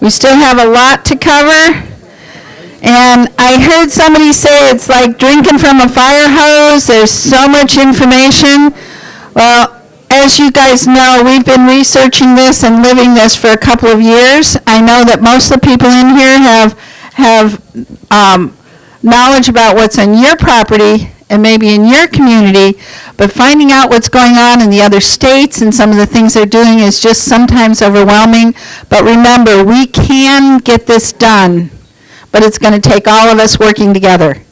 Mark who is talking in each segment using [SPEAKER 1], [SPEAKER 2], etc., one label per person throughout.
[SPEAKER 1] We still have a lot to cover. And I heard somebody say it's like drinking from a fire hose. There's so much information. Well, as you guys know, we've been researching this and living this for a couple of years. I know that most of the people in here have knowledge about what's on your property and maybe in your community, but finding out what's going on in the other states and some of the things they're doing is just sometimes overwhelming. But remember, we can get this done, but it's going to take all of us working together.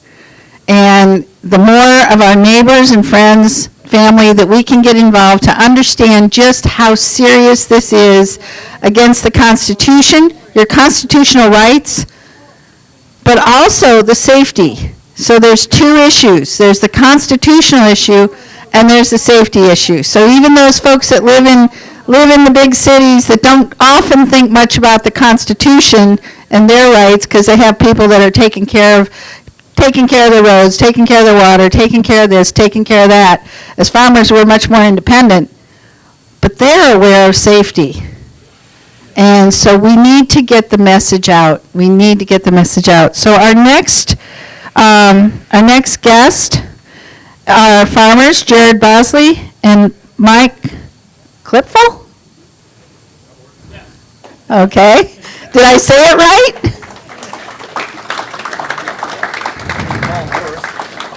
[SPEAKER 1] And the more of our neighbors and friends, family that we can get involved to understand just how serious this is against the Constitution, your constitutional rights, but also the safety. So there's two issues. There's the constitutional issue and there's the safety issue. So even those folks that live in the big cities that don't often think much about the Constitution and their rights because they have people that are taking care of the roads, taking care of the water, taking care of this, taking care of that. As farmers, we're much more independent, but they're aware of safety. And so we need to get the message out. We need to get the message out. So our next guest are farmers, Jared Bosley and Mike Clipful? Okay. Did I say it right?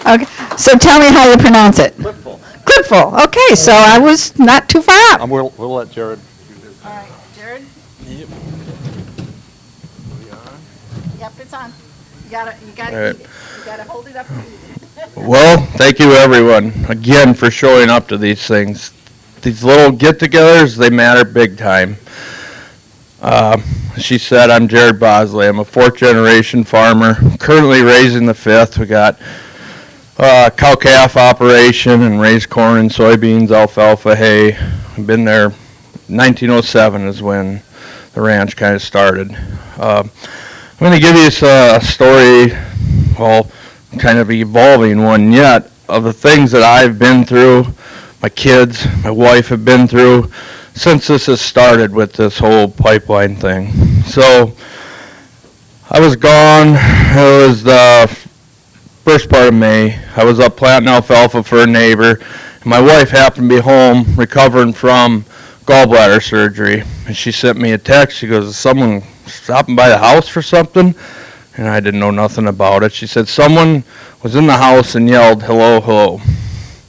[SPEAKER 1] Okay, so tell me how you pronounce it.
[SPEAKER 2] Clipful.
[SPEAKER 1] Clipful. Okay, so I was not too far up.
[SPEAKER 2] We'll let Jared.
[SPEAKER 1] All right, Jared?
[SPEAKER 2] Yep.
[SPEAKER 1] Yep, it's on. You gotta
[SPEAKER 2] right.
[SPEAKER 1] eat it. You gotta hold it up and eat it.
[SPEAKER 2] Well, thank you everyone again for showing up to these things. These little get-togethers, they matter big time. She said, I'm Jared Bosley. I'm a fourth-generation farmer, currently raising the fifth. We got cow-calf operation and raised corn and soybeans, alfalfa, hay. I've been there. 1907 is when the ranch kind of started. I'm going to give you a story, well, kind of evolving one yet, of the things that I've been through, my kids, my wife have been through since this has started with this whole pipeline thing. So I was gone. It was the first part of May. I was up planting alfalfa for a neighbor. And my wife happened to be home recovering from gallbladder surgery. And she sent me a text. She goes, is someone stopping by the house for something? And I didn't know nothing about it. She said, someone was in the house and yelled, hello, hello.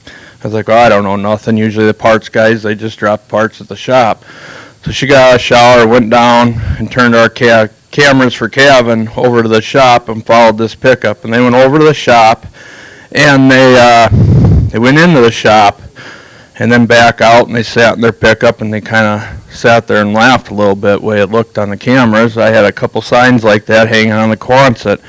[SPEAKER 2] I was like, oh, I don't know nothing. Usually the parts guys, they just drop parts at the shop. So she got out of the shower, went down, and turned our cameras for Kevin over to the shop and followed this pickup. And they went over to the shop, and they went into the shop and then back out, and they sat in their pickup, and they kind of sat there and laughed a little bit the way it looked on the cameras. I had a couple signs like that hanging on the Quonset.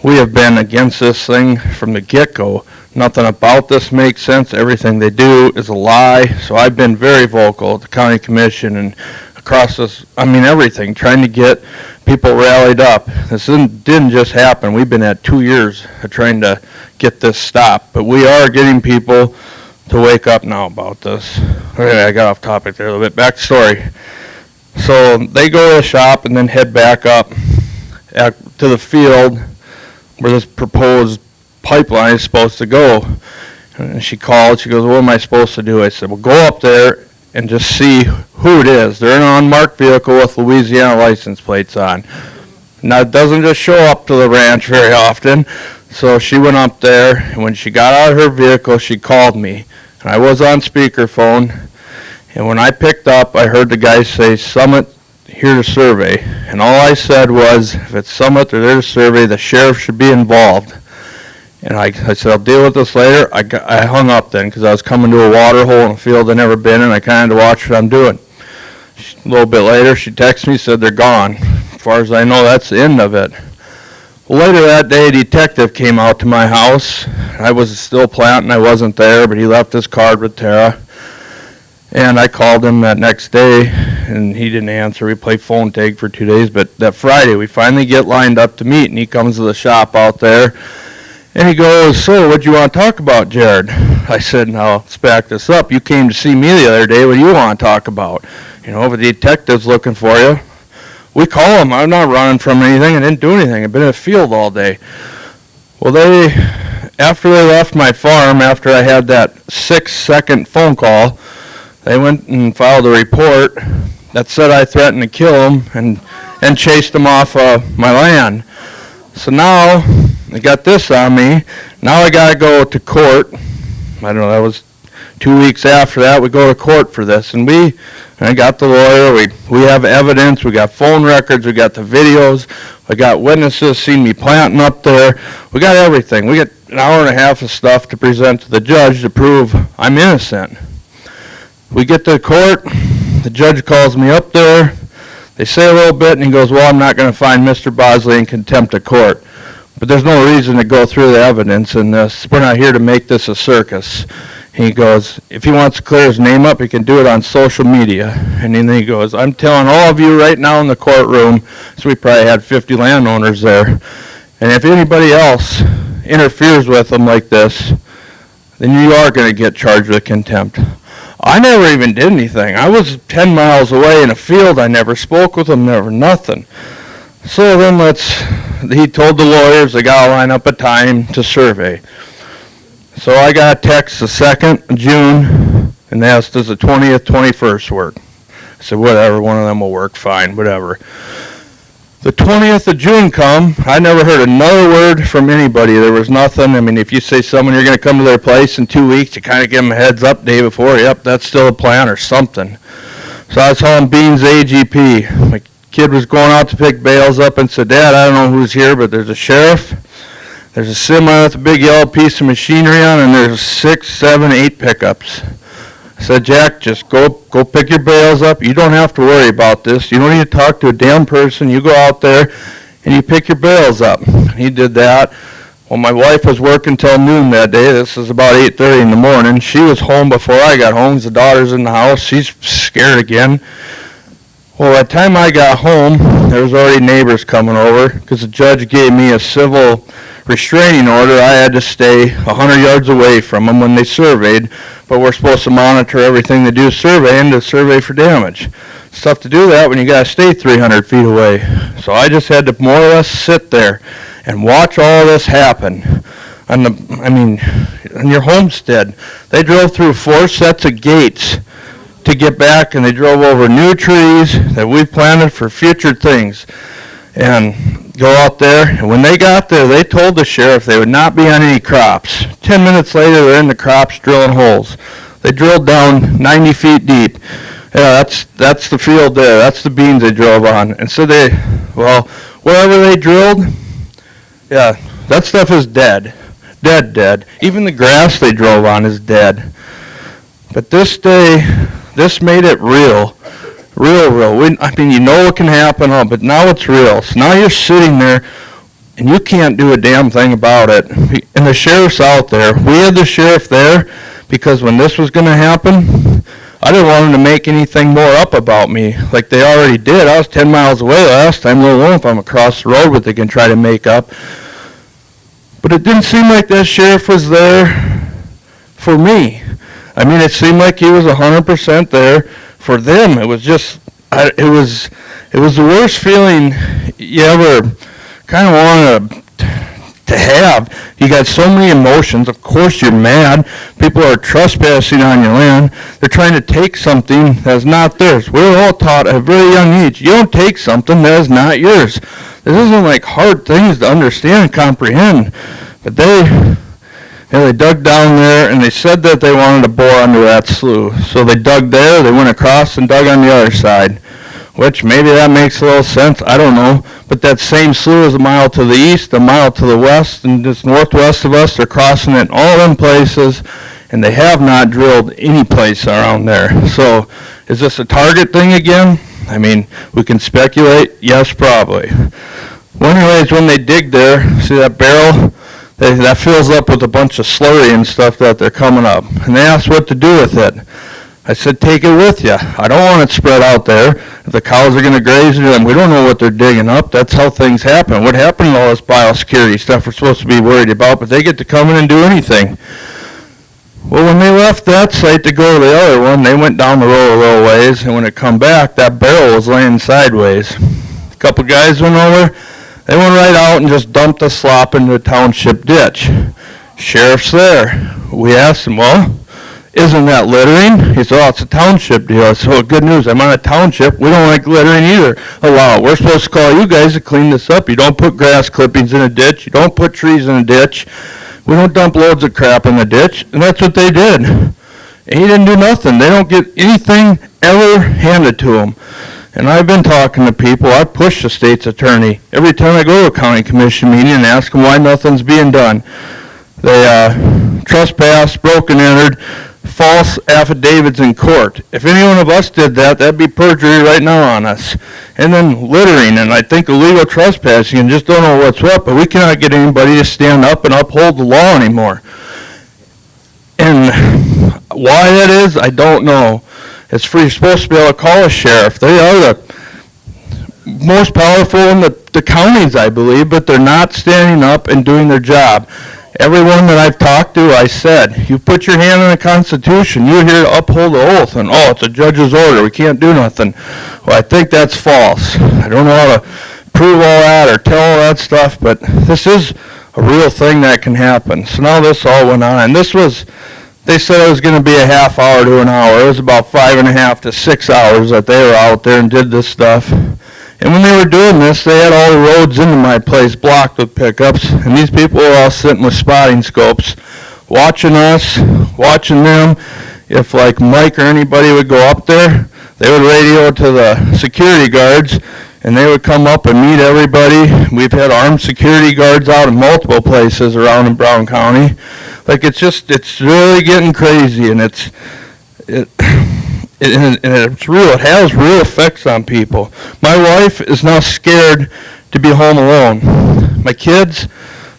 [SPEAKER 2] We have been against this thing from the get-go. Nothing about this makes sense. Everything they do is a lie. So I've been very vocal at the county commission and across this, everything, trying to get people rallied up. This didn't just happen. We've been at 2 years of trying to get this stopped. But we are getting people to wake up now about this. Okay, I got off topic there a little bit. Back to story. So they go to the shop and then head back up to the field where this proposed pipeline is supposed to go. And she called. She goes, what am I supposed to do? I said, well, go up there and just see who it is. They're in an unmarked vehicle with Louisiana license plates on. Now, it doesn't just show up to the ranch very often. So she went up there, and when she got out of her vehicle, she called me. And I was on speakerphone. And when I picked up, I heard the guy say, Summit, here to survey. And all I said was, if it's Summit or there to survey, the sheriff should be involved. And I said, I'll deal with this later. I hung up then because I was coming to a water hole in a field I'd never been in. I kind of had to watch what I'm doing. A little bit later, she texted me, said they're gone. As far as I know, that's the end of it. Well, later that day, a detective came out to my house. I was still planting. I wasn't there, but he left his card with Tara. And I called him that next day, and he didn't answer. We played phone tag for 2 days. But that Friday, we finally get lined up to meet, and he comes to the shop out there. And he goes, so what do you want to talk about, Jared? I said, now, let's back this up. You came to see me the other day. What do you want to talk about? You know, the detective's looking for you. We call them. I'm not running from anything. I didn't do anything. I've been in the field all day. Well, after they left my farm, after I had that 6-second phone call, they went and filed a report that said I threatened to kill them and chased them off my land. So now they got this on me. Now I got to go to court. I don't know, that was 2 weeks after that. We go to court for this, and I got the lawyer. We have evidence. We got phone records. We got the videos. We got witnesses seen me planting up there. We got everything. We got an hour and a half of stuff to present to the judge to prove I'm innocent. We get to court. The judge calls me up there. They say a little bit, and he goes, well, I'm not going to find Mr. Bosley in contempt of court. But there's no reason to go through the evidence in this. We're not here to make this a circus. He goes, if he wants to clear his name up, he can do it on social media. And then he goes, I'm telling all of you right now in the courtroom, so we probably had 50 landowners there, and if anybody else interferes with them like this, then you are going to get charged with contempt. I never even did anything. I was 10 miles away in a field. I never spoke with them, never nothing. So then he told the lawyers they got to line up a time to survey. So I got a text the 2nd of June, and they asked, does the 20th, 21st work? I said, whatever, one of them will work, fine, whatever. The 20th of June come, I never heard another word from anybody. There was nothing. I mean, if you say someone you're going to come to their place in 2 weeks, you kind of give them a heads up day before, yep, that's still a plan or something. So I was hauling beans AGP. My kid was going out to pick bales up and said, Dad, I don't know who's here, but there's a sheriff. There's a semi with a big yellow piece of machinery on, and there's 6, 7, 8 pickups. I said, Jack, just go pick your bales up. You don't have to worry about this. You don't need to talk to a damn person. You go out there and you pick your bales up. He did that. Well, my wife was working till noon that day. This is about 8:30 in the morning. She was home before I got home. The daughter's in the house. She's scared again. Well, by the time I got home, there was already neighbors coming over because the judge gave me a civil restraining order. I had to stay 100 yards away from them when they surveyed, but we're supposed to monitor everything they do surveying to survey for damage. It's tough to do that when you got to stay 300 feet away. So I just had to more or less sit there and watch all this happen. On your homestead, they drove through 4 sets of gates to get back, and they drove over new trees that we planted for future things. And go out there, and when they got there, they told the sheriff they would not be on any crops. 10 minutes later, they're in the crops drilling holes. They drilled down 90 feet deep. Yeah, that's the field there. That's the beans they drove on. And so wherever they drilled, yeah, that stuff is dead. Dead. Even the grass they drove on is dead. But this day, this made it real. Real. You know what can happen, but now it's real. So now you're sitting there, and you can't do a damn thing about it. And the sheriff's out there. We had the sheriff there because when this was going to happen, I didn't want him to make anything more up about me like they already did. I was 10 miles away last time, let alone if I'm across the road, what they can try to make up. But it didn't seem like that sheriff was there for me. I mean, it seemed like he was 100% there for them. It was just, it was the worst feeling you ever kind of want to have. You got so many emotions. Of course you're mad. People are trespassing on your land. They're trying to take something that's not theirs. We're all taught at a very young age, you don't take something that is not yours. This isn't like hard things to understand and comprehend. But they dug down there, and they said that they wanted to bore under that slough. So they dug there, they went across and dug on the other side, which maybe that makes a little sense, I don't know. But that same slough is a mile to the east, a mile to the west, and just northwest of us. They're crossing it in all them places, and they have not drilled any place around there. So is this a target thing again? I mean, we can speculate, yes, probably. Well, anyways, when they dig there, see that barrel? That fills up with a bunch of slurry and stuff that they're coming up. And they asked what to do with it. I said, take it with you. I don't want it spread out there. If the cows are going to graze it, and we don't know what they're digging up. That's how things happen. What happened to all this biosecurity stuff we're supposed to be worried about, but they get to come in and do anything. Well, when they left that site to go to the other one, they went down the road a little ways, and when it come back, that barrel was laying sideways. Couple guys went over, they went right out and just dumped the slop into the township ditch. Sheriff's there. We asked him, well, isn't that littering? He said, oh, it's a township deal. So good news, I'm on a township. We don't like littering either. Oh, wow, we're supposed to call you guys to clean this up. You don't put grass clippings in a ditch. You don't put trees in a ditch. We don't dump loads of crap in the ditch. And that's what they did. And he didn't do nothing. They don't get anything ever handed to them. And I've been talking to people. I push the state's attorney every time I go to a county commission meeting and ask them why nothing's being done. They trespassed, broken, entered, false affidavits in court. If any one of us did that, that'd be perjury right now on us. And then littering, and I think illegal trespassing, and just don't know what's what, but we cannot get anybody to stand up and uphold the law anymore. And why that is, I don't know. It's free. You're supposed to be able to call a sheriff. They are the most powerful in the counties, I believe, but they're not standing up and doing their job. Everyone that I've talked to, I said, you put your hand on the Constitution, you're here to uphold the oath, and oh, it's a judge's order, we can't do nothing. Well, I think that's false. I don't know how to prove all that or tell all that stuff, but this is a real thing that can happen. So now this all went on, and this was, they said it was going to be a half hour to an hour. It was about 5.5 to 6 hours that they were out there and did this stuff. And when they were doing this, they had all the roads into my place blocked with pickups, and these people were all sitting with spotting scopes, watching us, watching them. If like Mike or anybody would go up there, they would radio to the security guards, and they would come up and meet everybody. We've had armed security guards out in multiple places around in Brown County. Like it's really getting crazy, and it's real. It has real effects on people. My wife is now scared to be home alone. My kids,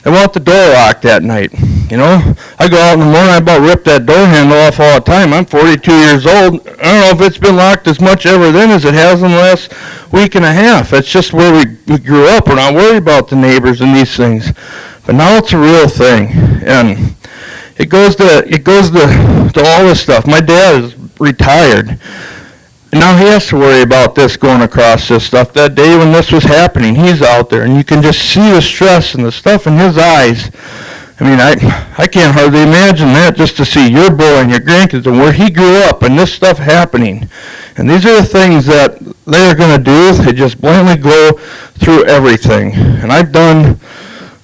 [SPEAKER 2] they want the door locked at night. You know, I go out in the morning, I about rip that door handle off all the time. I'm 42 years old. I don't know if it's been locked as much ever then as it has in the last week and a half. It's just where we grew up. We're not worried about the neighbors and these things. But now it's a real thing. And it goes to all this stuff. My dad is retired, and now he has to worry about this going across this stuff. That day when this was happening, he's out there, and you can just see the stress and the stuff in his eyes. I mean, I can't hardly imagine that, just to see your boy and your grandkids and where he grew up and this stuff happening. And these are the things that they're going to do. They just blatantly go through everything. And I've done,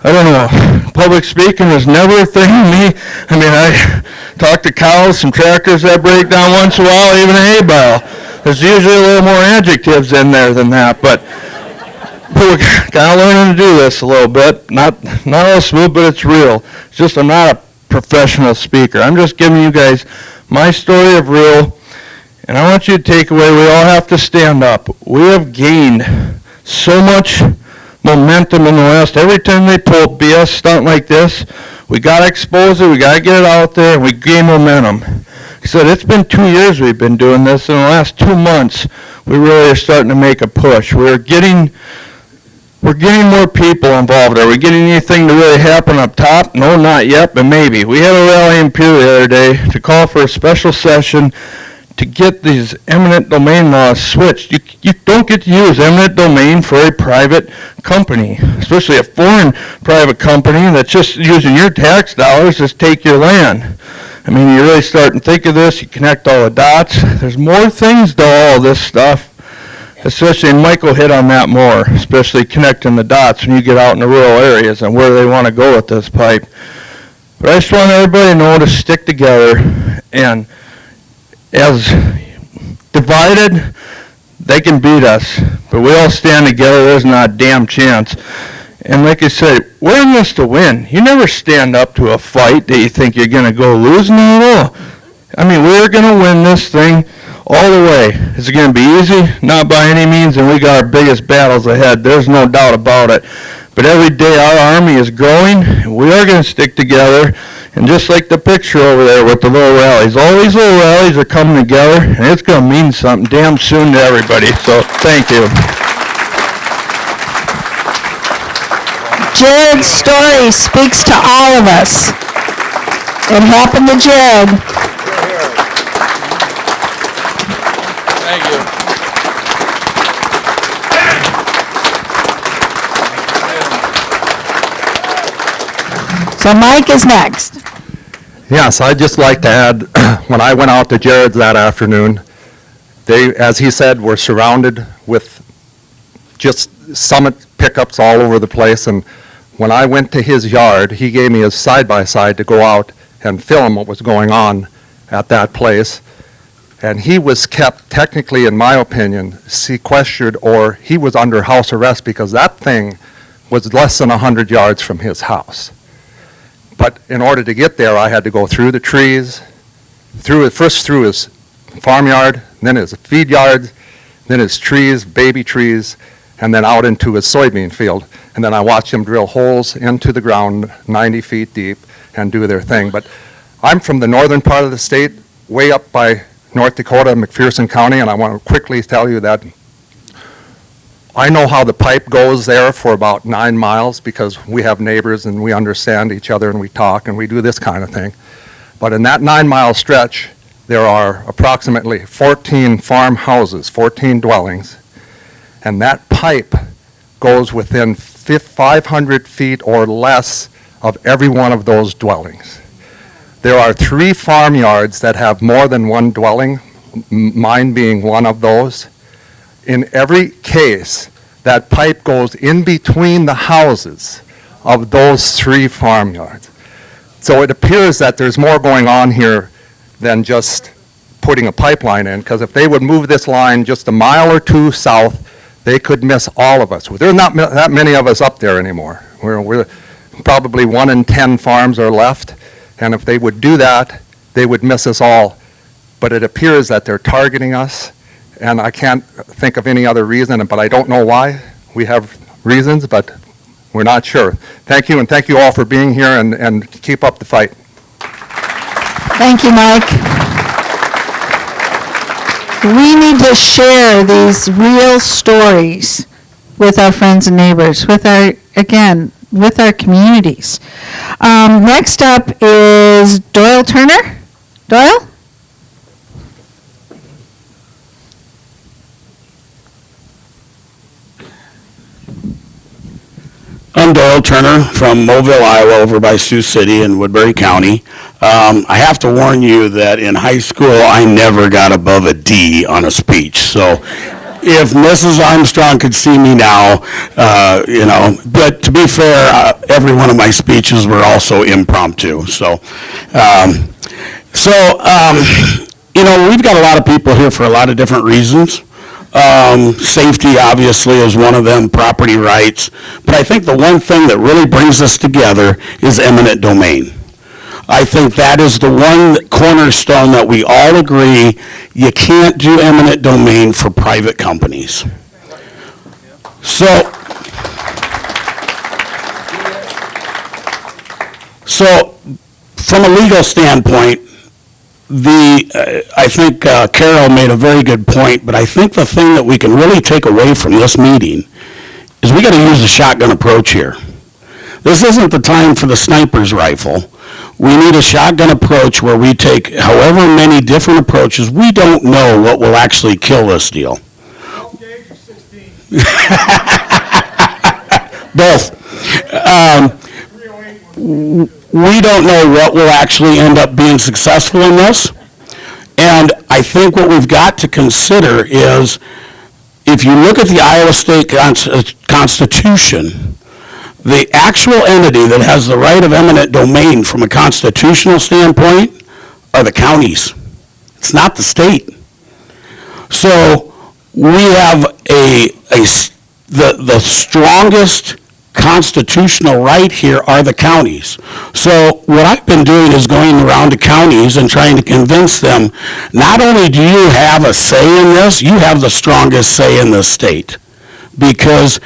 [SPEAKER 2] I don't know, public speaking is never a thing to me. I mean, I talk to cows, some tractors that break down once in a while, even a hay bale. There's usually a little more adjectives in there than that, but we're kind of learning to do this a little bit. Not all smooth, but it's real. It's just I'm not a professional speaker. I'm just giving you guys my story of real, and I want you to take away, we all have to stand up. We have gained so much momentum in the West. Every time they pull a BS stunt like this, we got to expose it, we got to get it out there, and we gain momentum. He said, it's been 2 years we've been doing this. In the last 2 months, we really are starting to make a push. We're getting more people involved. Are we getting anything to really happen up top? No, not yet, but maybe. We had a rally in Peoria the other day to call for a special session to get these eminent domain laws switched. You don't get to use eminent domain for a private company, especially a foreign private company that's just using your tax dollars to take your land. I mean, you really start and think of this, you connect all the dots. There's more things to all this stuff, especially, and Michael hit on that more, especially connecting the dots when you get out in the rural areas and where they want to go with this pipe. But I just want everybody to know to stick together, and as divided, they can beat us. But we all stand together, there's not a damn chance. And like I said, we're in this to win. You never stand up to a fight that you think you're going to go lose. No. I mean, we're going to win this thing all the way. Is it going to be easy? Not by any means, and we got our biggest battles ahead. There's no doubt about it. But every day our army is growing, and we are going to stick together. And just like the picture over there with the little rallies, all these little rallies are coming together, and it's going to mean something damn soon to everybody. So thank you.
[SPEAKER 1] Jared's story speaks to all of us. It happened to Jared.
[SPEAKER 2] Thank you.
[SPEAKER 1] So Mike is next.
[SPEAKER 3] Yes, I'd just like to add, when I went out to Jared's that afternoon, they, as he said, were surrounded with just Summit pickups all over the place. And when I went to his yard, he gave me his side-by-side to go out and film what was going on at that place. And he was kept, technically, in my opinion, sequestered, or he was under house arrest because that thing was less than 100 yards from his house. But in order to get there, I had to go through the trees, first through his farmyard, then his feed yard, then his trees, baby trees, and then out into his soybean field. And then I watched him drill holes into the ground 90 feet deep and do their thing. But I'm from the northern part of the state, way up by North Dakota, McPherson County, and I want to quickly tell you that I know how the pipe goes there for about 9 miles because we have neighbors and we understand each other and we talk and we do this kind of thing. But in that 9-mile stretch, there are approximately 14 farmhouses, 14 dwellings, and that pipe goes within 500 feet or less of every one of those dwellings. There are 3 farmyards that have more than one dwelling, mine being one of those. In every case, that pipe goes in between the houses of those 3 farmyards. So it appears that there's more going on here than just putting a pipeline in, because if they would move this line just a mile or 2 south, they could miss all of us. There's not that many of us up there anymore. We're probably 1 in 10 farms are left, and if they would do that, they would miss us all. But it appears that they're targeting us, and I can't think of any other reason, but I don't know why. We have reasons, but we're not sure. Thank you, and thank you all for being here, and keep up the fight.
[SPEAKER 1] Thank you, Mike. We need to share these real stories with our friends and neighbors, with our communities. Next up is Doyle Turner. Doyle?
[SPEAKER 4] I'm Doyle Turner from Mobile, Iowa, over by Sioux City in Woodbury County. I have to warn you that in high school, I never got above a D on a speech. So if Mrs. Armstrong could see me now, but to be fair, every one of my speeches were also impromptu. We've got a lot of people here for a lot of different reasons. Safety obviously is one of them, property rights. But I think the one thing that really brings us together is eminent domain. I think that is the one cornerstone that we all agree you can't do eminent domain for private companies. So from a legal standpoint, I think Carol made a very good point, but I think the thing that we can really take away from this meeting is we got to use the shotgun approach here. This isn't the time for the sniper's rifle. We need a shotgun approach where we take however many different approaches. We don't know what will actually kill this deal. Both. We don't know what will actually end up being successful in this. And I think what we've got to consider is, if you look at the Iowa State Constitution, the actual entity that has the right of eminent domain from a constitutional standpoint are the counties. It's not the state. So we have the strongest constitutional right here are the counties. So what I've been doing is going around to counties and trying to convince them, not only do you have a say in this, you have the strongest say in the state. Because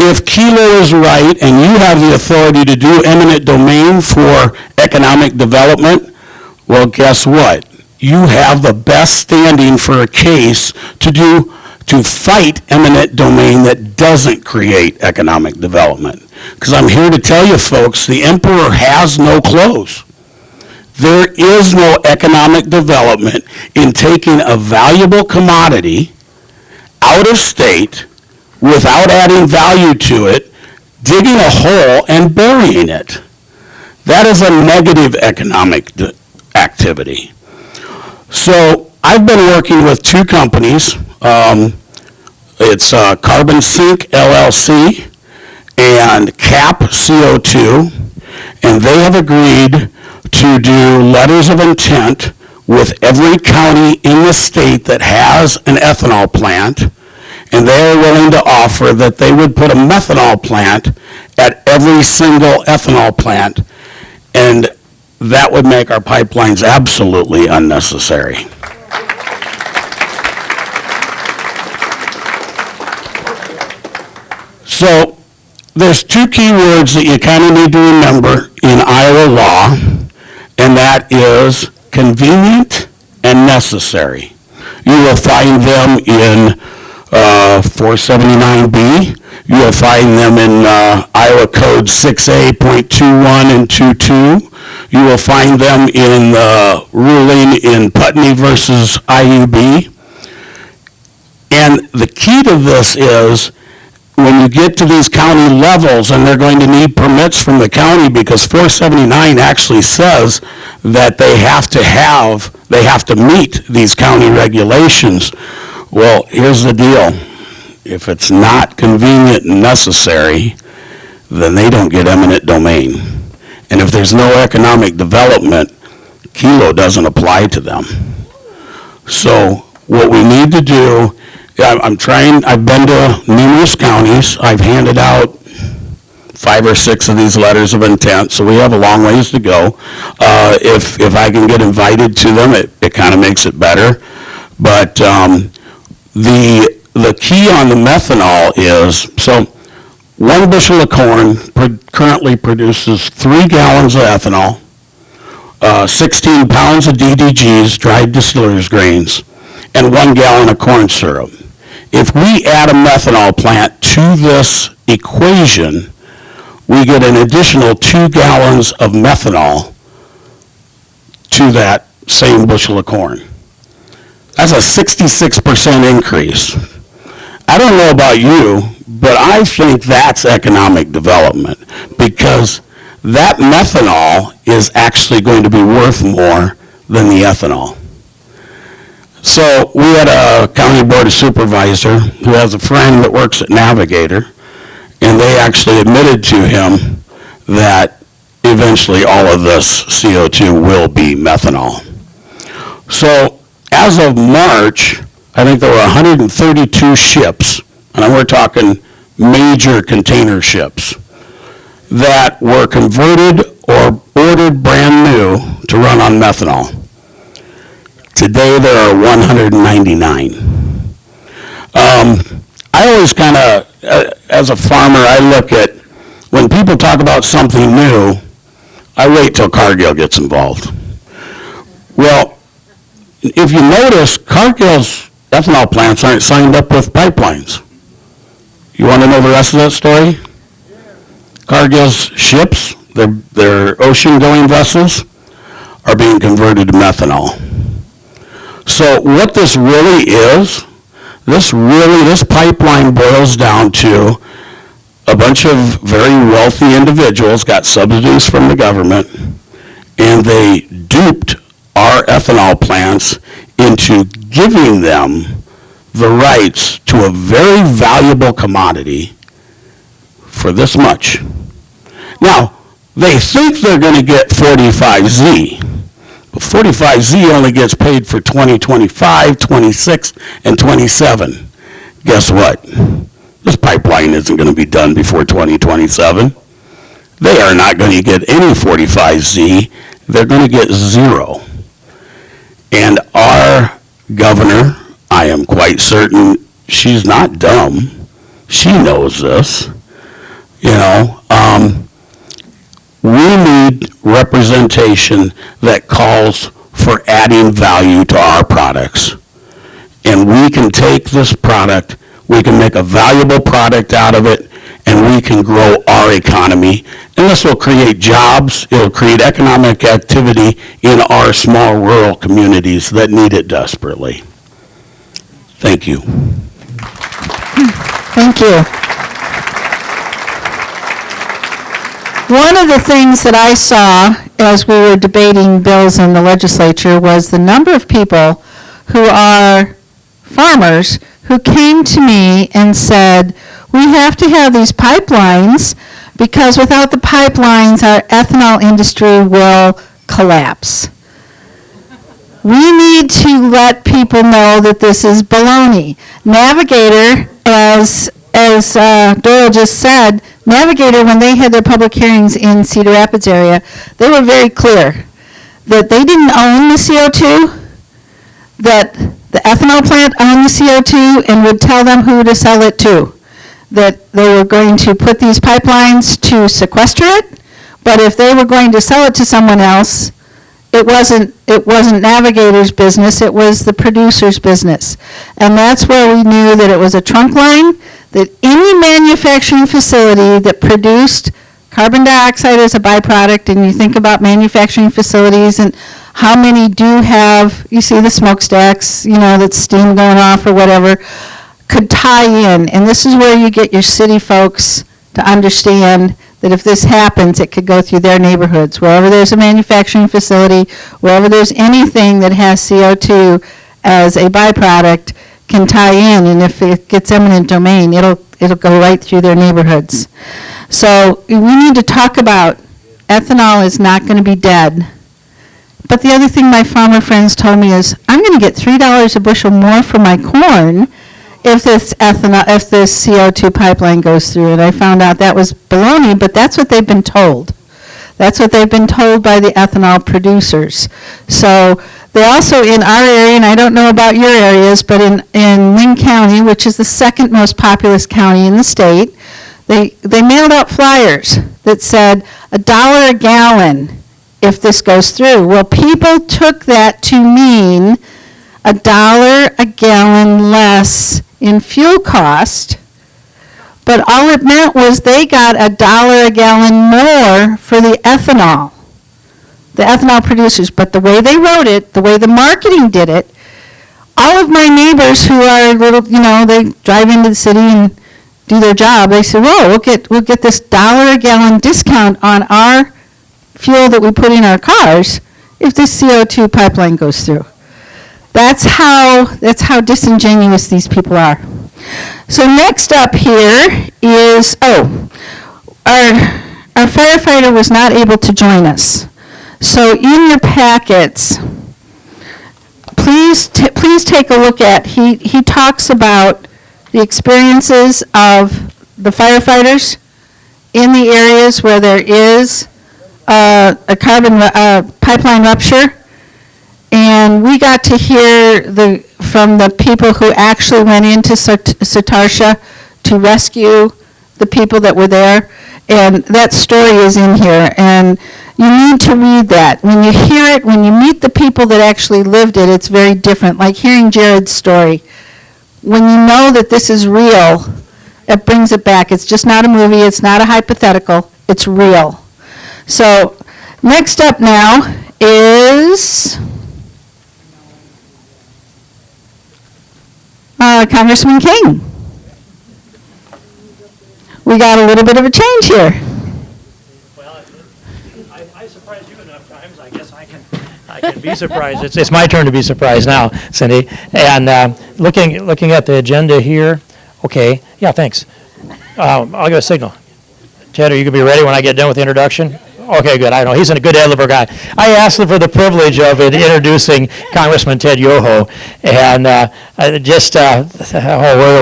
[SPEAKER 4] if Kilo is right and you have the authority to do eminent domain for economic development, well, guess what? You have the best standing for a case to fight eminent domain that doesn't create economic development. Because I'm here to tell you folks, the emperor has no clothes. There is no economic development in taking a valuable commodity out of state without adding value to it, digging a hole and burying it. That is a negative economic activity. So I've been working with two companies. It's Carbon Sink LLC and CAP CO2, and they have agreed to do letters of intent with every county in the state that has an ethanol plant, and they are willing to offer that they would put a methanol plant at every single ethanol plant, and that would make our pipelines absolutely unnecessary. So there's two key words that you kind of need to remember in Iowa law, and that is convenient and necessary. You will find them in 479B. You will find them in Iowa Code 6A.21 and 22. You will find them in the ruling in Putney versus IUB. And the key to this is when you get to these county levels, and they're going to need permits from the county because 479 actually says that they have to meet these county regulations. Well, here's the deal. If it's not convenient and necessary, then they don't get eminent domain. And if there's no economic development, Kilo doesn't apply to them. So what we need to do, I've been to numerous counties. I've handed out 5 or 6 of these letters of intent, so we have a long ways to go. If I can get invited to them, it kind of makes it better. But the key on the methanol is, so 1 bushel of corn currently produces 3 gallons of ethanol, 16 pounds of DDGs, dried distillers grains, and 1 gallon of corn syrup. If we add a methanol plant to this equation, we get an additional 2 gallons of methanol to that same bushel of corn. That's a 66% increase. I don't know about you, but I think that's economic development because that methanol is actually going to be worth more than the ethanol. So we had a county board of supervisor who has a friend that works at Navigator, and they actually admitted to him that eventually all of this CO2 will be methanol. So as of March, I think there were 132 ships, and we're talking major container ships, that were converted or ordered brand new to run on methanol. Today there are 199. I always kind of, as a farmer, I look at, when people talk about something new, I wait till Cargill gets involved. Well, if you notice, Cargill's ethanol plants aren't signed up with pipelines. You want to know the rest of that story? Cargill's ships, their ocean-going vessels, are being converted to methanol. So what this really is, this pipeline boils down to a bunch of very wealthy individuals got subsidies from the government, and they duped our ethanol plants into giving them the rights to a very valuable commodity for this much. Now, they think they're going to get 45Z, but 45Z only gets paid for 2025, 26, and 27. Guess what? This pipeline isn't going to be done before 2027. They are not going to get any 45Z. They're going to get 0. And our governor, I am quite certain she's not dumb. She knows this. You know, we need representation that calls for adding value to our products. And we can take this product, we can make a valuable product out of it, and we can grow our economy. And this will create jobs, it'll create economic activity in our small rural communities that need it desperately. Thank you.
[SPEAKER 1] Thank you. One of the things that I saw as we were debating bills in the legislature was the number of people who are farmers who came to me and said, we have to have these pipelines because without the pipelines, our ethanol industry will collapse. We need to let people know that this is baloney. Navigator, as Doyle just said, Navigator, when they had their public hearings in Cedar Rapids area, they were very clear that they didn't own the CO2, that the ethanol plant owned the CO2 and would tell them who to sell it to, that they were going to put these pipelines to sequester it, but if they were going to sell it to someone else, it wasn't Navigator's business, it was the producer's business. And that's where we knew that it was a trunk line, that any manufacturing facility that produced carbon dioxide as a byproduct, and you think about manufacturing facilities and how many do have, you see the smokestacks, that's steam going off or whatever, could tie in. And this is where you get your city folks to understand that if this happens, it could go through their neighborhoods. Wherever there's a manufacturing facility, wherever there's anything that has CO2 as a byproduct, can tie in, and if it gets eminent domain, it'll go right through their neighborhoods. So we need to talk about ethanol is not going to be dead. But the other thing my farmer friends told me is, I'm going to get $3 a bushel more for my corn if this CO2 pipeline goes through. And I found out that was baloney, but that's what they've been told. That's what they've been told by the ethanol producers. So they also, in our area, and I don't know about your areas, but in Lynn County, which is the second most populous county in the state, they mailed out flyers that said $1 a gallon if this goes through. Well, people took that to mean $1 a gallon less in fuel cost, but all it meant was they got $1 a gallon more for the ethanol producers. But the way they wrote it, the way the marketing did it, all of my neighbors who are little, they drive into the city and do their job, they say, whoa, we'll get this $1 a gallon discount on our fuel that we put in our cars if this CO2 pipeline goes through. That's how disingenuous these people are. So next up here is, our firefighter was not able to join us. So in your packets, please take a look at, he talks about the experiences of the firefighters in the areas where there is a pipeline rupture. And we got to hear from the people who actually went into Satartia to rescue the people that were there. And that story is in here. And you need to read that. When you hear it, when you meet the people that actually lived it, it's very different. Like hearing Jared's story. When you know that this is real, it brings it back. It's just not a movie. It's not a hypothetical. It's real. So next up now is Congressman King. We got a little bit of a change here.
[SPEAKER 5] Well, I surprised you enough times. I guess I can be surprised. It's my turn to be surprised now, Cindy. And looking at the agenda here. Okay. Yeah. Thanks. I'll give a signal. Ted, are you gonna be ready when I get done with the introduction? Okay, good. I know he's a good ad-libber guy. I asked him for the privilege of introducing Congressman Ted Yoho, and where do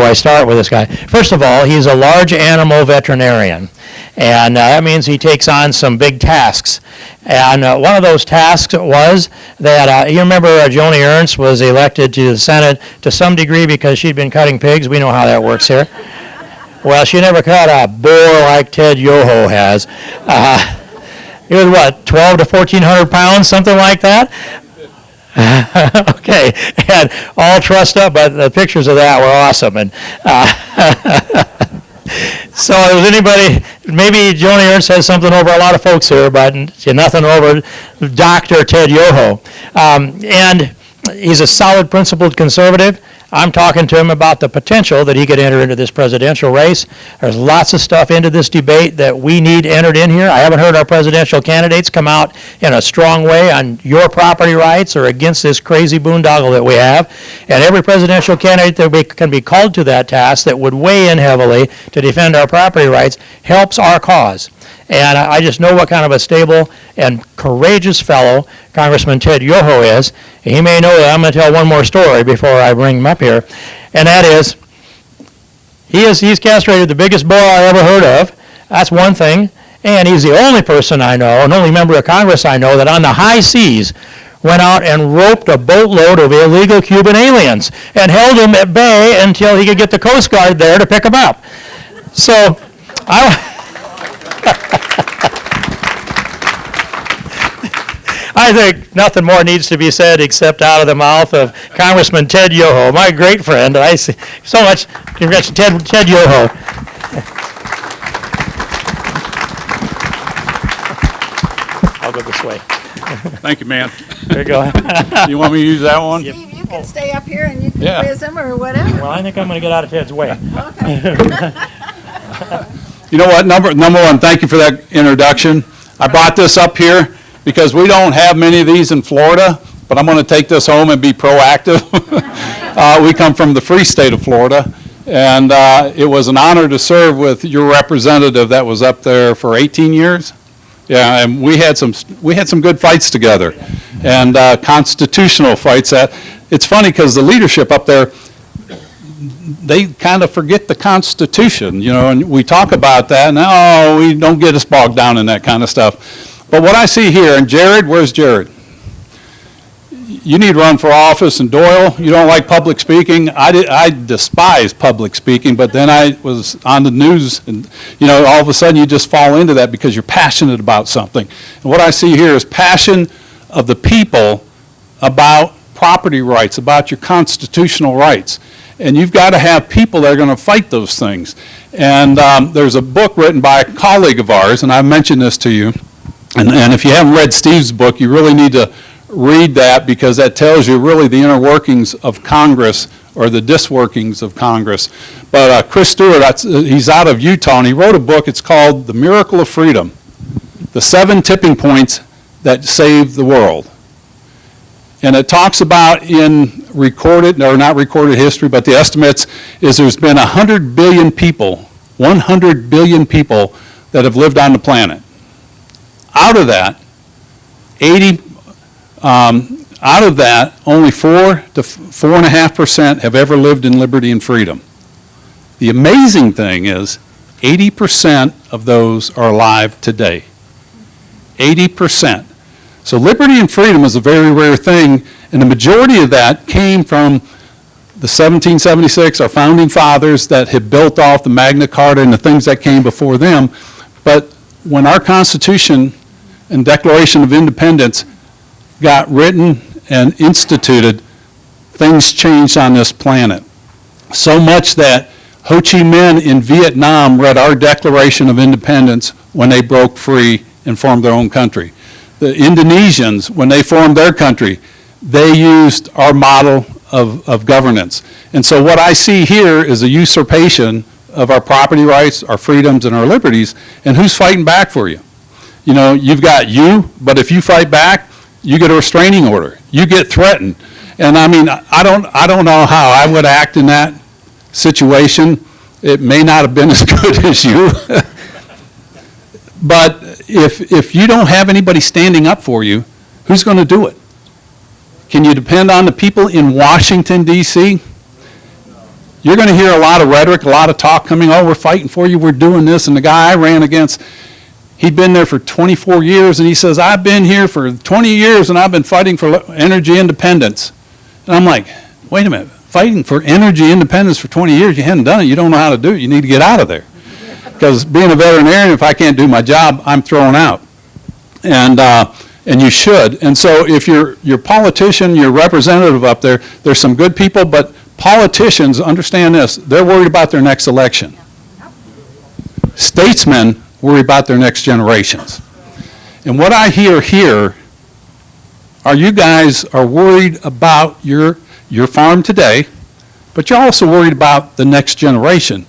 [SPEAKER 5] I start with this guy? First of all, he's a large animal veterinarian, and that means he takes on some big tasks. And one of those tasks was that you remember Joni Ernst was elected to the Senate to some degree because she'd been cutting pigs. We know how that works here. Well, she never cut a boar like Ted Yoho has. He was what, 12 to 1,400 pounds, something like that? Okay, and all trussed up, but the pictures of that were awesome. And so if anybody, maybe Joni Ernst has something over a lot of folks here, but nothing over Dr. Ted Yoho. And he's a solid, principled conservative. I'm talking to him about the potential that he could enter into this presidential race. There's lots of stuff into this debate that we need entered in here. I haven't heard our presidential candidates come out in a strong way on your property rights or against this crazy boondoggle that we have. And every presidential candidate that can be called to that task that would weigh in heavily to defend our property rights helps our cause. And I just know what kind of a stable and courageous fellow Congressman Ted Yoho is. He may know that I'm going to tell one more story before I bring him up here, and that is, he's castrated the biggest boar I ever heard of. That's one thing. And he's the only person I know, and only member of Congress I know, that on the high seas went out and roped a boatload of illegal Cuban aliens and held them at bay until he could get the Coast Guard there to pick them up. So I think nothing more needs to be said except out of the mouth of Congressman Ted Yoho, my great friend. I see so much. Congrats, Ted Yoho. I'll go this way.
[SPEAKER 6] Thank you, man.
[SPEAKER 5] There you go.
[SPEAKER 6] You want me to use that one?
[SPEAKER 5] Yep.
[SPEAKER 1] Steve, you can stay up here and you can
[SPEAKER 6] Yeah.
[SPEAKER 1] quiz him or whatever.
[SPEAKER 5] Well, I think I'm going to get out of Ted's way.
[SPEAKER 1] Okay.
[SPEAKER 6] You know what, number one, thank you for that introduction. I brought this up here because we don't have many of these in Florida, but I'm going to take this home and be proactive. We come from the free state of Florida, and it was an honor to serve with your representative that was up there for 18 years. Yeah, and we had some good fights together, and constitutional fights. It's funny because the leadership up there, they kind of forget the Constitution, you know, and we talk about that, and we don't get us bogged down in that kind of stuff. But what I see here, and Jared, where's Jared? You need to run for office, and Doyle, you don't like public speaking. I despise public speaking, but then I was on the news, and, you know, all of a sudden you just fall into that because you're passionate about something. And what I see here is passion of the people about property rights, about your constitutional rights. And you've got to have people that are going to fight those things. And there's a book written by a colleague of ours, and I mentioned this to you. And if you haven't read Steve's book, you really need to read that, because that tells you really the inner workings of Congress, or the disworkings of Congress. But Chris Stewart, he's out of Utah, and he wrote a book. It's called The Miracle of Freedom, The 7 Tipping Points That Saved the World. And it talks about, in recorded, or not recorded history, but the estimates is there's been 100 billion people, 100 billion people that have lived on the planet. Out of that, only 4 to 4.5% have ever lived in liberty and freedom. The amazing thing is 80% of those are alive today. 80%. So liberty and freedom is a very rare thing, and the majority of that came from the 1776, our founding fathers that had built off the Magna Carta and the things that came before them. But when our Constitution and Declaration of Independence got written and instituted, things changed on this planet. So much that Ho Chi Minh in Vietnam read our Declaration of Independence when they broke free and formed their own country. The Indonesians, when they formed their country, they used our model of governance. And so what I see here is a usurpation of our property rights, our freedoms, and our liberties, and who's fighting back for you? You know, you've got you, but if you fight back, you get a restraining order. You get threatened. And I mean, I don't know how I would act in that situation. It may not have been as good as you. But if you don't have anybody standing up for you, who's going to do it? Can you depend on the people in Washington, D.C.? You're going to hear a lot of rhetoric, a lot of talk coming, we're fighting for you, we're doing this. And the guy I ran against, he'd been there for 24 years, and he says, I've been here for 20 years, and I've been fighting for energy independence. And I'm like, wait a minute, fighting for energy independence for 20 years, you hadn't done it, you don't know how to do it, you need to get out of there. Because being a veterinarian, if I can't do my job, I'm thrown out. And you should. And so if you're politician, your representative up there, there's some good people, but politicians, understand this, they're worried about their next election. Statesmen worry about their next generations. And what I hear here are you guys are worried about your farm today, but you're also worried about the next generation.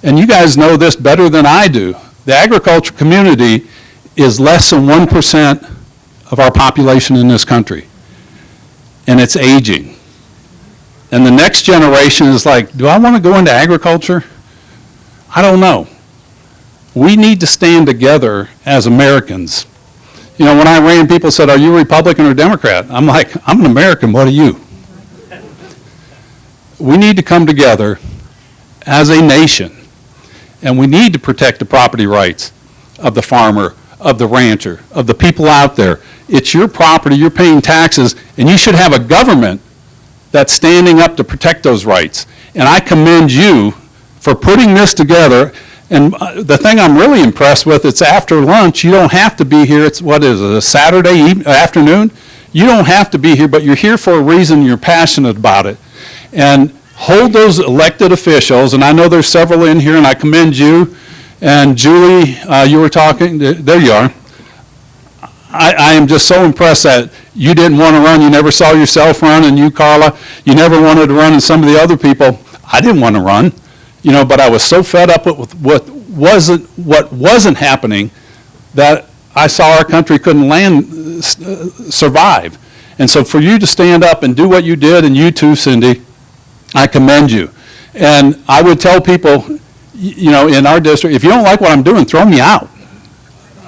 [SPEAKER 6] And you guys know this better than I do. The agriculture community is less than 1% of our population in this country, and it's aging. And the next generation is like, do I want to go into agriculture? I don't know. We need to stand together as Americans. You know, when I ran, people said, are you Republican or Democrat? I'm like, I'm an American, what are you? We need to come together as a nation, and we need to protect the property rights of the farmer, of the rancher, of the people out there. It's your property, you're paying taxes, and you should have a government that's standing up to protect those rights. And I commend you for putting this together. And the thing I'm really impressed with, it's after lunch. You don't have to be here. It's, what is it, a Saturday afternoon? You don't have to be here, but you're here for a reason. You're passionate about it. And hold those elected officials, and I know there's several in here, and I commend you. And Julie, you were talking, there you are. I am just so impressed that you didn't want to run. You never saw yourself run, and you, Carla, you never wanted to run, and some of the other people, I didn't want to run, you know, but I was so fed up with what wasn't happening that I saw our country couldn't survive. And so for you to stand up and do what you did, and you too, Cindy, I commend you. And I would tell people, you know, in our district, if you don't like what I'm doing, throw me out.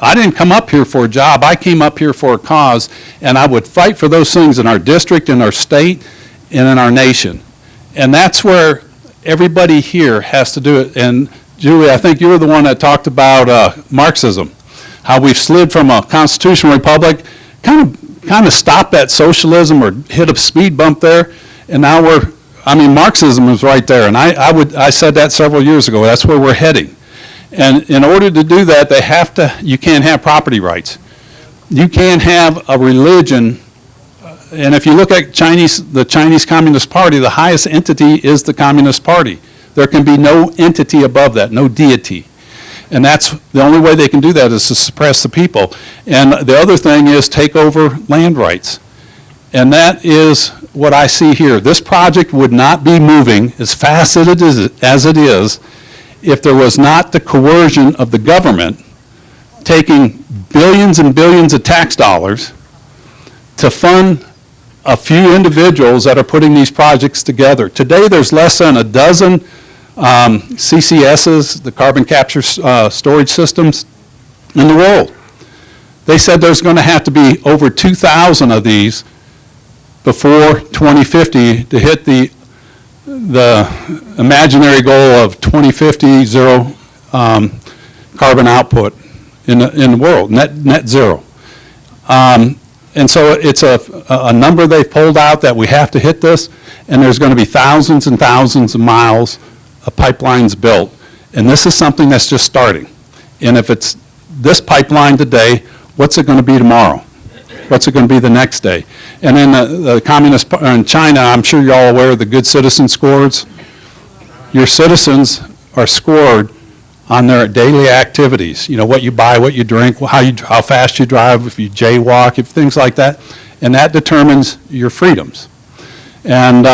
[SPEAKER 6] I didn't come up here for a job. I came up here for a cause, and I would fight for those things in our district, in our state, and in our nation. And that's where everybody here has to do it. And Julie, I think you were the one that talked about Marxism, how we've slid from a constitutional republic, kind of stopped that socialism or hit a speed bump there, and now Marxism is right there. And I said that several years ago. That's where we're heading. And in order to do that, you can't have property rights. You can't have a religion. And if you look at the Chinese Communist Party, the highest entity is the Communist Party. There can be no entity above that, no deity. And that's the only way they can do that is to suppress the people. And the other thing is take over land rights. And that is what I see here. This project would not be moving as fast as it is if there was not the coercion of the government taking billions and billions of tax dollars to fund a few individuals that are putting these projects together. Today, there's less than a dozen CCSs, the carbon capture storage systems, in the world. They said there's going to have to be over 2,000 of these before 2050 to hit the imaginary goal of 2050 zero carbon output in the world, net zero. And so it's a number they've pulled out that we have to hit this, and there's going to be thousands and thousands of miles of pipelines built. And this is something that's just starting. And if it's this pipeline today, what's it going to be tomorrow? What's it going to be the next day? And in the communist in China, I'm sure you're all aware of the good citizen scores. Your citizens are scored on their daily activities. You know, what you buy, what you drink, how fast you drive, if you jaywalk, things like that. And that determines your freedoms. And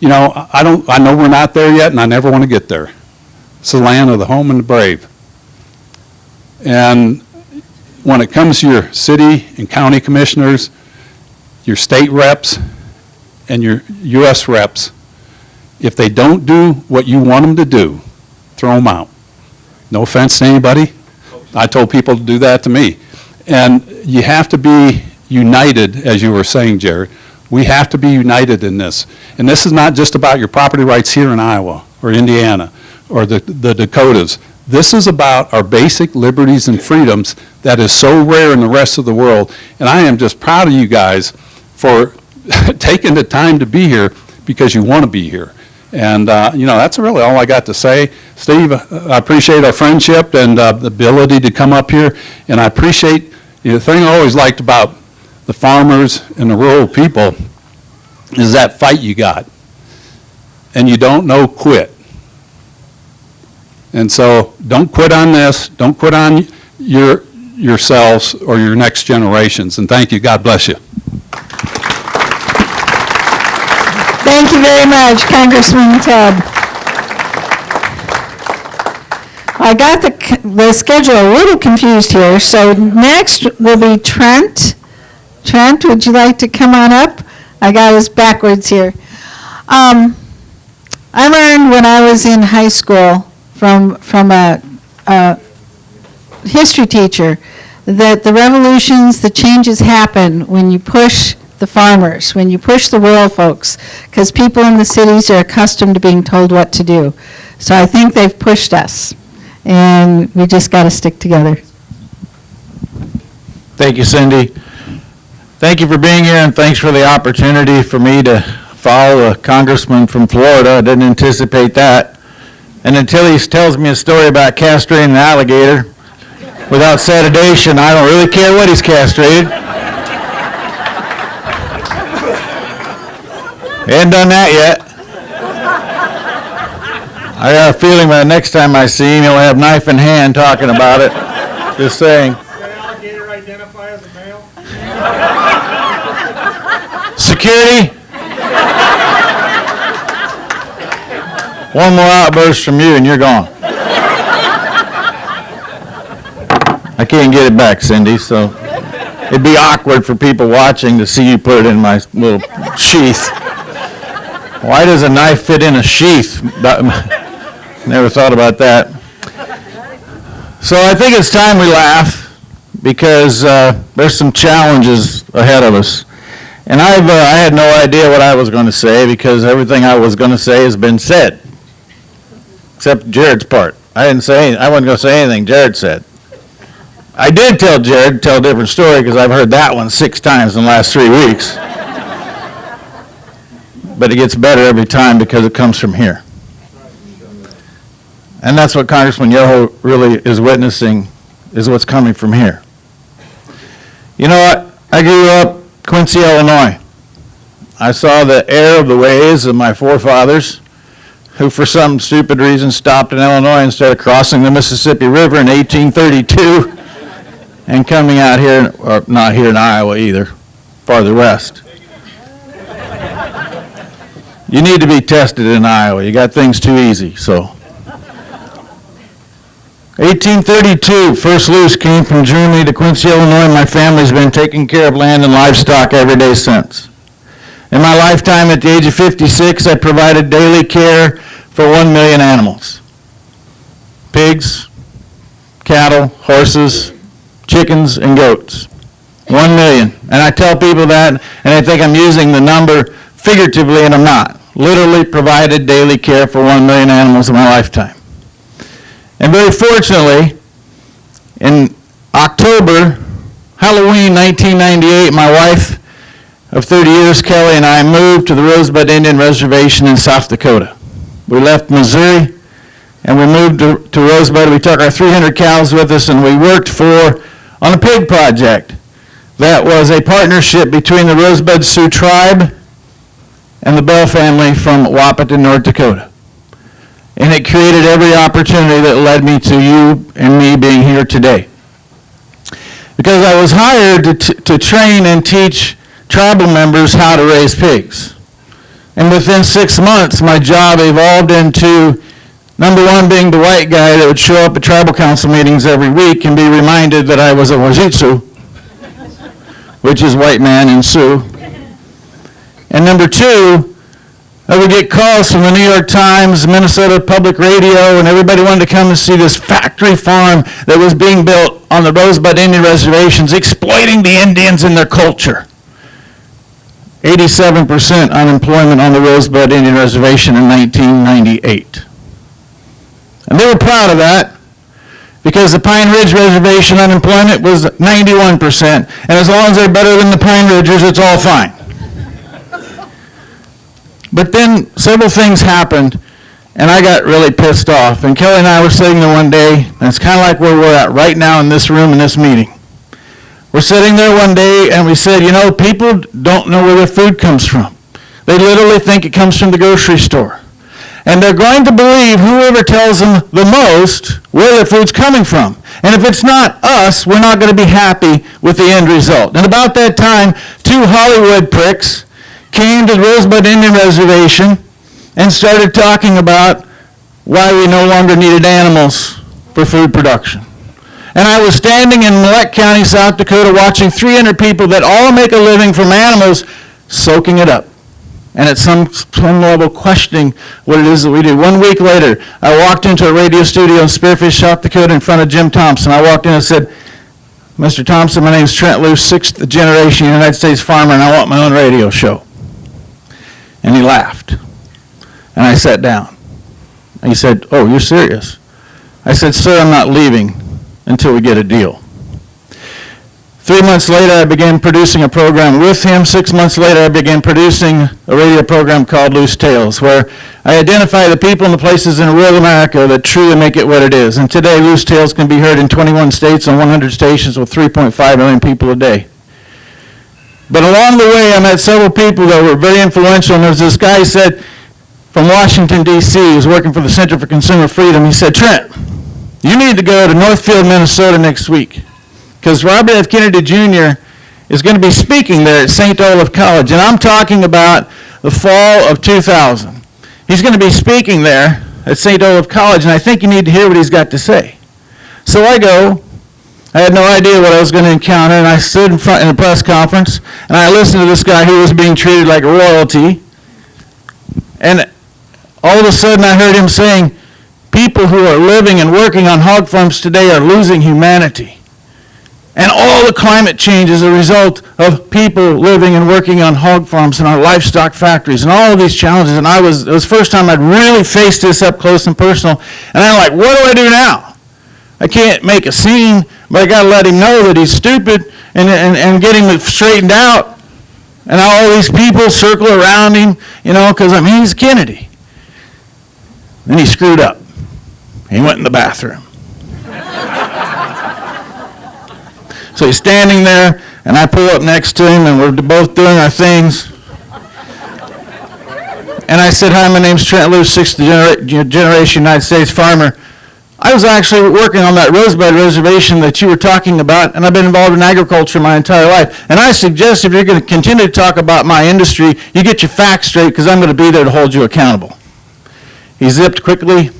[SPEAKER 6] you know, I know we're not there yet, and I never want to get there. It's the land of the home and the brave. And when it comes to your city and county commissioners, your state reps, and your U.S. reps, if they don't do what you want them to do, throw them out. No offense to anybody. I told people to do that to me. And you have to be united, as you were saying, Jared. We have to be united in this. And this is not just about your property rights here in Iowa or Indiana or the Dakotas. This is about our basic liberties and freedoms that is so rare in the rest of the world. And I am just proud of you guys for taking the time to be here because you want to be here. And, you know, that's really all I got to say. Steve, I appreciate our friendship and the ability to come up here. And I appreciate, the thing I always liked about the farmers and the rural people is that fight you got. And you don't know quit. And so don't quit on this. Don't quit on yourselves or your next generations. And thank you. God bless you.
[SPEAKER 1] Thank you very much, Congressman Ted. I got the schedule a little confused here, so next will be Trent. Trent, would you like to come on up? I got us backwards here. I learned when I was in high school from a history teacher that the revolutions, the changes happen when you push the farmers, when you push the rural folks, because people in the cities are accustomed to being told what to do. So I think they've pushed us, and we just got to stick together.
[SPEAKER 7] Thank you, Cindy. Thank you for being here, and thanks for the opportunity for me to follow a congressman from Florida. I didn't anticipate that. And until he tells me a story about castrating an alligator without sedation, I don't really care what he's castrated. Ain't done that yet. I got a feeling by the next time I see him, he'll have knife in hand talking about it. Just saying.
[SPEAKER 8] Does an alligator identify as a male?
[SPEAKER 7] Security? One more outburst from you and you're gone. I can't get it back, Cindy, so it'd be awkward for people watching to see you put it in my little sheath. Why does a knife fit in a sheath? Never thought about that. So I think it's time we laugh because there's some challenges ahead of us. And I had no idea what I was going to say because everything I was going to say has been said, except Jared's part. I wasn't going to say anything Jared said. I did tell Jared a different story because I've heard that one 6 times in the last 3 weeks. But it gets better every time because it comes from here. And that's what Congressman Yoho really is witnessing, is what's coming from here. You know what? I grew up Quincy, Illinois. I saw the error of the ways of my forefathers who for some stupid reason stopped in Illinois instead of crossing the Mississippi River in 1832 and coming out here, or not here in Iowa either, farther west. You need to be tested in Iowa. You got things too easy, so. 1832, first loose came from Germany to Quincy, Illinois. My family's been taking care of land and livestock every day since. In my lifetime, at the age of 56, I provided daily care for 1 million animals. Pigs, cattle, horses, chickens, and goats. 1 million. And I tell people that, and I think I'm using the number figuratively, and I'm not. Literally provided daily care for 1 million animals in my lifetime. And very fortunately, in October, Halloween 1998, my wife of 30 years, Kelly, and I moved to the Rosebud Indian Reservation in South Dakota. We left Missouri, and we moved to Rosebud. We took our 300 cows with us, and we worked on a pig project that was a partnership between the Rosebud Sioux tribe and the Bell family from Wahpeton, North Dakota. And it created every opportunity that led me to you and me being here today. Because I was hired to train and teach tribal members how to raise pigs. And within 6 months, my job evolved into, number one, being the white guy that would show up at tribal council meetings every week and be reminded that I was a Wajitsu, which is white man in Sioux. And number two, I would get calls from the New York Times, Minnesota Public Radio, and everybody wanted to come and see this factory farm that was being built on the Rosebud Indian Reservations, exploiting the Indians and their culture. 87% unemployment on the Rosebud Indian Reservation in 1998. And they were proud of that because the Pine Ridge Reservation unemployment was 91%, and as long as they're better than the Pine Ridgers, it's all fine. But then several things happened, and I got really pissed off. And Kelly and I were sitting there one day, and it's kind of like where we're at right now in this room in this meeting. We're sitting there one day, and we said, you know, people don't know where their food comes from. They literally think it comes from the grocery store. And they're going to believe whoever tells them the most where their food's coming from. And if it's not us, we're not going to be happy with the end result. And about that time, 2 Hollywood pricks came to the Rosebud Indian Reservation and started talking about why we no longer needed animals for food production. And I was standing in Millette County, South Dakota, watching 300 people that all make a living from animals, soaking it up. And at some level questioning what it is that we do. 1 week later, I walked into a radio studio in Spearfish, South Dakota in front of Jim Thompson. I walked in and said, Mr. Thompson, my name is Trent Luce, 6th generation United States farmer, and I want my own radio show. And he laughed. And I sat down. And he said, oh, you're serious? I said, sir, I'm not leaving until we get a deal. 3 months later, I began producing a program with him. 6 months later, I began producing a radio program called Loose Tales, where I identify the people and the places in rural America that truly make it what it is. And today, Loose Tales can be heard in 21 states on 100 stations with 3.5 million people a day. But along the way, I met several people that were very influential, and there was this guy who said, from Washington, D.C., he was working for the Center for Consumer Freedom. He said, Trent, you need to go to Northfield, Minnesota next week, because Robert F. Kennedy Jr. is going to be speaking there at St. Olaf College, and I'm talking about the fall of 2000. He's going to be speaking there at St. Olaf College, and I think you need to hear what he's got to say. So I go. I had no idea what I was going to encounter, and I stood in front in a press conference, and I listened to this guy who was being treated like royalty, and all of a sudden I heard him saying, people who are living and working on hog farms today are losing humanity. And all the climate change is a result of people living and working on hog farms and our livestock factories and all of these challenges. And it was the first time I'd really faced this up close and personal. And I'm like, what do I do now? I can't make a scene, but I got to let him know that he's stupid and get him straightened out. And all these people circle around him, because he's Kennedy. Then he screwed up. He went in the bathroom. So he's standing there, and I pull up next to him, and we're both doing our things. And I said, hi, my name's Trent Luce, 6th generation United States farmer. I was actually working on that Rosebud reservation that you were talking about, and I've been involved in agriculture my entire life. And I suggest if you're going to continue to talk about my industry, you get your facts straight, because I'm going to be there to hold you accountable. He zipped quickly.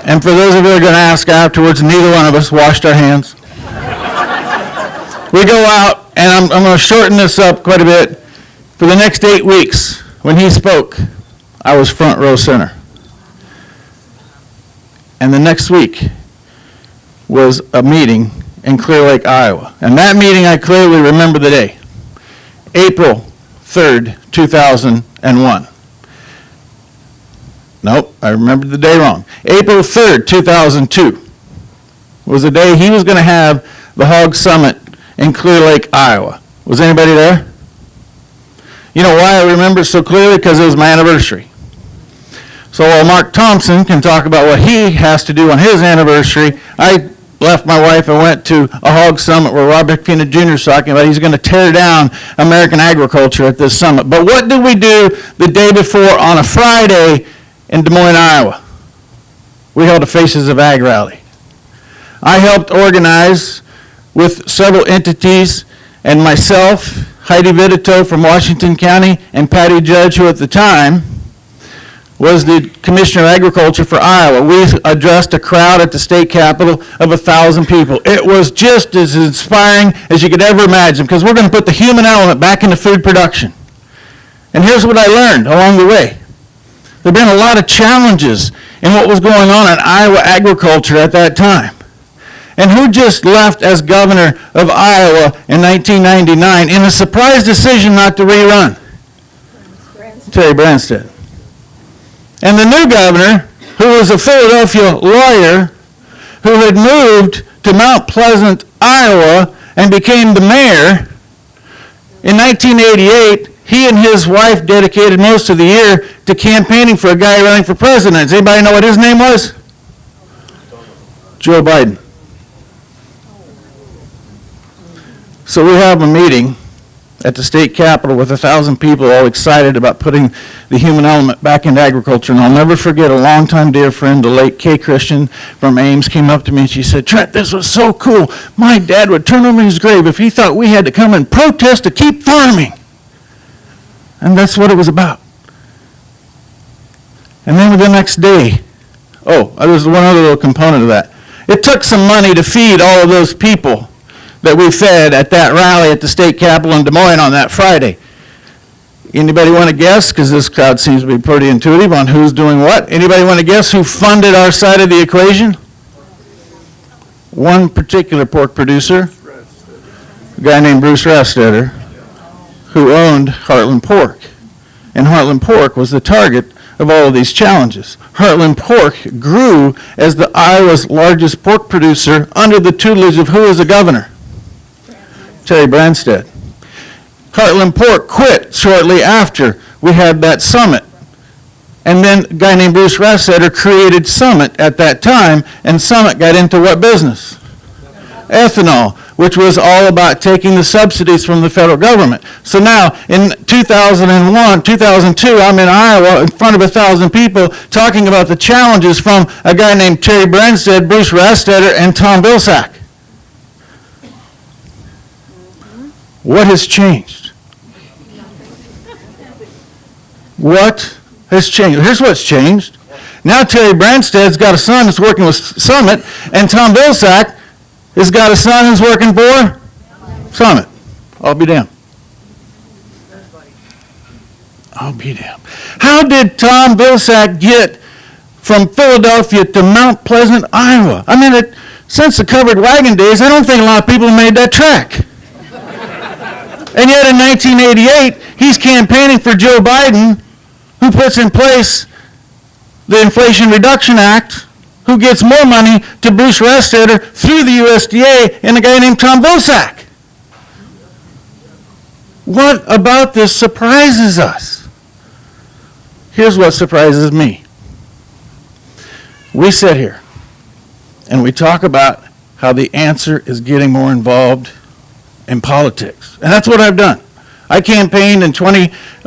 [SPEAKER 7] And for those of you who are going to ask afterwards, neither one of us washed our hands. We go out, and I'm going to shorten this up quite a bit. For the next 8 weeks, when he spoke, I was front row center. And the next week was a meeting in Clear Lake, Iowa. And that meeting, I clearly remember the day. April 3rd, 2001. Nope, I remembered the day wrong. April 3rd, 2002 was the day he was going to have the Hog Summit in Clear Lake, Iowa. Was anybody there? You know why I remember it so clearly? Because it was my anniversary. So while Mark Thompson can talk about what he has to do on his anniversary, I left my wife and went to a hog summit where Robert Kennedy Jr. is talking about he's going to tear down American agriculture at this summit. But what did we do the day before on a Friday in Des Moines, Iowa? We held a Faces of Ag rally. I helped organize with several entities and myself, Heidi Vitito from Washington County, and Patty Judge, who at the time was the Commissioner of Agriculture for Iowa. We addressed a crowd at the state capitol of 1,000 people. It was just as inspiring as you could ever imagine, because we're going to put the human element back into food production. And here's what I learned along the way. There have been a lot of challenges in what was going on in Iowa agriculture at that time. And who just left as governor of Iowa in 1999 in a surprise decision not to rerun? Terry Branstad. And the new governor, who was a Philadelphia lawyer, who had moved to Mount Pleasant, Iowa, and became the mayor, in 1988, he and his wife dedicated most of the year to campaigning for a guy running for president. Does anybody know what his name was? Joe Biden. So we have a meeting at the state capitol with 1,000 people all excited about putting the human element back into agriculture. And I'll never forget a longtime dear friend, the late Kay Christian from Ames, came up to me and she said, "Trent, this was so cool. My dad would turn over in his grave if he thought we had to come and protest to keep farming." And that's what it was about. And then the next day, there's one other little component of that. It took some money to feed all of those people that we fed at that rally at the state capitol in Des Moines on that Friday. Anybody want to guess? Because this crowd seems to be pretty intuitive on who's doing what. Anybody want to guess who funded our side of the equation? One particular pork producer, a guy named Bruce Rastetter, who owned Heartland Pork. And Heartland Pork was the target of all of these challenges. Heartland Pork grew as the Iowa's largest pork producer under the tutelage of who was the governor? Terry Branstad. Heartland Pork quit shortly after we had that summit. And then a guy named Bruce Rastetter created Summit at that time, and Summit got into what business? Ethanol, which was all about taking the subsidies from the federal government. So now, in 2001, 2002, I'm in Iowa in front of 1,000 people talking about the challenges from a guy named Terry Branstad, Bruce Rastetter, and Tom Vilsack. What has changed? What has changed? Here's what's changed. Now Terry Branstad's got a son that's working with Summit, and Tom Vilsack has got a son who's working for Summit. I'll be damned. I'll be damned. How did Tom Vilsack get from Philadelphia to Mount Pleasant, Iowa? I mean, since the covered wagon days, I don't think a lot of people made that trek. And yet in 1988, he's campaigning for Joe Biden, who puts in place the Inflation Reduction Act, who gets more money to Bruce Rastetter through the USDA, and a guy named Tom Vilsack. What about this surprises us? Here's what surprises me. We sit here and we talk about how the answer is getting more involved in politics. And that's what I've done. I campaigned in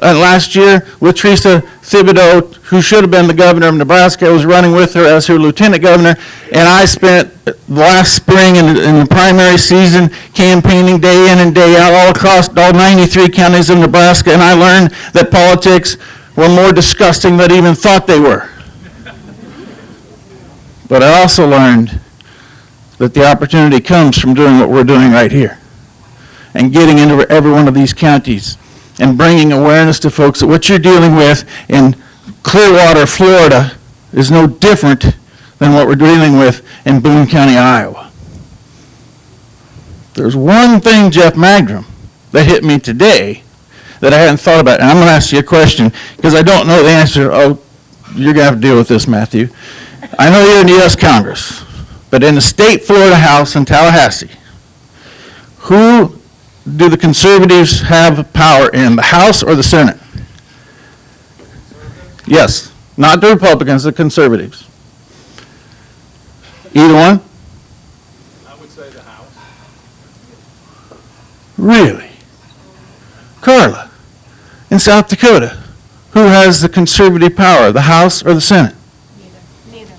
[SPEAKER 7] last year with Teresa Thibodeau, who should have been the governor of Nebraska. I was running with her as her lieutenant governor, and I spent last spring in the primary season campaigning day in and day out all across all 93 counties of Nebraska, and I learned that politics were more disgusting than I even thought they were. But I also learned that the opportunity comes from doing what we're doing right here and getting into every one of these counties and bringing awareness to folks that what you're dealing with in Clearwater, Florida is no different than what we're dealing with in Boone County, Iowa. There's one thing, Jeff Magrum, that hit me today that I hadn't thought about, and I'm going to ask you a question because I don't know the answer. Oh, you're going to have to deal with this, Matthew. I know you're in the U.S. Congress, but in the state Florida House in Tallahassee, who do the conservatives have power in, the House or the Senate? Yes, not the Republicans, the conservatives. Either one?
[SPEAKER 6] I would say the House.
[SPEAKER 7] Really? Carla, in South Dakota, who has the conservative power, the House or the Senate?
[SPEAKER 9] Neither.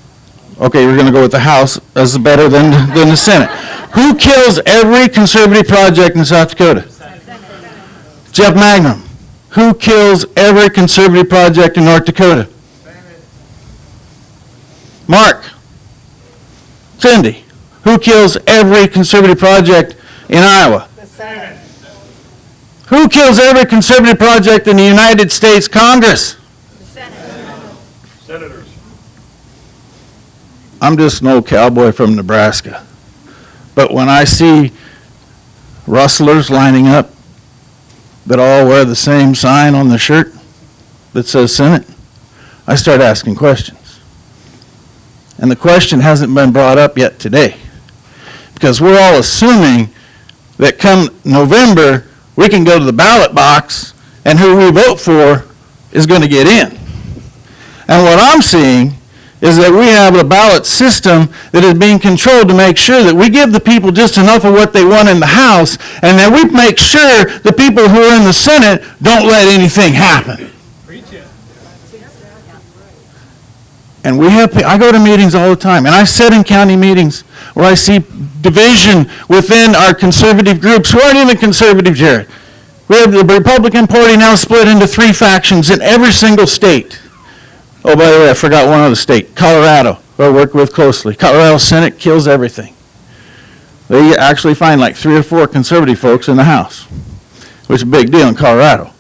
[SPEAKER 7] Okay, we're going to go with the House as better than the Senate. Who kills every conservative project in South Dakota? Jeff Magrum. Who kills every conservative project in North Dakota? Mark. Cindy. Who kills every conservative project in Iowa? Who kills every conservative project in the United States Congress?
[SPEAKER 8] Senators.
[SPEAKER 7] I'm just an old cowboy from Nebraska. But when I see rustlers lining up that all wear the same sign on the shirt that says Senate, I start asking questions. And the question hasn't been brought up yet today, because we're all assuming that come November, we can go to the ballot box and who we vote for is going to get in. And what I'm seeing is that we have a ballot system that is being controlled to make sure that we give the people just enough of what they want in the House, and that we make sure the people who are in the Senate don't let anything happen. And I go to meetings all the time, and I sit in county meetings where I see division within our conservative groups who aren't even conservative, Jared. We have the Republican Party now split into 3 factions in every single state. Oh, by the way, I forgot one other state, Colorado, who I work with closely. Colorado Senate kills everything. They actually find like 3 or 4 conservative folks in the House, which is a big deal in Colorado.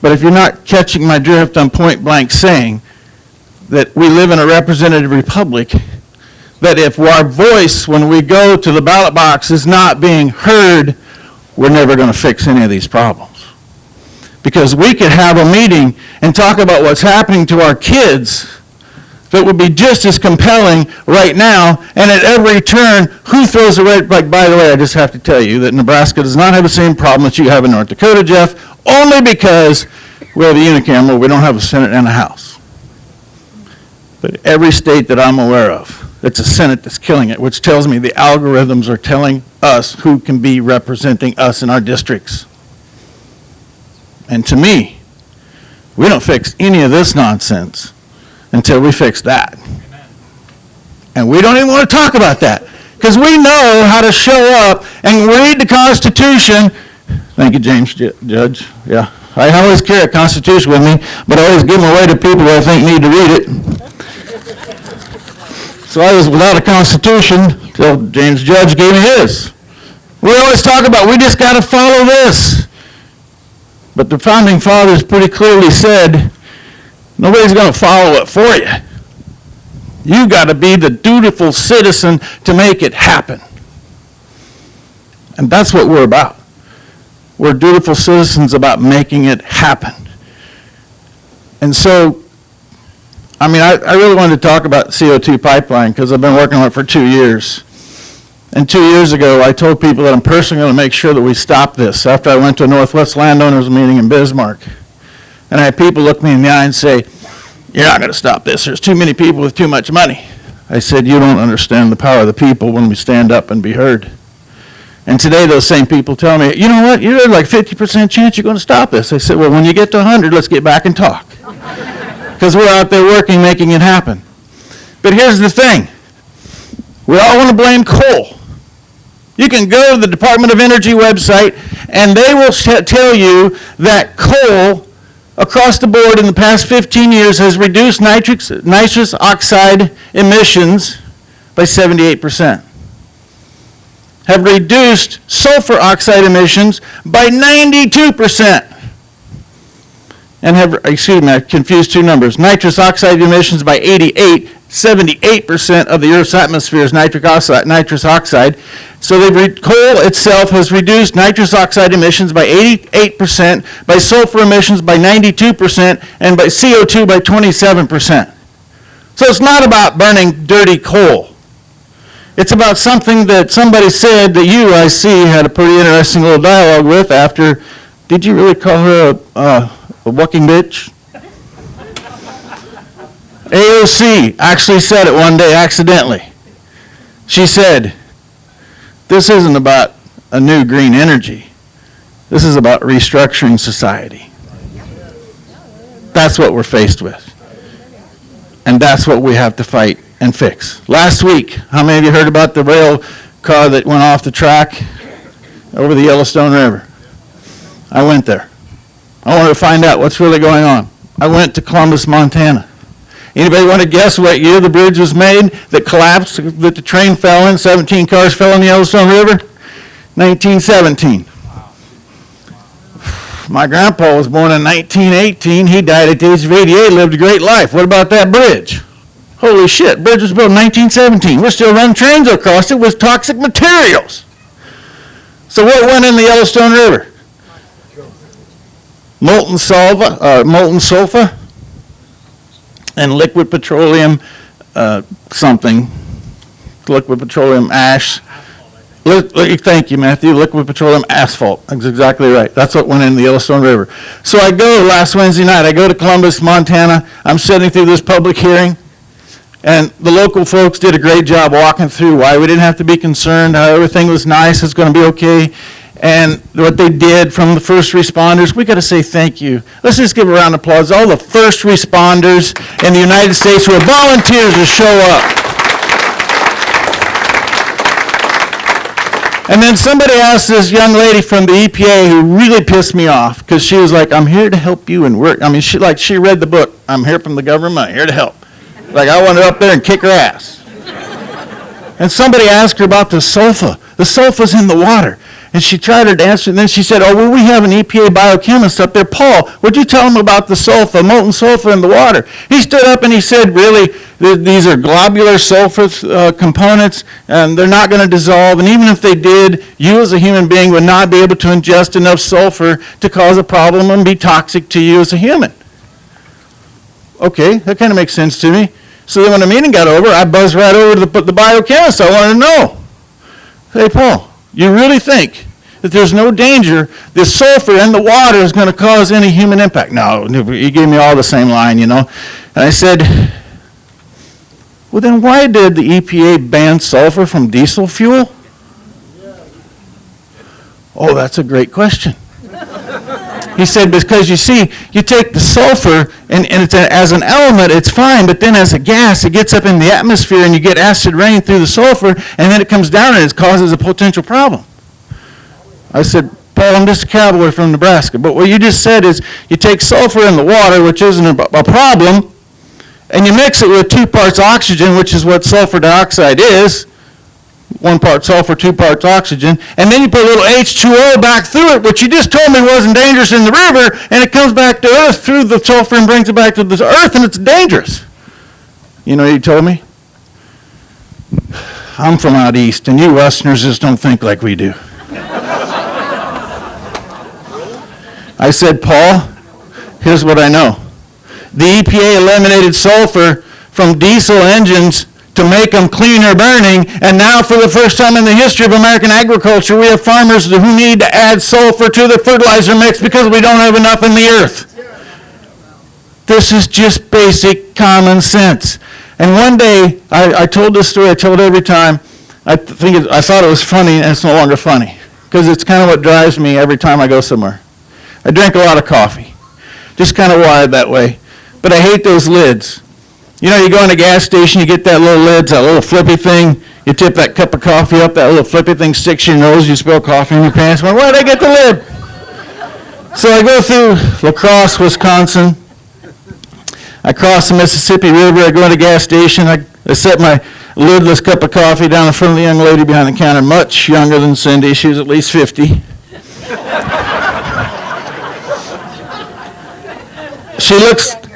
[SPEAKER 7] But if you're not catching my drift, I'm point blank saying that we live in a representative republic, that if our voice, when we go to the ballot box, is not being heard, we're never going to fix any of these problems. Because we could have a meeting and talk about what's happening to our kids that would be just as compelling right now, and at every turn, who throws a red flag? By the way, I just have to tell you that Nebraska does not have the same problem that you have in North Dakota, Jeff, only because we have a unicameral, we don't have a Senate and a House. But every state that I'm aware of, it's a Senate that's killing it, which tells me the algorithms are telling us who can be representing us in our districts. And to me, we don't fix any of this nonsense until we fix that. And we don't even want to talk about that, because we know how to show up and read the Constitution. Thank you, James, Judge. Yeah, I always carry a Constitution with me, but I always give them away to people who I think need to read it. So I was without a Constitution until James Judge gave me his. We always talk about, we just got to follow this. But the Founding Fathers pretty clearly said, nobody's going to follow it for you. You got to be the dutiful citizen to make it happen. And that's what we're about. We're dutiful citizens about making it happen. And so, I mean, I really wanted to talk about CO2 pipeline because I've been working on it for 2 years. And 2 years ago, I told people that I'm personally going to make sure that we stop this after I went to a Northwest landowners meeting in Bismarck. And I had people look me in the eye and say, you're not going to stop this. There's too many people with too much money. I said, you don't understand the power of the people when we stand up and be heard. And today, those same people tell me, you know what, you're like 50% chance you're going to stop this. I said, well, when you get to 100, let's get back and talk. Because we're out there working, making it happen. But here's the thing. We all want to blame coal. You can go to the Department of Energy website, and they will tell you that coal across the board in the past 15 years has reduced nitrous oxide emissions by 78%. Have reduced sulfur oxide emissions by 92%. And I confused 2 numbers. Nitrous oxide emissions by 78% of the Earth's atmosphere is nitrous oxide. So coal itself has reduced nitrous oxide emissions by 88%, by sulfur emissions by 92%, and by CO2 by 27%. So it's not about burning dirty coal. It's about something that somebody said that you, I see, had a pretty interesting little dialogue with after, did you really call her a walking bitch? AOC actually said it one day accidentally. She said, this isn't about a new green energy. This is about restructuring society. That's what we're faced with. And that's what we have to fight and fix. Last week, how many of you heard about the rail car that went off the track over the Yellowstone River? I went there. I wanted to find out what's really going on. I went to Columbus, Montana. Anybody want to guess what year the bridge was made that collapsed, that the train fell in, 17 cars fell in the Yellowstone River? 1917. My grandpa was born in 1918. He died at the age of 88, lived a great life. What about that bridge? Holy shit, bridge was built in 1917. We're still running trains across it with toxic materials. So what went in the Yellowstone River? Molten sulfur, and liquid petroleum liquid petroleum ash. Thank you, Matthew. Liquid petroleum asphalt. That's exactly right. That's what went in the Yellowstone River. So I go last Wednesday night. I go to Columbus, Montana. I'm sitting through this public hearing. And the local folks did a great job walking through why we didn't have to be concerned, how everything was nice, it's going to be okay. And what they did from the first responders, we got to say thank you. Let's just give a round of applause to all the first responders in the United States who are volunteers to show up. And then somebody asked this young lady from the EPA who really pissed me off because she was like, I'm here to help you and work. I mean, she read the book, I'm here from the government, I'm here to help. Like I wanted up there and kick her ass. And somebody asked her about the sulfur. The sulfur's in the water. And she tried to answer, and then she said, oh, well, we have an EPA biochemist up there. Paul, would you tell him about the sulfur, molten sulfur in the water? He stood up and he said, really, these are globular sulfur components, and they're not going to dissolve. And even if they did, you as a human being would not be able to ingest enough sulfur to cause a problem and be toxic to you as a human. Okay, that kind of makes sense to me. So then when the meeting got over, I buzzed right over to the biochemist. I wanted to know, hey, Paul, you really think that there's no danger the sulfur in the water is going to cause any human impact? No, he gave me all the same line, you know. And I said, well, then why did the EPA ban sulfur from diesel fuel? Oh, that's a great question. He said, because you see, you take the sulfur, and it's as an element, it's fine, but then as a gas, it gets up in the atmosphere, and you get acid rain through the sulfur, and then it comes down, and it causes a potential problem. I said, Paul, I'm just a cowboy from Nebraska, but what you just said is you take sulfur in the water, which isn't a problem, and you mix it with 2 parts oxygen, which is what sulfur dioxide is, 1 part sulfur, 2 parts oxygen, and then you put a little H2O back through it, which you just told me wasn't dangerous in the river, and it comes back to Earth through the sulfur and brings it back to the Earth, and it's dangerous. You know what he told me? I'm from out east, and you Westerners just don't think like we do. I said, Paul, here's what I know. The EPA eliminated sulfur from diesel engines to make them cleaner burning, and now for the first time in the history of American agriculture, we have farmers who need to add sulfur to the fertilizer mix because we don't have enough in the earth. This is just basic common sense. And one day, I told this story, I tell it every time. I thought it was funny, and it's no longer funny, because it's kind of what drives me every time I go somewhere. I drink a lot of coffee, just kind of wired that way, but I hate those lids. You know, you go in a gas station, you get that little lid, that little flippy thing, you tip that cup of coffee up, that little flippy thing sticks to your nose, you spill coffee in your pants. Well, where did I get the lid? So I go through La Crosse, Wisconsin. I cross the Mississippi River, I go in a gas station, I set my lidless cup of coffee down in front of the young lady behind the counter, much younger than Cindy, she was at least 50.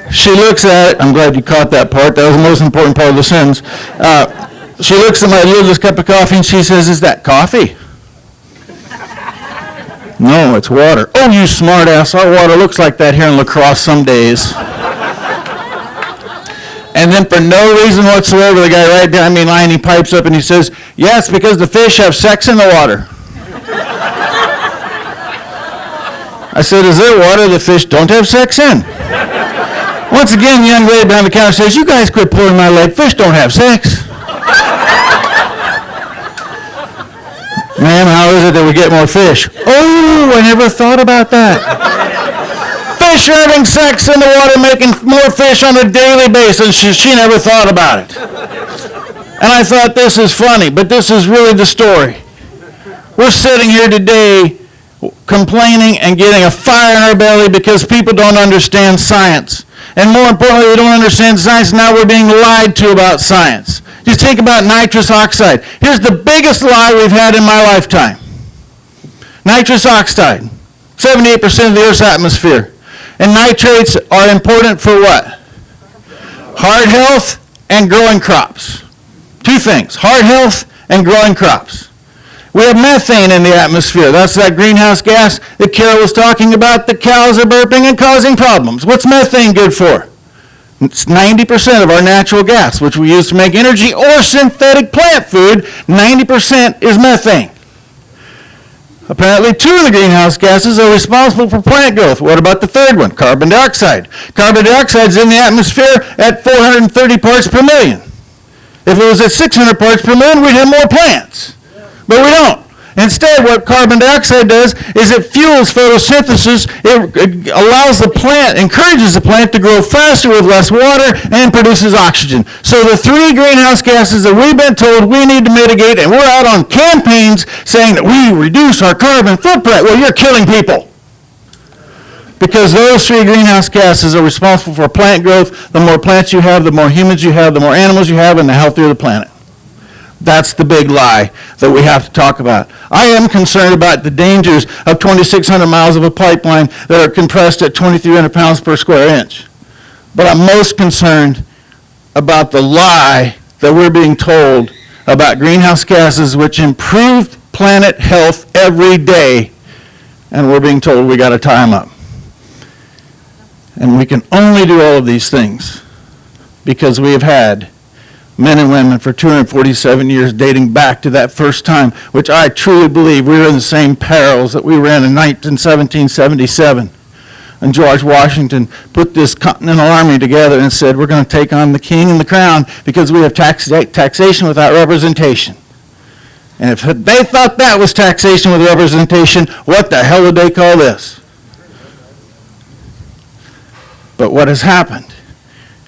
[SPEAKER 7] She looks at it. I'm glad you caught that part. That was the most important part of the sentence. She looks at my lidless cup of coffee and she says, is that coffee? No, it's water. Oh, you smart ass. Our water looks like that here in La Crosse some days. And then for no reason whatsoever, the guy right behind me in line, he pipes up and he says, yes, because the fish have sex in the water. I said, is there water the fish don't have sex in? Once again, the young lady behind the counter says, you guys quit pulling my leg. Fish don't have sex. Ma'am, how is it that we get more fish? Oh, I never thought about that. Fish are having sex in the water, making more fish on a daily basis. She never thought about it. And I thought, this is funny, but this is really the story. We're sitting here today complaining and getting a fire in our belly because people don't understand science. And more importantly, they don't understand science. Now we're being lied to about science. Just think about nitrous oxide. Here's the biggest lie we've had in my lifetime. Nitrous oxide, 78% of the Earth's atmosphere. And nitrates are important for what? Heart health and growing crops. 2 things, heart health and growing crops. We have methane in the atmosphere. That's that greenhouse gas that Carol was talking about. The cows are burping and causing problems. What's methane good for? It's 90% of our natural gas, which we use to make energy or synthetic plant food. 90% is methane. Apparently 2 of the greenhouse gases are responsible for plant growth. What about the 3rd one? Carbon dioxide. Carbon dioxide is in the atmosphere at 430 parts per million. If it was at 600 parts per million, we'd have more plants. But we don't. Instead, what carbon dioxide does is it fuels photosynthesis. It allows the plant, encourages the plant to grow faster with less water and produces oxygen. So the 3 greenhouse gases that we've been told we need to mitigate, and we're out on campaigns saying that we reduce our carbon footprint. Well, you're killing people. Because those 3 greenhouse gases are responsible for plant growth. The more plants you have, the more humans you have, the more animals you have, and the healthier the planet. That's the big lie that we have to talk about. I am concerned about the dangers of 2,600 miles of a pipeline that are compressed at 2,300 pounds per square inch. But I'm most concerned about the lie that we're being told about greenhouse gases, which improve planet health every day, and we're being told we got to tie them up. And we can only do all of these things because we have had men and women for 247 years dating back to that first time, which I truly believe we were in the same perils that we were in 1777. And George Washington put this Continental Army together and said, we're going to take on the king and the crown because we have taxation without representation. And if they thought that was taxation with representation, what the hell would they call this? But what has happened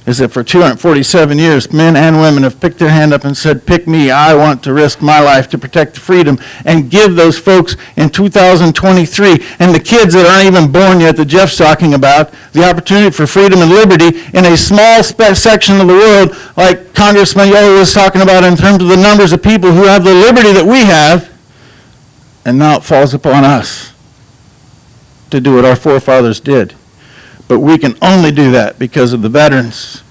[SPEAKER 7] is that for 247 years, men and women have picked their hand up and said, pick me, I want to risk my life to protect freedom, and give those folks in 2023, and the kids that aren't even born yet that Jeff's talking about, the opportunity for freedom and liberty in a small section of the world, like Congressman Yo was talking about in terms of the numbers of people who have the liberty that we have, and now it falls upon us to do what our forefathers did. But we can only do that because of the veterans,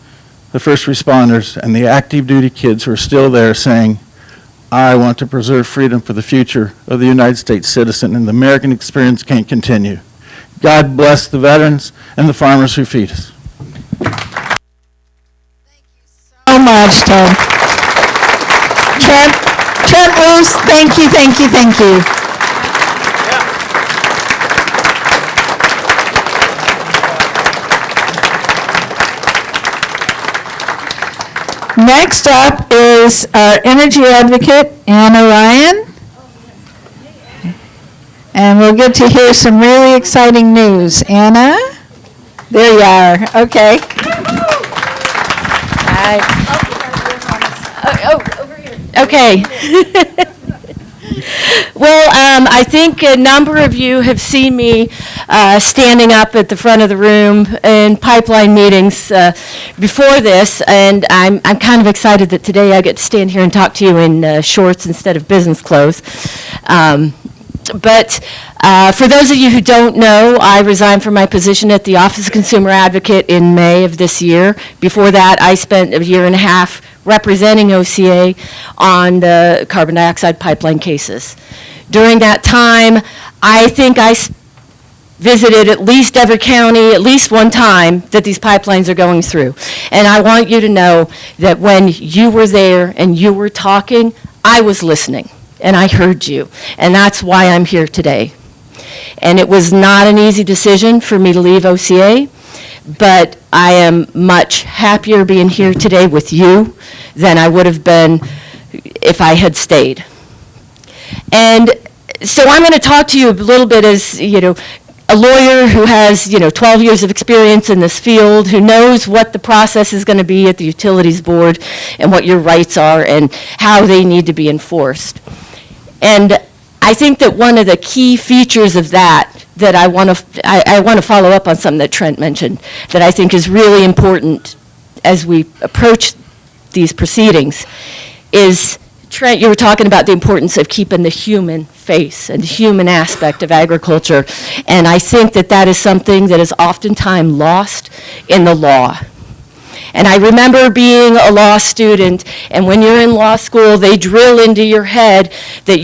[SPEAKER 7] the first responders, and the active duty kids who are still there saying, I want to preserve freedom for the future of the United States citizen, and the American experience can't continue. God bless the veterans and the farmers who feed us.
[SPEAKER 1] So much, Ted. Trent Roos, thank you, thank you, thank you. Next up is our energy advocate, Anna Ryan. And we'll get to hear some really exciting news. Anna? There you are. Okay.
[SPEAKER 9] Hi. Over here. Okay. Well, I think a number of you have seen me standing up at the front of the room in pipeline meetings before this, and I'm kind of excited that today I get to stand here and talk to you in shorts instead of business clothes. But for those of you who don't know, I resigned from my position at the Office of Consumer Advocate in May of this year. Before that, I spent a year and a half representing OCA on the carbon dioxide pipeline cases. During that time, I think I visited at least every county at least one time that these pipelines are going through. And I want you to know that when you were there and you were talking, I was listening. And I heard you, and that's why I'm here today. And it was not an easy decision for me to leave OCA, but I am much happier being here today with you than I would have been if I had stayed. And so I'm going to talk to you a little bit as, you know, a lawyer who has, 12 years of experience in this field, who knows what the process is going to be at the Utilities Board and what your rights are and how they need to be enforced. And I think that one of the key features of that I want to follow up on something that Trent mentioned that I think is really important as we approach these proceedings is, Trent, you were talking about the importance of keeping the human face and the human aspect of agriculture. And I think that that is something that is oftentimes lost in the law. And I remember being a law student, and when you're in law school, they drill into your head that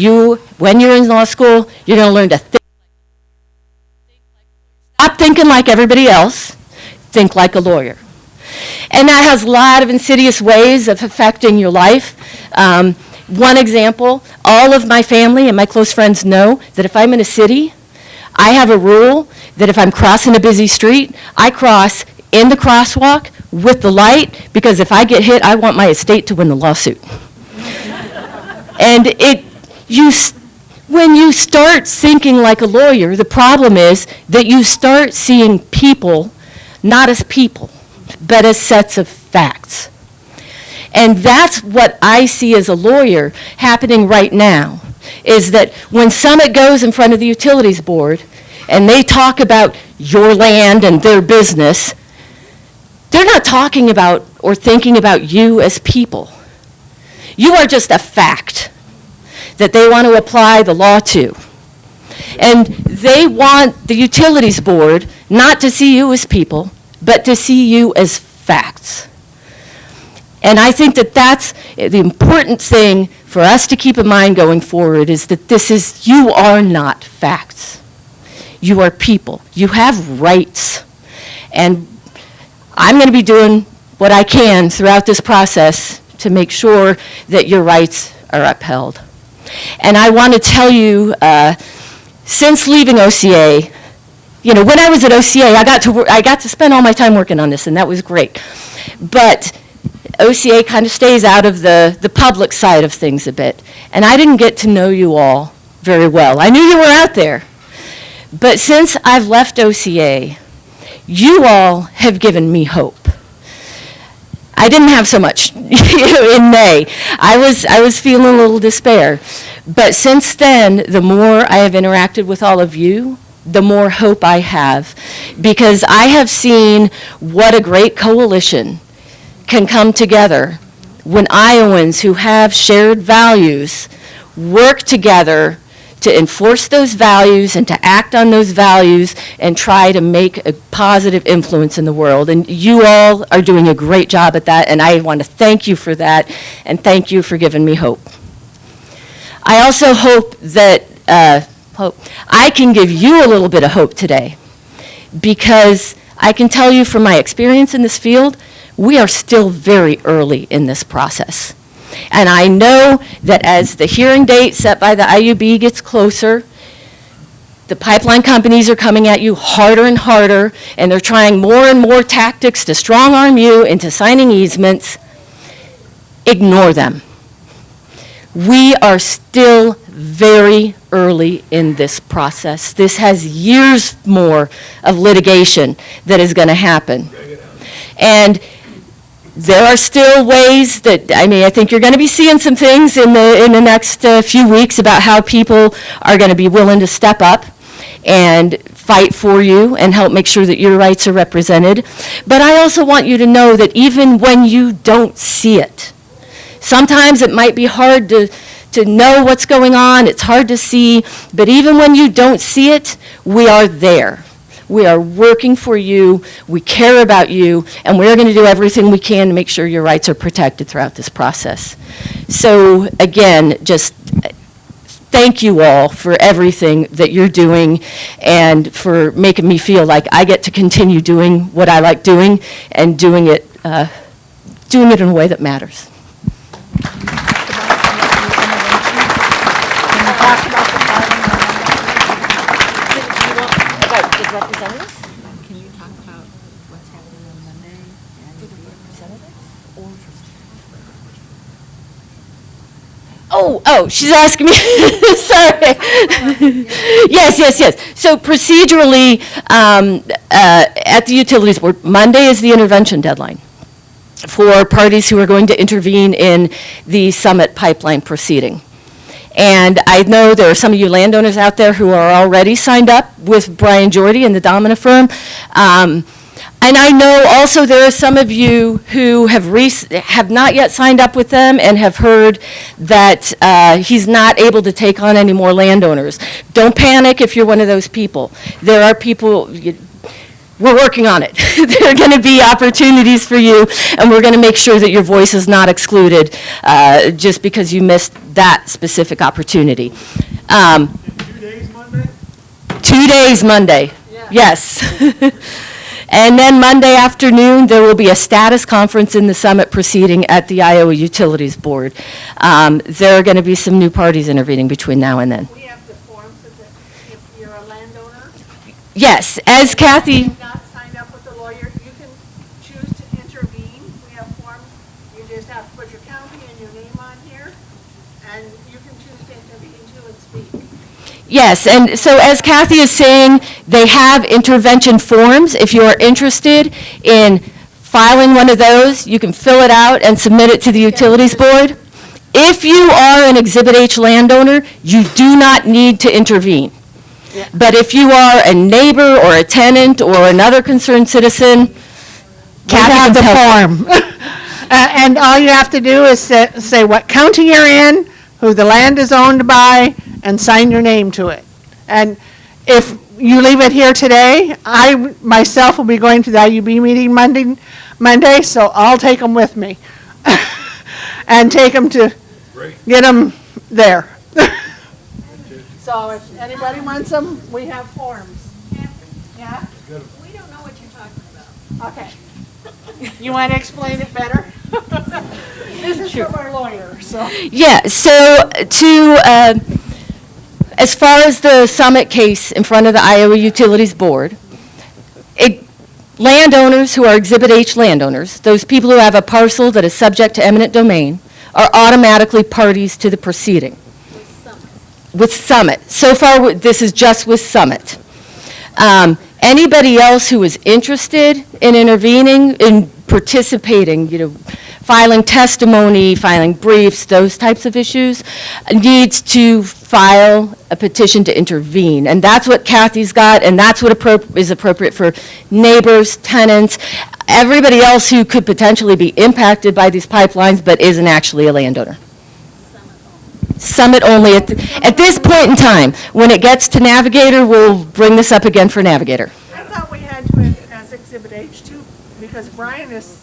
[SPEAKER 9] when you're in law school, you're going to learn to think. Stop thinking like everybody else, think like a lawyer. And that has a lot of insidious ways of affecting your life. One example, all of my family and my close friends know that if I'm in a city, I have a rule that if I'm crossing a busy street, I cross in the crosswalk with the light, because if I get hit, I want my estate to win the lawsuit. And when you start thinking like a lawyer, the problem is that you start seeing people not as people, but as sets of facts. And that's what I see as a lawyer happening right now, is that when Summit goes in front of the Utilities Board and they talk about your land and their business, they're not talking about or thinking about you as people. You are just a fact that they want to apply the law to. And they want the Utilities Board not to see you as people, but to see you as facts. And I think that that's the important thing for us to keep in mind going forward, is that you are not facts. You are people. You have rights. And I'm going to be doing what I can throughout this process to make sure that your rights are upheld. And I want to tell you, since leaving OCA, when I was at OCA, I got to spend all my time working on this, and that was great. But OCA kind of stays out of the public side of things a bit. And I didn't get to know you all very well. I knew you were out there. But since I've left OCA, you all have given me hope. I didn't have so much in May. I was feeling a little despair. But since then, the more I have interacted with all of you, the more hope I have. Because I have seen what a great coalition can come together when Iowans who have shared values work together to enforce those values and to act on those values and try to make a positive influence in the world. And you all are doing a great job at that, and I want to thank you for that, and thank you for giving me hope. I also hope that I can give you a little bit of hope today, because I can tell you from my experience in this field, we are still very early in this process. And I know that as the hearing date set by the IUB gets closer, the pipeline companies are coming at you harder and harder, and they're trying more and more tactics to strong-arm you into signing easements. Ignore them. We are still very early in this process. This has years more of litigation that is going to happen. And there are still ways that, I think you're going to be seeing some things in the next few weeks about how people are going to be willing to step up and fight for you and help make sure that your rights are represented. But I also want you to know that even when you don't see it, sometimes it might be hard to know what's going on, it's hard to see, but even when you don't see it, we are there. We are working for you, we care about you, and we're going to do everything we can to make sure your rights are protected throughout this process. So again, just thank you all for everything that you're doing and for making me feel like I get to continue doing what I like doing and doing it in a way that matters.
[SPEAKER 10] Can you talk about what's happening on Monday and with the representatives?
[SPEAKER 9] Oh, she's asking me, sorry. Yes. So procedurally, at the Utilities Board, Monday is the intervention deadline for parties who are going to intervene in the Summit pipeline proceeding. And I know there are some of you landowners out there who are already signed up with Brian Jordy and the Domina firm. And I know also there are some of you who have not yet signed up with them and have heard that he's not able to take on any more landowners. Don't panic if you're one of those people. There are people, we're working on it. There are going to be opportunities for you, and we're going to make sure that your voice is not excluded just because you missed that specific opportunity.
[SPEAKER 8] 2 days Monday?
[SPEAKER 9] 2 days Monday,
[SPEAKER 8] Yeah.
[SPEAKER 9] yes. And then Monday afternoon, there will be a status conference in the Summit proceeding at the Iowa Utilities Board. There are going to be some new parties intervening between now and then.
[SPEAKER 10] We have the forms that if you're a landowner,
[SPEAKER 9] Yes, as Kathy,
[SPEAKER 10] not signed up with a lawyer, you can choose to intervene
[SPEAKER 11] You just have to put your county and your name on here, and you can choose to intervene too and speak.
[SPEAKER 9] Yes, and so as Kathy is saying, they have intervention forms. If you are interested in filing one of those, you can fill it out and submit it to the Utilities Board. If you are an Exhibit H landowner, you do not need to intervene. But if you are a neighbor or a tenant or another concerned citizen, Kathy
[SPEAKER 11] have
[SPEAKER 9] can
[SPEAKER 11] the
[SPEAKER 9] help.
[SPEAKER 11] form. And all you have to do is say what county you're in, who the land is owned by, and sign your name to it. And if you leave it here today, I myself will be going to the IUB meeting Monday, so I'll take them with me. And take them to get them there. So if anybody wants them, we have forms. Yeah?
[SPEAKER 10] We don't know what you're talking about.
[SPEAKER 11] Okay. You want to explain it better? This is from our lawyer, so.
[SPEAKER 9] Yeah, so as far as the Summit case in front of the Iowa Utilities Board, landowners who are Exhibit H landowners, those people who have a parcel that is subject to eminent domain, are automatically parties to the proceeding. With Summit. So far, this is just with Summit. Anybody else who is interested in intervening, in participating, filing testimony, filing briefs, those types of issues, needs to file a petition to intervene. And that's what Kathy's got, and that's what is appropriate for neighbors, tenants, everybody else who could potentially be impacted by these pipelines but isn't actually a landowner. Summit only at this point in time. When it gets to Navigator, we'll bring this up again for Navigator.
[SPEAKER 11] I thought we had to as Exhibit H too, because Brian is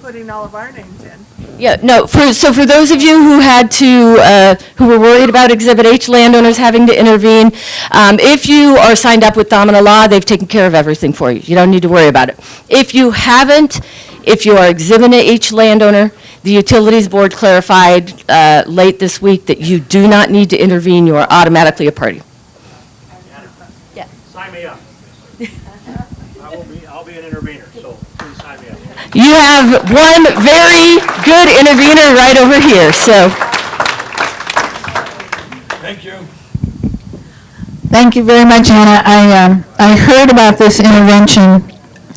[SPEAKER 11] putting all of our names in.
[SPEAKER 9] Yeah, no, so for those of you who had to, who were worried about Exhibit H landowners having to intervene, if you are signed up with Domina Law, they've taken care of everything for you. You don't need to worry about it. If you haven't, if you are Exhibit H landowner, the Utilities Board clarified late this week that you do not need to intervene. You are automatically a party.
[SPEAKER 5] Sign me up. I'll be an intervener, so please sign me up.
[SPEAKER 9] You have one very good intervener right over here, so.
[SPEAKER 5] Thank you.
[SPEAKER 1] Thank you very much, Anna. I heard about this intervention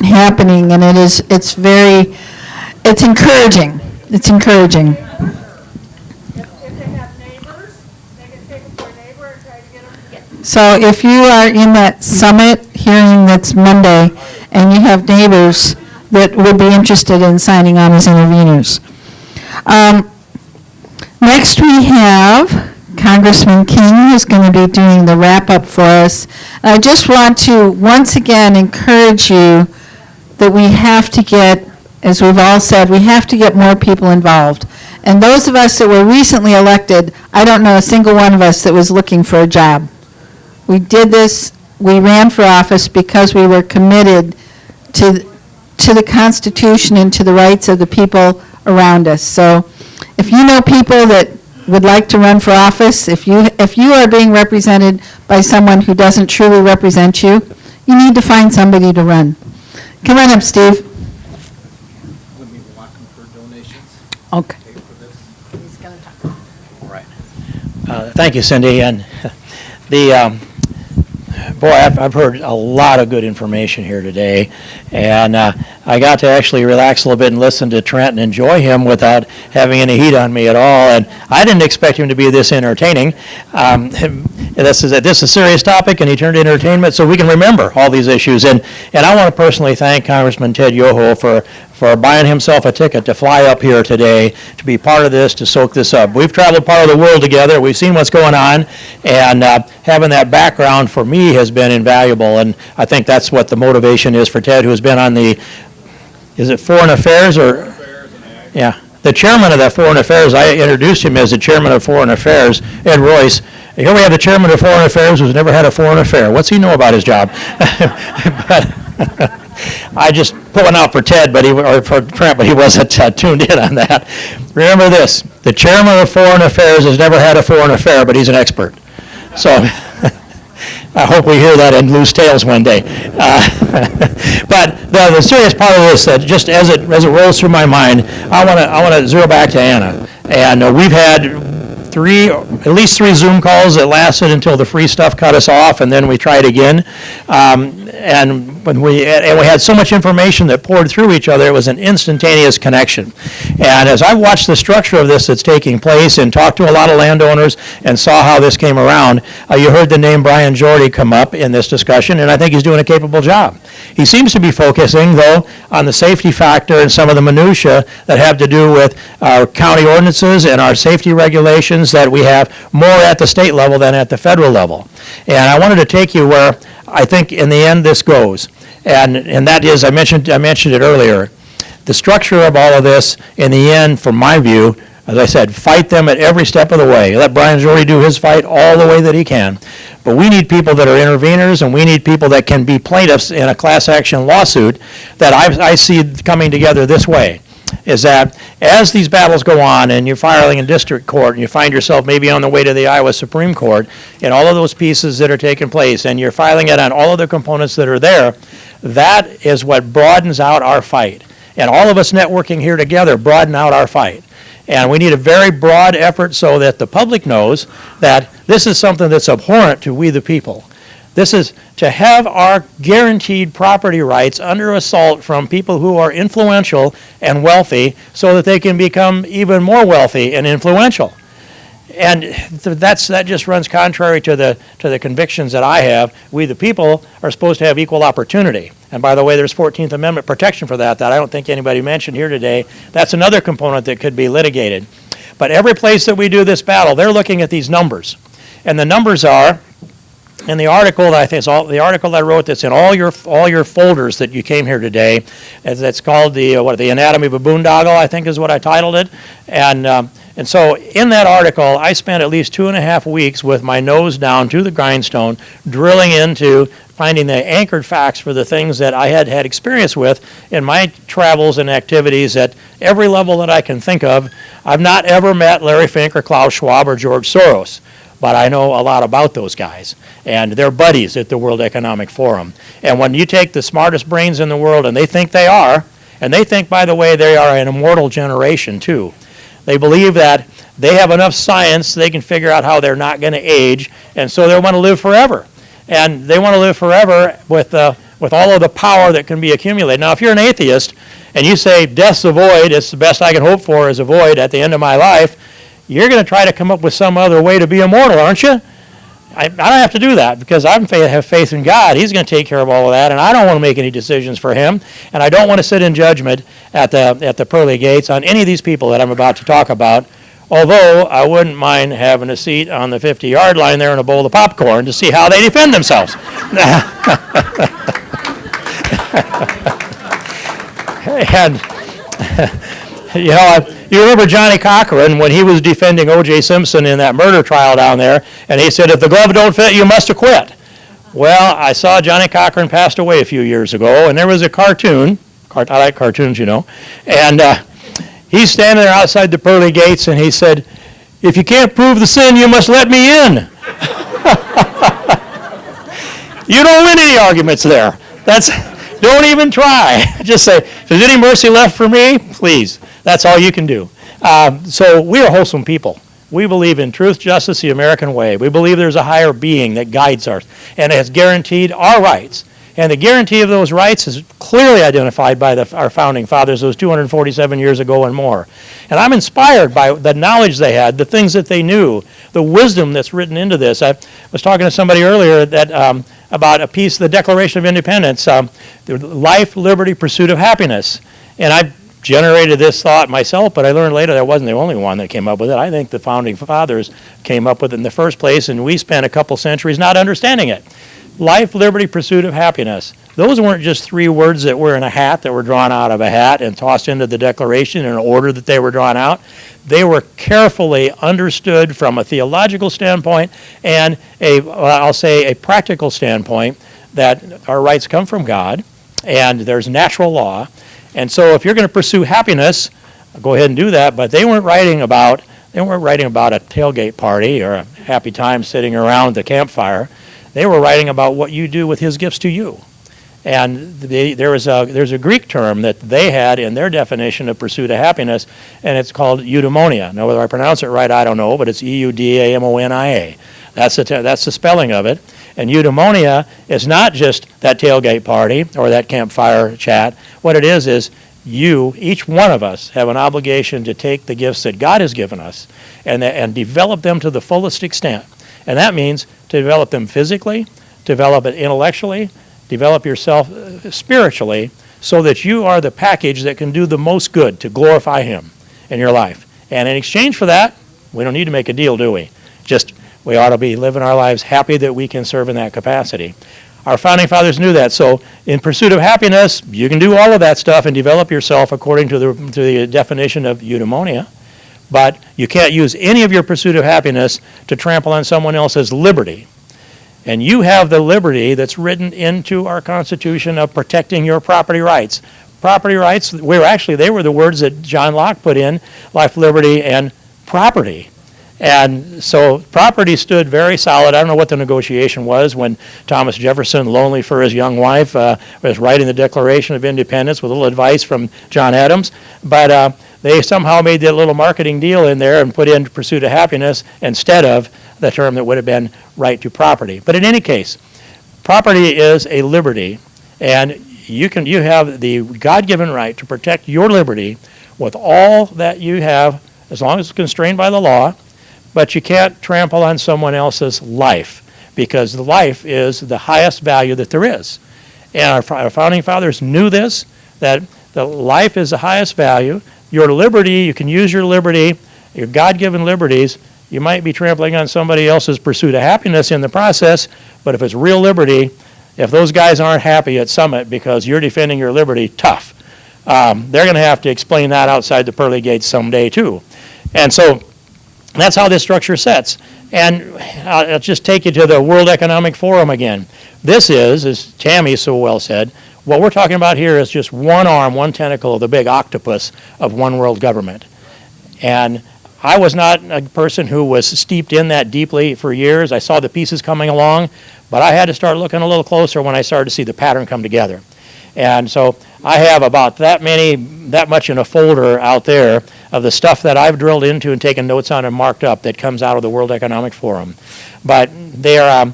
[SPEAKER 1] happening, and it's encouraging. It's encouraging.
[SPEAKER 11] If they have neighbors, they can take them to a neighbor and try to get them.
[SPEAKER 1] So if you are in that summit hearing that's Monday, and you have neighbors that would be interested in signing on as interveners. Next we have Congressman King, who's going to be doing the wrap-up for us. I just want to once again encourage you that we have to get, as we've all said, we have to get more people involved. And those of us that were recently elected, I don't know a single one of us that was looking for a job. We did this, we ran for office because we were committed to the Constitution and to the rights of the people around us. So if you know people that would like to run for office, if you are being represented by someone who doesn't truly represent you, you need to find somebody to run. Come on up, Steve. Okay.
[SPEAKER 5] Thank you, Cindy. And boy, I've heard a lot of good information here today, and I got to actually relax a little bit and listen to Trent and enjoy him without having any heat on me at all. And I didn't expect him to be this entertaining. This is a serious topic, and he turned to entertainment so we can remember all these issues. And I want to personally thank Congressman Ted Yoho for buying himself a ticket to fly up here today to be part of this, to soak this up. We've traveled part of the world together. We've seen what's going on, and having that background for me has been invaluable. And I think that's what the motivation is for Ted, who has been on the, is it Foreign Affairs or? Yeah, the chairman of that Foreign Affairs. I introduced him as the chairman of Foreign Affairs, Ed Royce. Here we have the chairman of Foreign Affairs who's never had a foreign affair. What's he know about his job? But I just put one out for Ted, or for Trent, but he wasn't tuned in on that. Remember this: the chairman of Foreign Affairs has never had a foreign affair, but he's an expert. So, I hope we hear that in Loose Tales one day. But the serious part of this, that just as it rolls through my mind, I want to zero back to Anna. And we've had at least three Zoom calls that lasted until the free stuff cut us off, and then we tried again. And we had so much information that poured through each other, it was an instantaneous connection. And as I watched the structure of this that's taking place and talked to a lot of landowners and saw how this came around, you heard the name Brian Jordy come up in this discussion, and I think he's doing a capable job. He seems to be focusing, though, on the safety factor and some of the minutia that have to do with our county ordinances and our safety regulations that we have more at the state level than at the federal level. And I wanted to take you where I think in the end this goes. And that is, I mentioned it earlier, the structure of all of this in the end, from my view, as I said, fight them at every step of the way. Let Brian Jordy do his fight all the way that he can. But we need people that are interveners, and we need people that can be plaintiffs in a class action lawsuit that I see coming together this way. Is that as these battles go on and you're filing in district court and you find yourself maybe on the way to the Iowa Supreme Court and all of those pieces that are taking place and you're filing it on all of the components that are there, that is what broadens out our fight. And all of us networking here together broaden out our fight. And we need a very broad effort so that the public knows that this is something that's abhorrent to we the people. This is to have our guaranteed property rights under assault from people who are influential and wealthy so that they can become even more wealthy and influential. And that just runs contrary to the convictions that I have. We the people are supposed to have equal opportunity. And by the way, there's 14th Amendment protection for that I don't think anybody mentioned here today. That's another component that could be litigated. But every place that we do this battle, they're looking at these numbers. And the numbers are, in the article that I think is the article that I wrote that's in all your folders that you came here today, that's called the Anatomy of a Boondoggle, I think is what I titled it. And so in that article, I spent at least 2.5 weeks with my nose down to the grindstone, drilling into finding the anchored facts for the things that I had experience with in my travels and activities at every level that I can think of. I've not ever met Larry Fink or Klaus Schwab or George Soros, but I know a lot about those guys, and they're buddies at the World Economic Forum. And when you take the smartest brains in the world, and they think they are, and they think, by the way, they are an immortal generation too. They believe that they have enough science they can figure out how they're not going to age, and so they want to live forever. And they want to live forever with all of the power that can be accumulated. Now, if you're an atheist, and you say, death's a void, it's the best I can hope for is a void at the end of my life, you're going to try to come up with some other way to be immortal, aren't you? I don't have to do that because I have faith in God. He's going to take care of all of that, and I don't want to make any decisions for him, and I don't want to sit in judgment at the pearly gates on any of these people that I'm about to talk about, although I wouldn't mind having a seat on the 50-yard line there and a bowl of popcorn to see how they defend themselves. And, you remember Johnny Cochran when he was defending O.J. Simpson in that murder trial down there, and he said, if the glove don't fit, you must acquit. Well, I saw Johnny Cochran passed away a few years ago, and there was a cartoon, I like cartoons, and he's standing there outside the pearly gates, and he said, if you can't prove the sin, you must let me in. You don't win any arguments there. Don't even try. Just say, if there's any mercy left for me, please. That's all you can do. So we are wholesome people. We believe in truth, justice, the American way. We believe there's a higher being that guides us and has guaranteed our rights. And the guarantee of those rights is clearly identified by our founding fathers, those 247 years ago and more. And I'm inspired by the knowledge they had, the things that they knew, the wisdom that's written into this. I was talking to somebody earlier that about a piece, the Declaration of Independence, the life, liberty, pursuit of happiness. And I generated this thought myself, but I learned later that I wasn't the only one that came up with it. I think the founding fathers came up with it in the first place, and we spent a couple centuries not understanding it. Life, liberty, pursuit of happiness. Those weren't just 3 words that were in a hat, that were drawn out of a hat and tossed into the Declaration in order that they were drawn out. They were carefully understood from a theological standpoint and I'll say a practical standpoint, that our rights come from God and there's natural law. And so if you're going to pursue happiness, go ahead and do that, but they weren't writing about a tailgate party or a happy time sitting around the campfire. they were writing about what you do with his gifts to you. And there's a Greek term that they had in their definition of pursuit of happiness, and it's called eudaimonia. Now, whether I pronounce it right, I don't know, but it's eudaimonia. That's the spelling of it. And eudaimonia is not just that tailgate party or that campfire chat. What it is you, each one of us, have an obligation to take the gifts that God has given us and develop them to the fullest extent. And that means to develop them physically, develop it intellectually, develop yourself spiritually, so that you are the package that can do the most good to glorify Him in your life. And in exchange for that, we don't need to make a deal, do we? Just, we ought to be living our lives happy that we can serve in that capacity. Our founding fathers knew that. So in pursuit of happiness, you can do all of that stuff and develop yourself according to the definition of eudaimonia. But you can't use any of your pursuit of happiness to trample on someone else's liberty. And you have the liberty that's written into our Constitution of protecting your property rights. Property rights, they were the words that John Locke put in, life, liberty, and property. And so property stood very solid. I don't know what the negotiation was when Thomas Jefferson, lonely for his young wife, was writing the Declaration of Independence with a little advice from John Adams. But they somehow made that little marketing deal in there and put in pursuit of happiness instead of the term that would have been right to property. But in any case, property is a liberty, and you have the God-given right to protect your liberty with all that you have, as long as it's constrained by the law, but you can't trample on someone else's life, because life is the highest value that there is. And our founding fathers knew this, that the life is the highest value. Your liberty, you can use your liberty, your God-given liberties. You might be trampling on somebody else's pursuit of happiness in the process, but if it's real liberty, if those guys aren't happy at Summit because you're defending your liberty, tough. They're going to have to explain that outside the pearly gates someday too. And so that's how this structure sets. And I'll just take you to the World Economic Forum again. This is, as Tammy so well said, what we're talking about here is just one arm, one tentacle of the big octopus of one world government. And I was not a person who was steeped in that deeply for years. I saw the pieces coming along, but I had to start looking a little closer when I started to see the pattern come together. And so I have about that much in a folder out there of the stuff that I've drilled into and taken notes on and marked up that comes out of the World Economic Forum. But the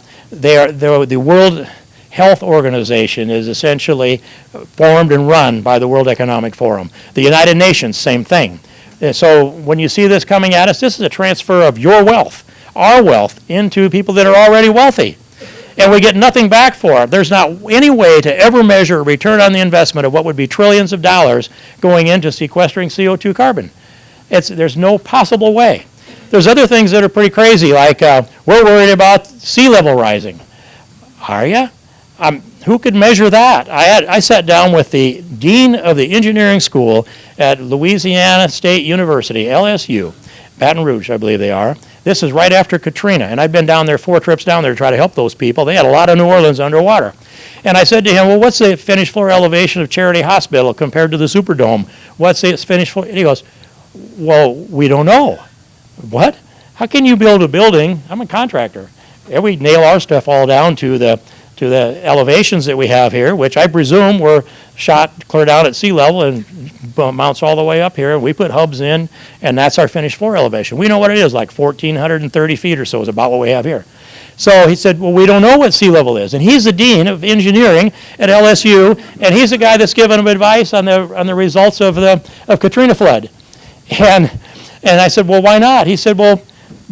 [SPEAKER 5] World Health Organization is essentially formed and run by the World Economic Forum. The United Nations, same thing. And so when you see this coming at us, this is a transfer of your wealth, our wealth, into people that are already wealthy. And we get nothing back for it. There's not any way to ever measure a return on the investment of what would be trillions of dollars going into sequestering CO2 carbon. There's no possible way. There's other things that are pretty crazy, like we're worried about sea level rising. Are you? Who could measure that? I sat down with the dean of the engineering school at Louisiana State University, LSU, Baton Rouge, I believe they are. This is right after Katrina, and I've been down there 4 trips down there to try to help those people. They had a lot of New Orleans underwater. And I said to him, well, what's the finished floor elevation of Charity Hospital compared to the Superdome? What's the finished floor? And he goes, well, we don't know. What? How can you build a building? I'm a contractor. And we nail our stuff all down to the elevations that we have here, which I presume were shot clear down at sea level and mounts all the way up here. We put hubs in, and that's our finished floor elevation. We know what it is, like 1,430 feet or so is about what we have here. So he said, well, we don't know what sea level is. And he's the dean of engineering at LSU, and he's the guy that's giving them advice on the results of Katrina flood. And I said, well, why not? He said, well,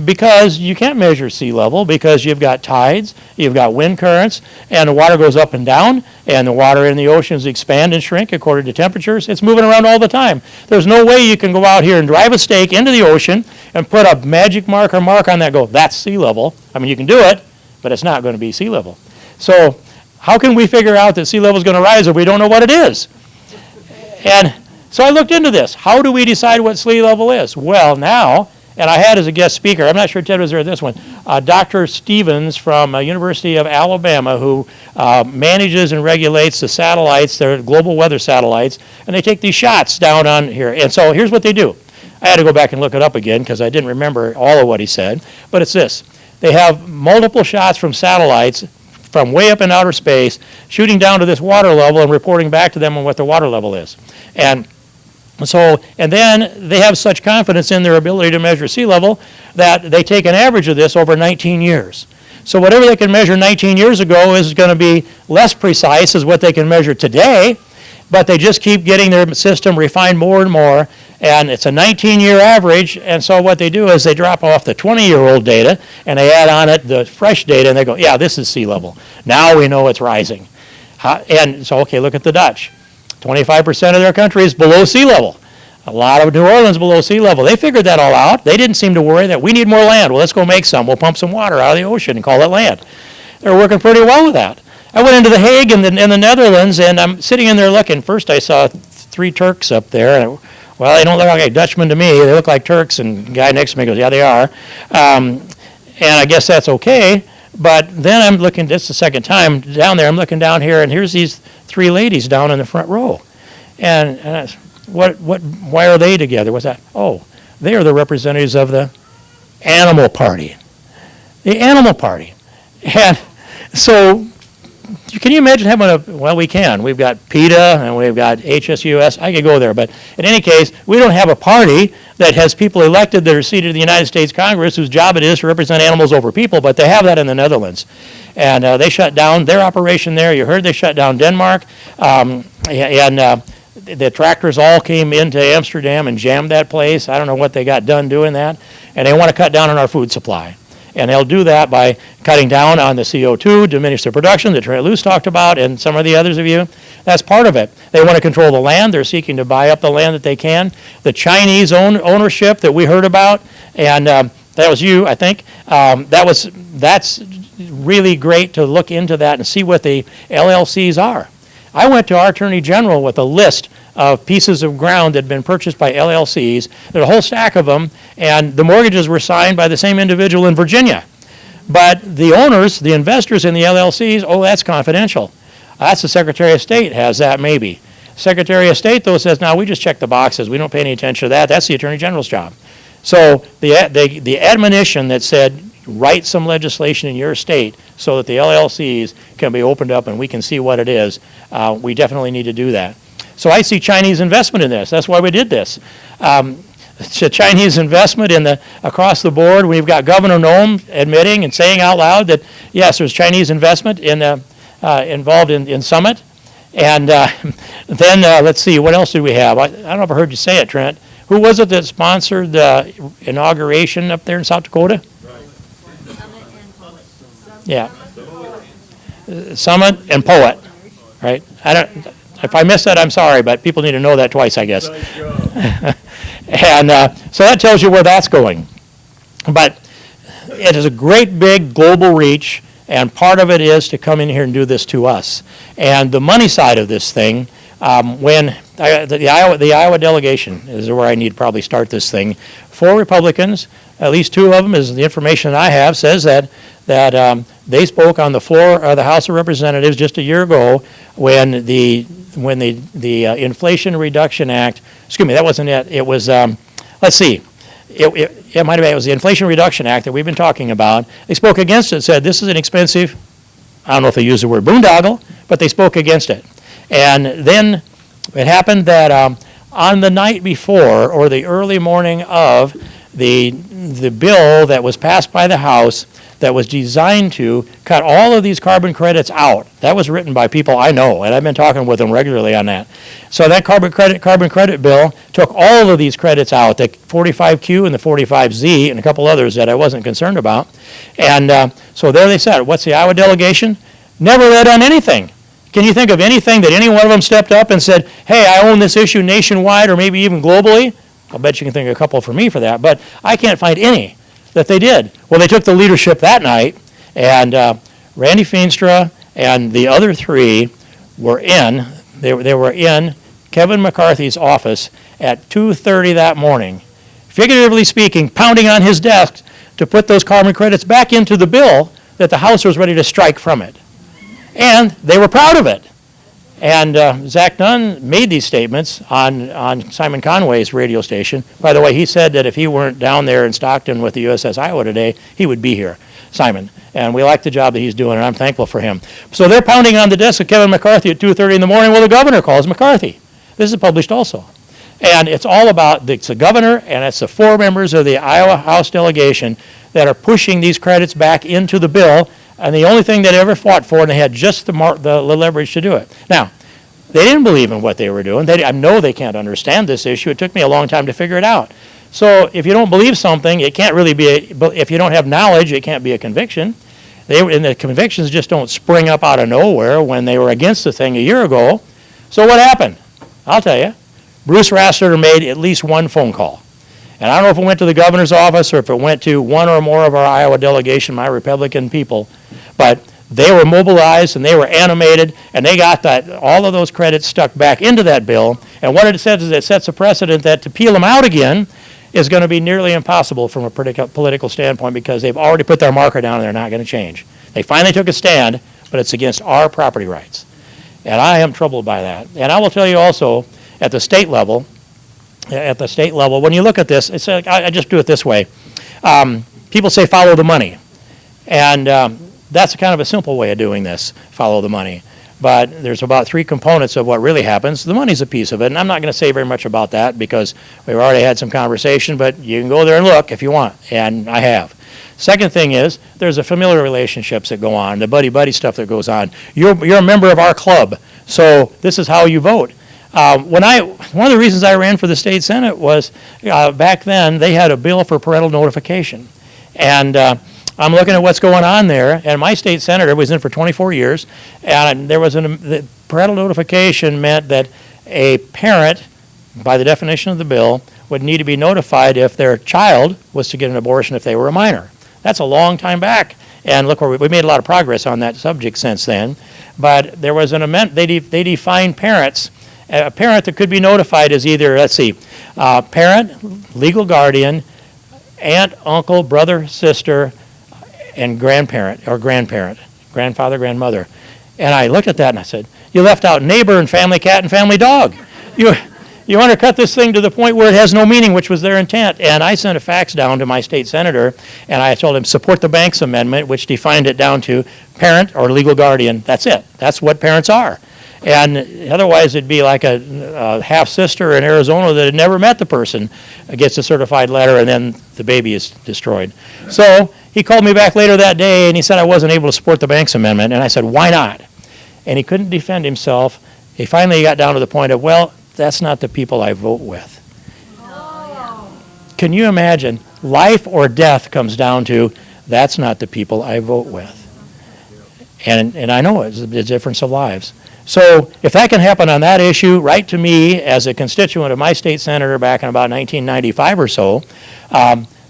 [SPEAKER 5] because you can't measure sea level, because you've got tides, you've got wind currents, and the water goes up and down, and the water in the oceans expand and shrink according to temperatures. It's moving around all the time. There's no way you can go out here and drive a stake into the ocean and put a magic mark on that and go, that's sea level. I mean, you can do it, but it's not going to be sea level. So how can we figure out that sea level is going to rise if we don't know what it is? And so I looked into this. How do we decide what sea level is? Well, now, and I had as a guest speaker, I'm not sure Ted was there at this one, Dr. Stevens from University of Alabama, who manages and regulates the satellites, their global weather satellites, and they take these shots down on here. And so here's what they do. I had to go back and look it up again because I didn't remember all of what he said, but it's this. they have multiple shots from satellites from way up in outer space, shooting down to this water level and reporting back to them on what the water level is. And so, and then they have such confidence in their ability to measure sea level that they take an average of this over 19 years. So whatever they can measure 19 years ago is going to be less precise as what they can measure today, but they just keep getting their system refined more and more, and it's a 19-year average, and so what they do is they drop off the 20-year-old data, and they add on it the fresh data, and they go, yeah, this is sea level. Now we know it's rising. And so, okay, look at the Dutch. 25% of their country is below sea level. A lot of New Orleans below sea level. They figured that all out. They didn't seem to worry that we need more land. Well, let's go make some. We'll pump some water out of the ocean and call it land. They're working pretty well with that. I went into The Hague in the Netherlands, and I'm sitting in there looking. First I saw 3 Turks up there. And well, they don't look like Dutchmen to me. They look like Turks. And the guy next to me goes, yeah, they are. And I guess that's okay. But then I'm looking, just the second time down there, I'm looking down here, and here's these 3 ladies down in the front row. And I said, why are they together? What's that? Oh, they are the representatives of the Animal Party. The Animal Party. And so, can you imagine having well, we can. We've got PETA and we've got HSUS. I could go there. But in any case, we don't have a party that has people elected that are seated in the United States Congress whose job it is to represent animals over people, but they have that in the Netherlands. And they shut down their operation there. You heard they shut down Denmark. The tractors all came into Amsterdam and jammed that place. I don't know what they got done doing that. And they want to cut down on our food supply. And they'll do that by cutting down on the CO2, diminish the production that Trent Luce talked about, and some of the others of you. That's part of it. They want to control the land. They're seeking to buy up the land that they can. The Chinese ownership that we heard about, and that was you, I think. That's really great to look into that and see what the LLCs are. I went to our Attorney General with a list of pieces of ground that had been purchased by LLCs. There's a whole stack of them, and the mortgages were signed by the same individual in Virginia. But the owners, the investors in the LLCs, oh, that's confidential. That's the Secretary of State has that maybe. Secretary of State, though, says, no, we just check the boxes. We don't pay any attention to that. That's the Attorney General's job. So the admonition that said, write some legislation in your state so that the LLCs can be opened up and we can see what it is, we definitely need to do that. So I see Chinese investment in this. That's why we did this. It's a Chinese investment across the board. We've got Governor Noem admitting and saying out loud that, yes, there's Chinese investment involved in Summit. And then let's see, what else did we have? I don't know if I heard you say it, Trent. Who was it that sponsored the inauguration up there in South Dakota? Yeah. Summit and Poet, right? If I missed that, I'm sorry, but people need to know that twice, I guess. And so that tells you where that's going. But it is a great big global reach, and part of it is to come in here and do this to us. And the money side of this thing, the Iowa delegation is where I need to probably start this thing. 4 Republicans, at least 2 of them, is the information that I have, says that they spoke on the floor of the House of Representatives just a year ago when the Inflation Reduction Act, excuse me, that wasn't it. It was, let's see, it might have been, it was the Inflation Reduction Act that we've been talking about. They spoke against it, said this is an expensive, I don't know if they used the word boondoggle, but they spoke against it. And then it happened that on the night before, or the early morning of, the bill that was passed by the House that was designed to cut all of these carbon credits out. That was written by people I know, and I've been talking with them regularly on that. So that carbon credit bill took all of these credits out, the 45Q and the 45Z and a couple others that I wasn't concerned about. And so there they said, what's the Iowa delegation? Never read on anything. Can you think of anything that any one of them stepped up and said, hey, I own this issue nationwide or maybe even globally? I'll bet you can think of a couple for me for that, but I can't find any that they did. Well, they took the leadership that night, and Randy Feenstra and the other 3 were in, they were in Kevin McCarthy's office at 2:30 that morning, figuratively speaking, pounding on his desk to put those carbon credits back into the bill that the House was ready to strike from it. And they were proud of it. And Zach Dunn made these statements on Simon Conway's radio station. By the way, he said that if he weren't down there in Stockton with the USS Iowa today, he would be here, Simon. And we like the job that he's doing, and I'm thankful for him. So they're pounding on the desk of Kevin McCarthy at 2:30 in the morning. Well, the governor calls McCarthy. This is published also. And it's all about, it's the governor and it's the 4 members of the Iowa House delegation that are pushing these credits back into the bill. And the only thing they ever fought for, and they had just the leverage to do it. Now, they didn't believe in what they were doing. I know they can't understand this issue. It took me a long time to figure it out. So if you don't believe something, it can't really be, if you don't have knowledge, it can't be a conviction. And the convictions just don't spring up out of nowhere when they were against the thing a year ago. So what happened? I'll tell you. Bruce Rassler made at least one phone call. And I don't know if it went to the governor's office or if it went to one or more of our Iowa delegation, my Republican people, but they were mobilized and they were animated, and they got all of those credits stuck back into that bill. And what it says is it sets a precedent that to peel them out again is going to be nearly impossible from a political standpoint, because they've already put their marker down and they're not going to change. They finally took a stand, but it's against our property rights. And I am troubled by that. And I will tell you also, at the state level, when you look at this, it's like, I just do it this way. People say follow the money. And that's kind of a simple way of doing this, follow the money. But there's about 3 components of what really happens. The money's a piece of it, and I'm not going to say very much about that because we've already had some conversation, but you can go there and look if you want, and I have. Second thing is, there's the familiar relationships that go on, the buddy-buddy stuff that goes on. You're a member of our club, so this is how you vote. One of the reasons I ran for the state senate was back then they had a bill for parental notification, and I'm looking at what's going on there, and my state senator was in for 24 years, and there was the parental notification meant that a parent, by the definition of the bill, would need to be notified if their child was to get an abortion if they were a minor. That's a long time back, and look, we made a lot of progress on that subject since then. But there was an amendment, they defined parents. A parent that could be notified is either, parent, legal guardian, aunt, uncle, brother, sister, and grandparent, or grandparent, grandfather, grandmother. And I looked at that and I said, you left out neighbor and family cat and family dog. You want to cut this thing to the point where it has no meaning, which was their intent. And I sent a fax down to my state senator, and I told him, support the Banks Amendment, which defined it down to parent or legal guardian. That's it. That's what parents are. And otherwise, it'd be like a half-sister in Arizona that had never met the person gets a certified letter, and then the baby is destroyed. So he called me back later that day, and he said I wasn't able to support the Banks Amendment. And I said, why not? And he couldn't defend himself. He finally got down to the point of, well, that's not the people I vote with. Can you imagine? Life or death comes down to, that's not the people I vote with. And I know it's the difference of lives. So if that can happen on that issue, right to me as a constituent of my state senator back in about 1995 or so,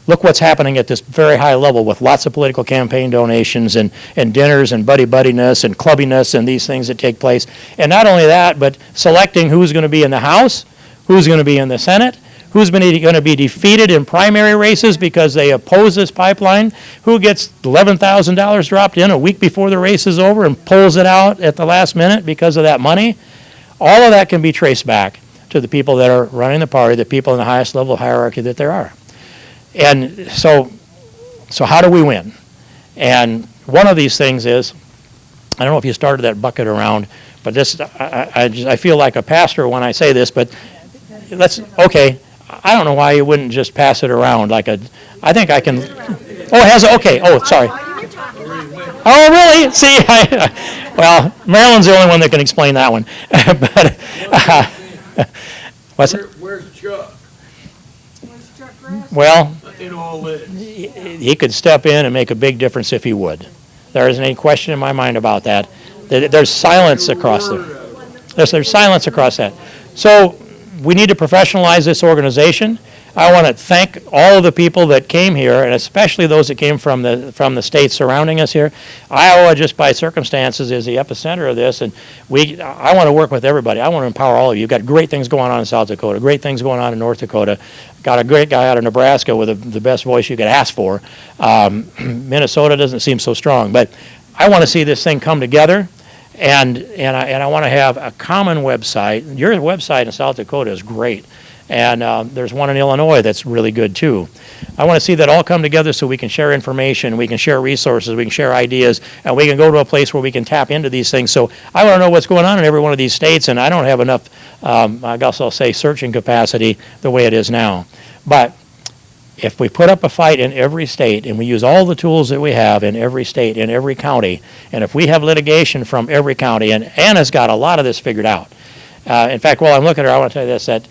[SPEAKER 5] look what's happening at this very high level with lots of political campaign donations and dinners and buddy-buddiness and clubbiness and these things that take place. And not only that, but selecting who's going to be in the House, who's going to be in the Senate, who's going to be defeated in primary races because they oppose this pipeline, who gets $11,000 dropped in a week before the race is over and pulls it out at the last minute because of that money. All of that can be traced back to the people that are running the party, the people in the highest level of hierarchy that there are. And so how do we win? And one of these things is, I don't know if you started that bucket around, but this, I feel like a pastor when I say this, but I don't know why you wouldn't just pass it around I think I can, it has, sorry. Oh, really? See, well, Marilyn's the only one that can explain that one. But, what's it?
[SPEAKER 12] Where's Chuck?
[SPEAKER 5] Well, he could step in and make a big difference if he would. There isn't any question in my mind about that. There's silence across there. There's silence across that. So we need to professionalize this organization. I want to thank all of the people that came here, and especially those that came from the states surrounding us here. Iowa, just by circumstances, is the epicenter of this, and I want to work with everybody. I want to empower all of you. You've got great things going on in South Dakota, great things going on in North Dakota. Got a great guy out of Nebraska with the best voice you could ask for. Minnesota doesn't seem so strong, but I want to see this thing come together. And I want to have a common website. Your website in South Dakota is great. And there's one in Illinois that's really good too. I want to see that all come together so we can share information, we can share resources, we can share ideas, and we can go to a place where we can tap into these things. So I want to know what's going on in every one of these states, and I don't have enough, I guess I'll say, searching capacity the way it is now. But if we put up a fight in every state and we use all the tools that we have in every state, in every county, and if we have litigation from every county, and Anna's got a lot of this figured out. In fact, while I'm looking at her, I want to tell you this, that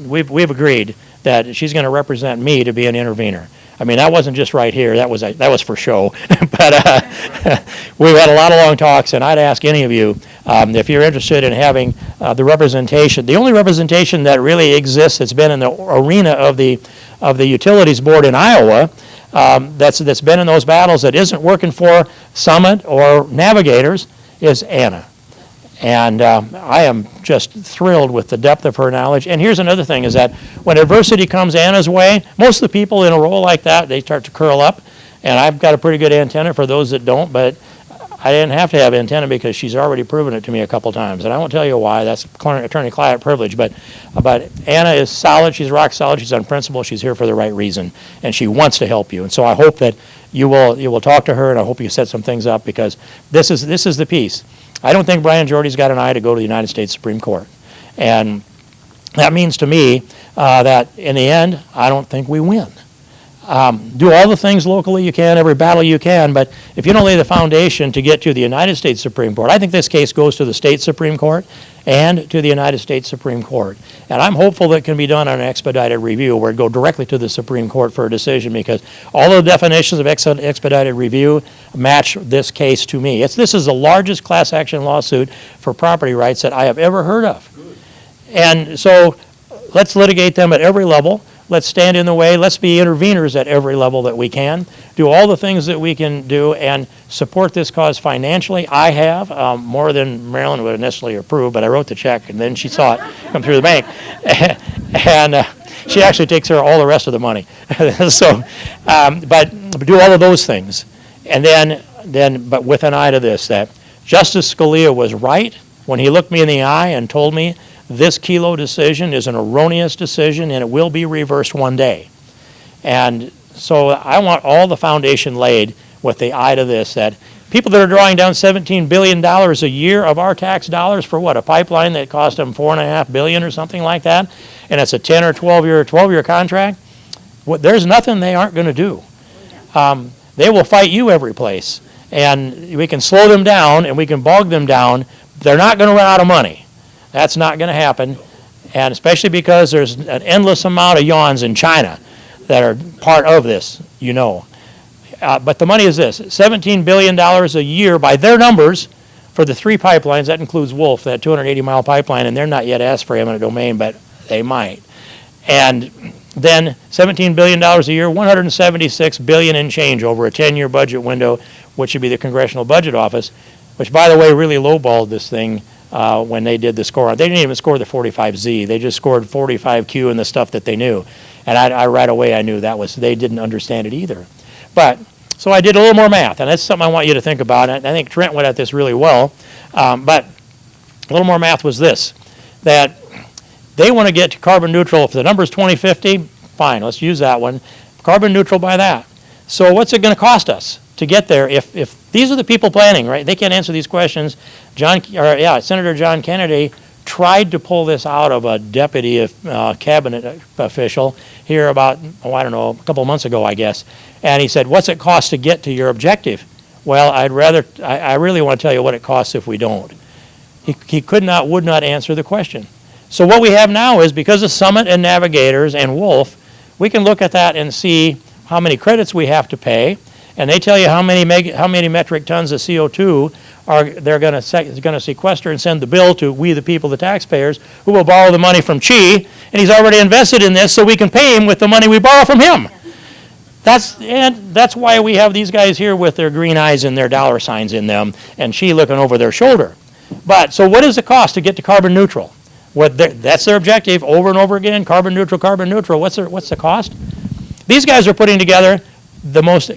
[SPEAKER 5] we've agreed that she's going to represent me to be an intervener. I mean, that wasn't just right here, that was for show. But we've had a lot of long talks, and I'd ask any of you, if you're interested in having the representation, the only representation that really exists that's been in the arena of the Utilities Board in Iowa, that's been in those battles that isn't working for Summit or Navigators, is Anna. And I am just thrilled with the depth of her knowledge. And here's another thing, is that when adversity comes Anna's way, most of the people in a role like that, they start to curl up. And I've got a pretty good antenna for those that don't, but I didn't have to have antenna because she's already proven it to me a couple times. And I won't tell you why, that's attorney-client privilege, but Anna is solid, she's rock solid, she's on principle, she's here for the right reason, and she wants to help you. And so I hope that you will talk to her, and I hope you set some things up, because this is the piece. I don't think Brian Jordy's got an eye to go to the United States Supreme Court. And that means to me that in the end, I don't think we win. Do all the things locally you can, every battle you can, but if you don't lay the foundation to get to the United States Supreme Court, I think this case goes to the state Supreme Court and to the United States Supreme Court. And I'm hopeful that it can be done on an expedited review where it go directly to the Supreme Court for a decision, because all the definitions of expedited review match this case to me. This is the largest class action lawsuit for property rights that I have ever heard of. And so let's litigate them at every level. Let's stand in the way. Let's be interveners at every level that we can. Do all the things that we can do and support this cause financially. I have, more than Marilyn would necessarily approve, but I wrote the check and then she saw it come through the bank. And she actually takes care of all the rest of the money. So, but do all of those things. And then, but with an eye to this, that Justice Scalia was right when he looked me in the eye and told me this Kelo decision is an erroneous decision and it will be reversed one day. And so I want all the foundation laid with the eye to this, that people that are drawing down $17 billion a year of our tax dollars for what, a pipeline that cost them $4.5 billion or something like that, and it's a 10 or 12-year contract, there's nothing they aren't going to do. They will fight you every place. And we can slow them down and we can bog them down. They're not going to run out of money. That's not going to happen, and especially because there's an endless amount of yawns in China that are part of this, you know. But the money is this, $17 billion a year by their numbers for the 3 pipelines. That includes Wolf, that 280-mile pipeline, and they're not yet asked for eminent domain, but they might. And then $17 billion a year, $176 billion in change over a 10-year budget window, which should be the Congressional Budget Office, which, by the way, really lowballed this thing when they did the score. They didn't even score the 45Z. They just scored 45Q and the stuff that they knew. And I right away I knew they didn't understand it either. But, so I did a little more math, and that's something I want you to think about. And I think Trent went at this really well. But a little more math was this, that they want to get to carbon neutral. If the number is 2050, fine, let's use that one. Carbon neutral by that. So what's it going to cost us to get there if these are the people planning, right? They can't answer these questions. Senator John Kennedy tried to pull this out of a deputy cabinet official here about, a couple of months ago, I guess. And he said, what's it cost to get to your objective? Well, I really want to tell you what it costs if we don't. He would not answer the question. So what we have now is, because of Summit and Navigators and Wolf, we can look at that and see how many credits we have to pay, and they tell you how many metric tons of CO2 they're going to sequester and send the bill to we, the people, the taxpayers, who will borrow the money from Chi, and he's already invested in this, so we can pay him with the money we borrow from him. That's why we have these guys here with their green eyes and their dollar signs in them, and Chi looking over their shoulder. But so what does it cost to get to carbon neutral? That's their objective over and over again, carbon neutral, carbon neutral. What's the cost? These guys are putting together the most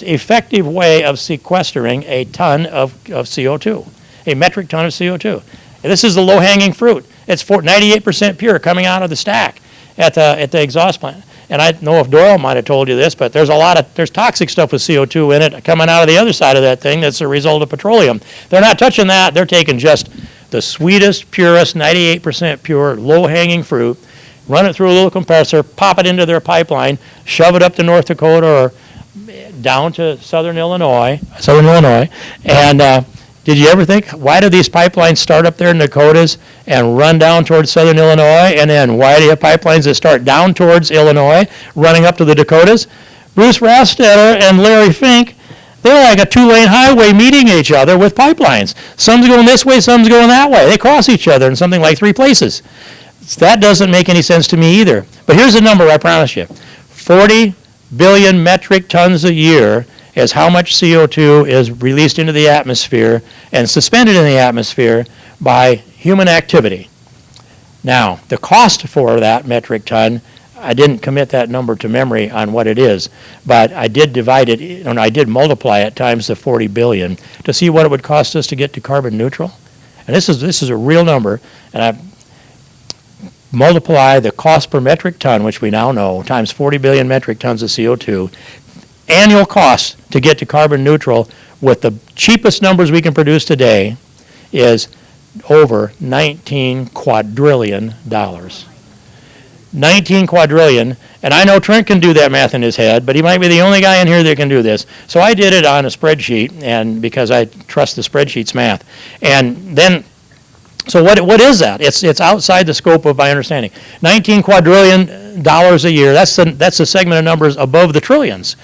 [SPEAKER 5] effective way of sequestering a ton of CO2. a metric ton of CO2. And this is the low-hanging fruit. It's 98% pure coming out of the stack at the exhaust plant. And I don't know if Doyle might have told you this, but there's there's toxic stuff with CO2 in it coming out of the other side of that thing that's a result of petroleum. They're not touching that. They're taking just the sweetest, purest, 98% pure, low-hanging fruit, run it through a little compressor, pop it into their pipeline, shove it up to North Dakota or down to southern Illinois, and did you ever think, why do these pipelines start up there in the Dakotas and run down towards southern Illinois, and then why do you have pipelines that start down towards Illinois, running up to the Dakotas? Bruce Rastetter and Larry Fink, they're like a two-lane highway meeting each other with pipelines. Some's going this way, some's going that way. They cross each other in something like 3 places. That doesn't make any sense to me either. But here's the number, I promise you. 40 billion metric tons a year is how much CO2 is released into the atmosphere and suspended in the atmosphere by human activity. Now, the cost for that metric ton, I didn't commit that number to memory on what it is, but I did divide it, and I did multiply it times the 40 billion to see what it would cost us to get to carbon neutral. And this is a real number, and I multiply the cost per metric ton, which we now know, times 40 billion metric tons of CO2, annual cost to get to carbon neutral with the cheapest numbers we can produce today is over $19 quadrillion. 19 quadrillion, and I know Trent can do that math in his head, but he might be the only guy in here that can do this. So I did it on a spreadsheet, and because I trust the spreadsheet's math. And then, so what is that? It's outside the scope of my understanding. $19 quadrillion a year, that's the segment of numbers above the trillions.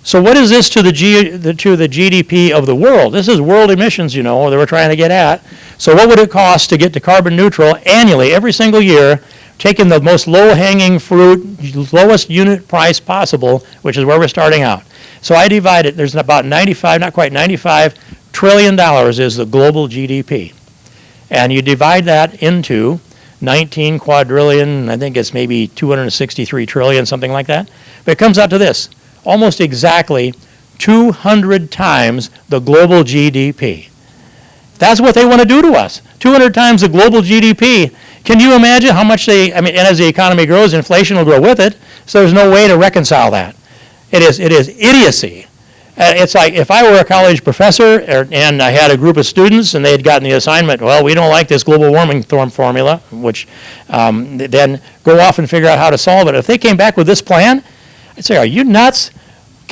[SPEAKER 5] So what is this to the GDP of the world? This is world emissions, that we're trying to get at. So what would it cost to get to carbon neutral annually, every single year, taking the most low-hanging fruit, lowest unit price possible, which is where we're starting out. So I divide it. There's about $95 trillion is the global GDP. And you divide that into 19 quadrillion, I think it's maybe 263 trillion, something like that. But it comes out to this, almost exactly 200 times the global GDP. That's what they want to do to us, 200 times the global GDP. Can you imagine how much and as the economy grows, inflation will grow with it, so there's no way to reconcile that. It is idiocy. It's like if I were a college professor and I had a group of students and they had gotten the assignment, well, we don't like this global warming formula, which then go off and figure out how to solve it. If they came back with this plan, I'd say, are you nuts?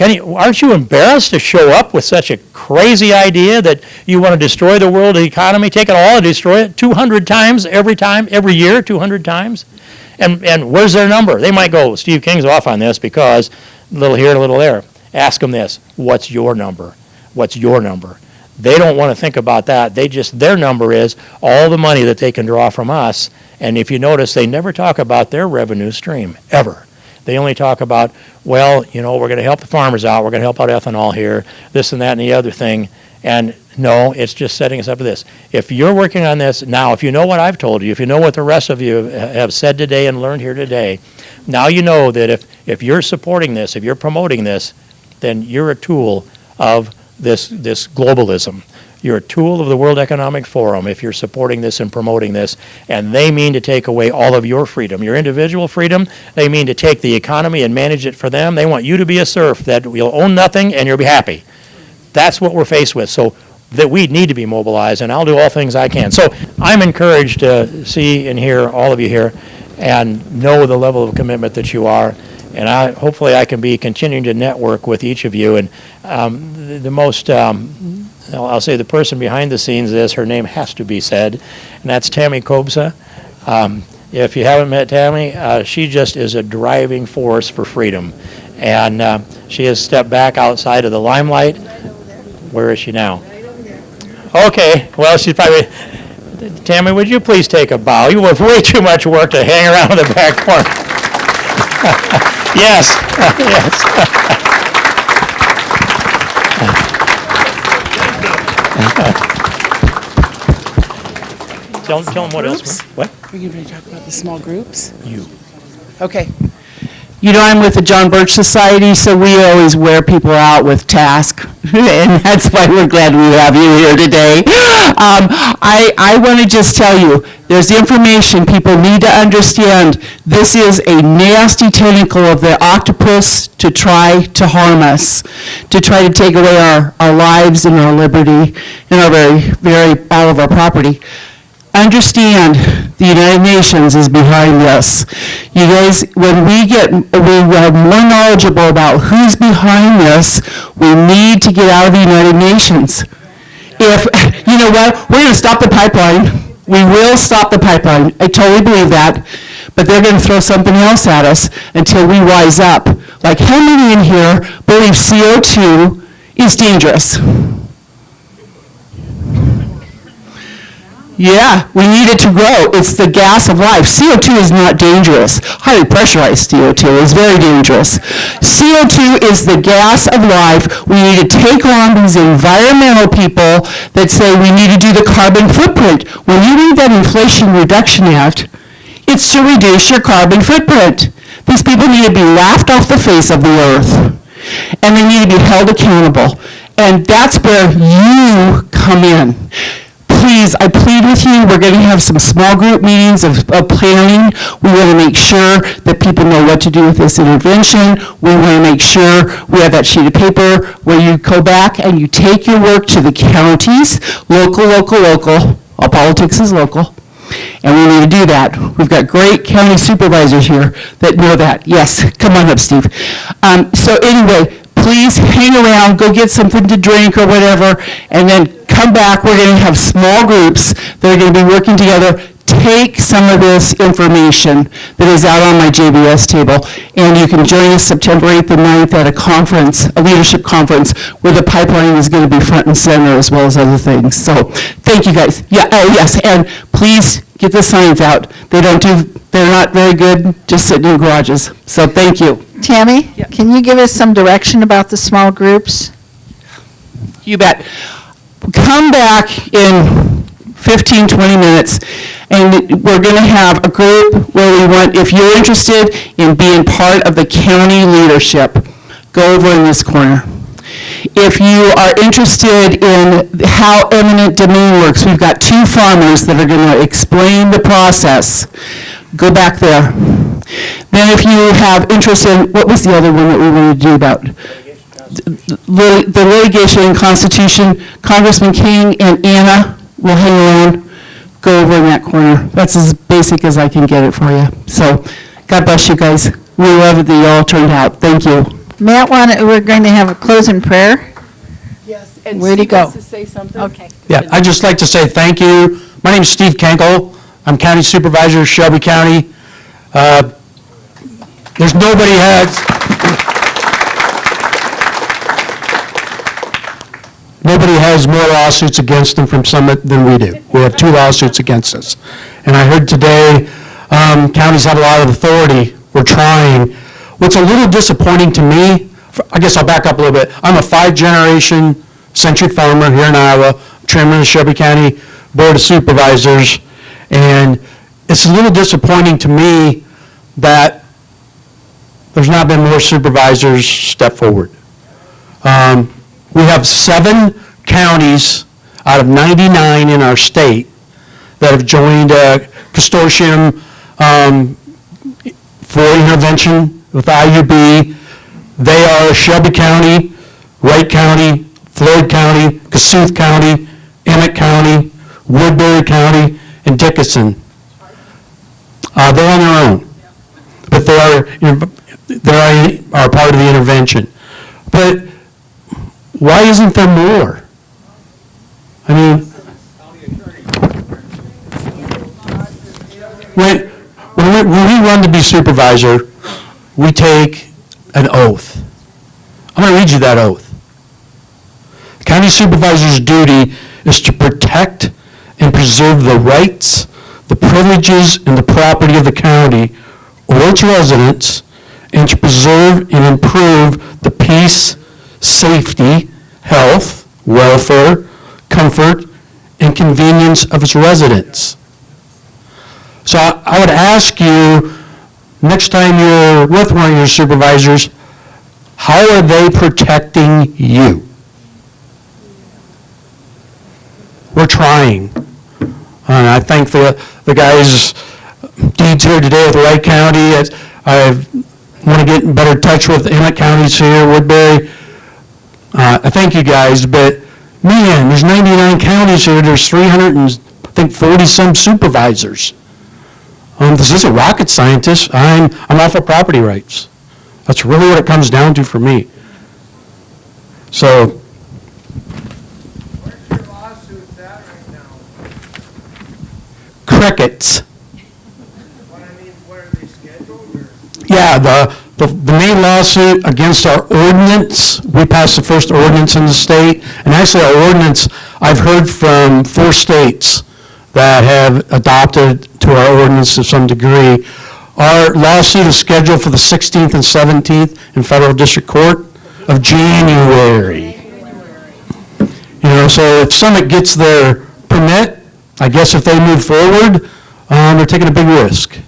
[SPEAKER 5] Aren't you embarrassed to show up with such a crazy idea that you want to destroy the world economy, take it all and destroy it 200 times every year, 200 times? And where's their number? They might go, Steve King's off on this because a little here, a little there. Ask them this, what's your number? What's your number? They don't want to think about that. Their number is all the money that they can draw from us. And if you notice, they never talk about their revenue stream, ever. They only talk about, well, we're going to help the farmers out, we're going to help out ethanol here, this and that and the other thing. And no, it's just setting us up for this. If you're working on this now, if you know what I've told you, if you know what the rest of you have said today and learned here today, now you know that if you're supporting this, if you're promoting this, then you're a tool of this globalism. You're a tool of the World Economic Forum if you're supporting this and promoting this, and they mean to take away all of your freedom, your individual freedom. They mean to take the economy and manage it for them. They want you to be a serf, that you'll own nothing and you'll be happy. That's what we're faced with, so that we need to be mobilized, and I'll do all things I can. So I'm encouraged to see and hear all of you here and know the level of commitment that you are. And hopefully I can be continuing to network with each of you. And the most, I'll say the person behind the scenes is, her name has to be said, and that's Tammy Kobza. If you haven't met Tammy, she just is a driving force for freedom. And she has stepped back outside of the limelight. Where is she now? Okay, well, she's probably, Tammy, would you please take a bow? You have way too much work to hang around in the back corner. Yes, yes. Tell them what else. What?
[SPEAKER 12] Are you going to talk about the small groups?
[SPEAKER 5] You.
[SPEAKER 12] Okay. You know, I'm with the John Birch Society, so we always wear people out with task, and that's why we're glad we have you here today. I want to just tell you, there's information people need to understand. This is a nasty tentacle of the octopus to try to harm us, to try to take away our lives and our liberty and our all of our property. Understand, the United Nations is behind this. You guys, when we are more knowledgeable about who's behind this, we need to get out of the United Nations. If, you know what, we're going to stop the pipeline. We will stop the pipeline. I totally believe that. But they're going to throw something else at us until we rise up. Like, how many in here believe CO2 is dangerous? Yeah, we need it to grow. It's the gas of life. CO2 is not dangerous. Highly pressurized CO2 is very dangerous. CO2 is the gas of life. We need to take on these environmental people that say we need to do the carbon footprint. When you read that Inflation Reduction Act, it's to reduce your carbon footprint. These people need to be laughed off the face of the earth, and they need to be held accountable. And that's where you come in. Please, I plead with you, we're going to have some small group meetings of planning. We want to make sure that people know what to do with this intervention. We want to make sure we have that sheet of paper where you go back and you take your work to the counties, local. All politics is local. And we need to do that. We've got great county supervisors here that know that. Yes, come on up, Steve. So anyway, please hang around, go get something to drink or whatever, and then come back. We're going to have small groups that are going to be working together. Take some of this information that is out on my JBS table, and you can join us September 8th and 9th at a conference, a leadership conference, where the pipeline is going to be front and center as well as other things. So thank you guys. Yeah, oh yes, and please get the signs out. They're not very good, just sitting in garages. So thank you.
[SPEAKER 1] Tammy, can you give us some direction about the small groups?
[SPEAKER 12] You bet. Come back in 15, 20 minutes, and we're going to have a group where we want, if you're interested in being part of the county leadership, go over in this corner. If you are interested in how eminent domain works, we've got 2 farmers that are going to explain the process. Go back there. Then if you have interest in, what was the other one that we wanted to do about? The litigation and constitution, Congressman King and Anna will hang around, go over in that corner. That's as basic as I can get it for you. So, God bless you guys. We love it that you all turned out. Thank you.
[SPEAKER 1] Matt, we're going to have a closing prayer.
[SPEAKER 12] Yes,
[SPEAKER 1] and where'd he go?
[SPEAKER 12] to say something.
[SPEAKER 1] Okay.
[SPEAKER 4] Yeah, I'd just like to say thank you. My name's Steve Kenkel. I'm County Supervisor, Shelby County. There's nobody has more lawsuits against them from Summit than we do. We have 2 lawsuits against us. And I heard today, counties have a lot of authority. We're trying. What's a little disappointing to me, I guess I'll back up a little bit. I'm a 5-generation century farmer here in Iowa, chairman of the Shelby County Board of Supervisors, and it's a little disappointing to me that there's not been more supervisors step forward. We have 7 counties out of 99 in our state that have joined a consortium for intervention with IUB. They are Shelby County, Wright County, Floyd County, Kossuth County, Emmett County, Woodbury County, and Dickinson. They're on their own, but they are part of the intervention. But why isn't there more? I mean, when we run to be supervisor, we take an oath. I'm going to read you that oath. The county supervisor's duty is to protect and preserve the rights, the privileges, and the property of the county or its residents, and to preserve and improve the peace, safety, health, welfare, comfort, and convenience of its residents. So I would ask you
[SPEAKER 13] next time you're with one of your supervisors, how are they protecting you? We're trying. I thank the guys, deeds here today with Wright County. I want to get in better touch with Emmett counties here, Woodbury. I thank you guys, but man, there's 99 counties here. There's 40-some supervisors. This isn't rocket scientist. I'm all for property rights. That's really what it comes down to for me. So.
[SPEAKER 14] Where's your lawsuits at right now?
[SPEAKER 13] Crickets.
[SPEAKER 14] What I mean, what are they scheduled or?
[SPEAKER 13] Yeah, the main lawsuit against our ordinance, we passed the first ordinance in the state, and actually our ordinance, I've heard from 4 states that have adopted to our ordinance to some degree. Our lawsuit is scheduled for the 16th and 17th in federal district court of January. You know, so if Summit gets their permit, I guess if they move forward, they're taking a big risk.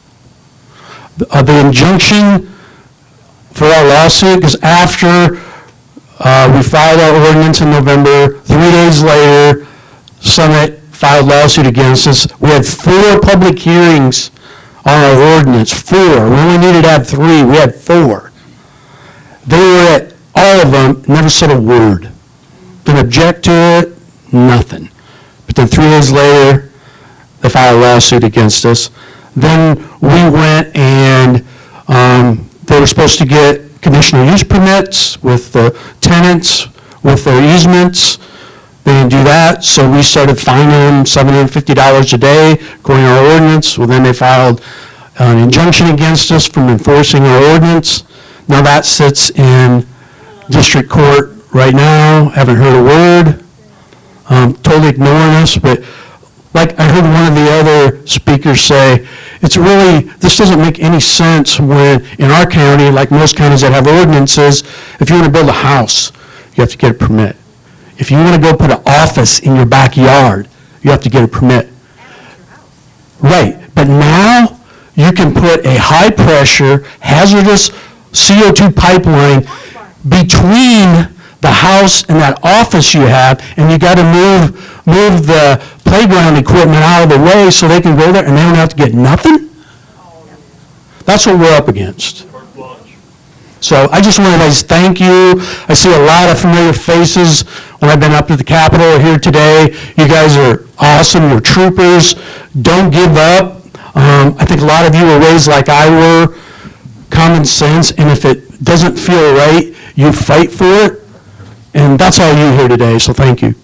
[SPEAKER 13] The injunction for our lawsuit, because after we filed our ordinance in November, 3 days later, Summit filed lawsuit against us. We had 4 public hearings on our ordinance, 4. We only needed to have 3. We had 4. They were at all of them, never said a word. Didn't object to it, nothing. But then 3 days later, they filed a lawsuit against us. Then we went and they were supposed to get conditional use permits with the tenants, with their easements. They didn't do that, so we started fining them $750 a day, according to our ordinance. Well, then they filed an injunction against us from enforcing our ordinance. Now that sits in district court right now. Haven't heard a word. Totally ignoring us, but like I heard one of the other speakers say, this doesn't make any sense when in our county, like most counties that have ordinances, if you want to build a house, you have to get a permit. If you want to go put an office in your backyard, you have to get a permit. Right, but now you can put a high-pressure, hazardous CO2 pipeline between the house and that office you have, and you got to move the playground equipment out of the way so they can go there and they don't have to get nothing? That's what we're up against. So I just want to thank you. I see a lot of familiar faces when I've been up to the Capitol here today. You guys are awesome. You're troopers. Don't give up. I think a lot of you were raised like I were, common sense, and if it doesn't feel right, you fight for it. And that's all you here today, so thank you.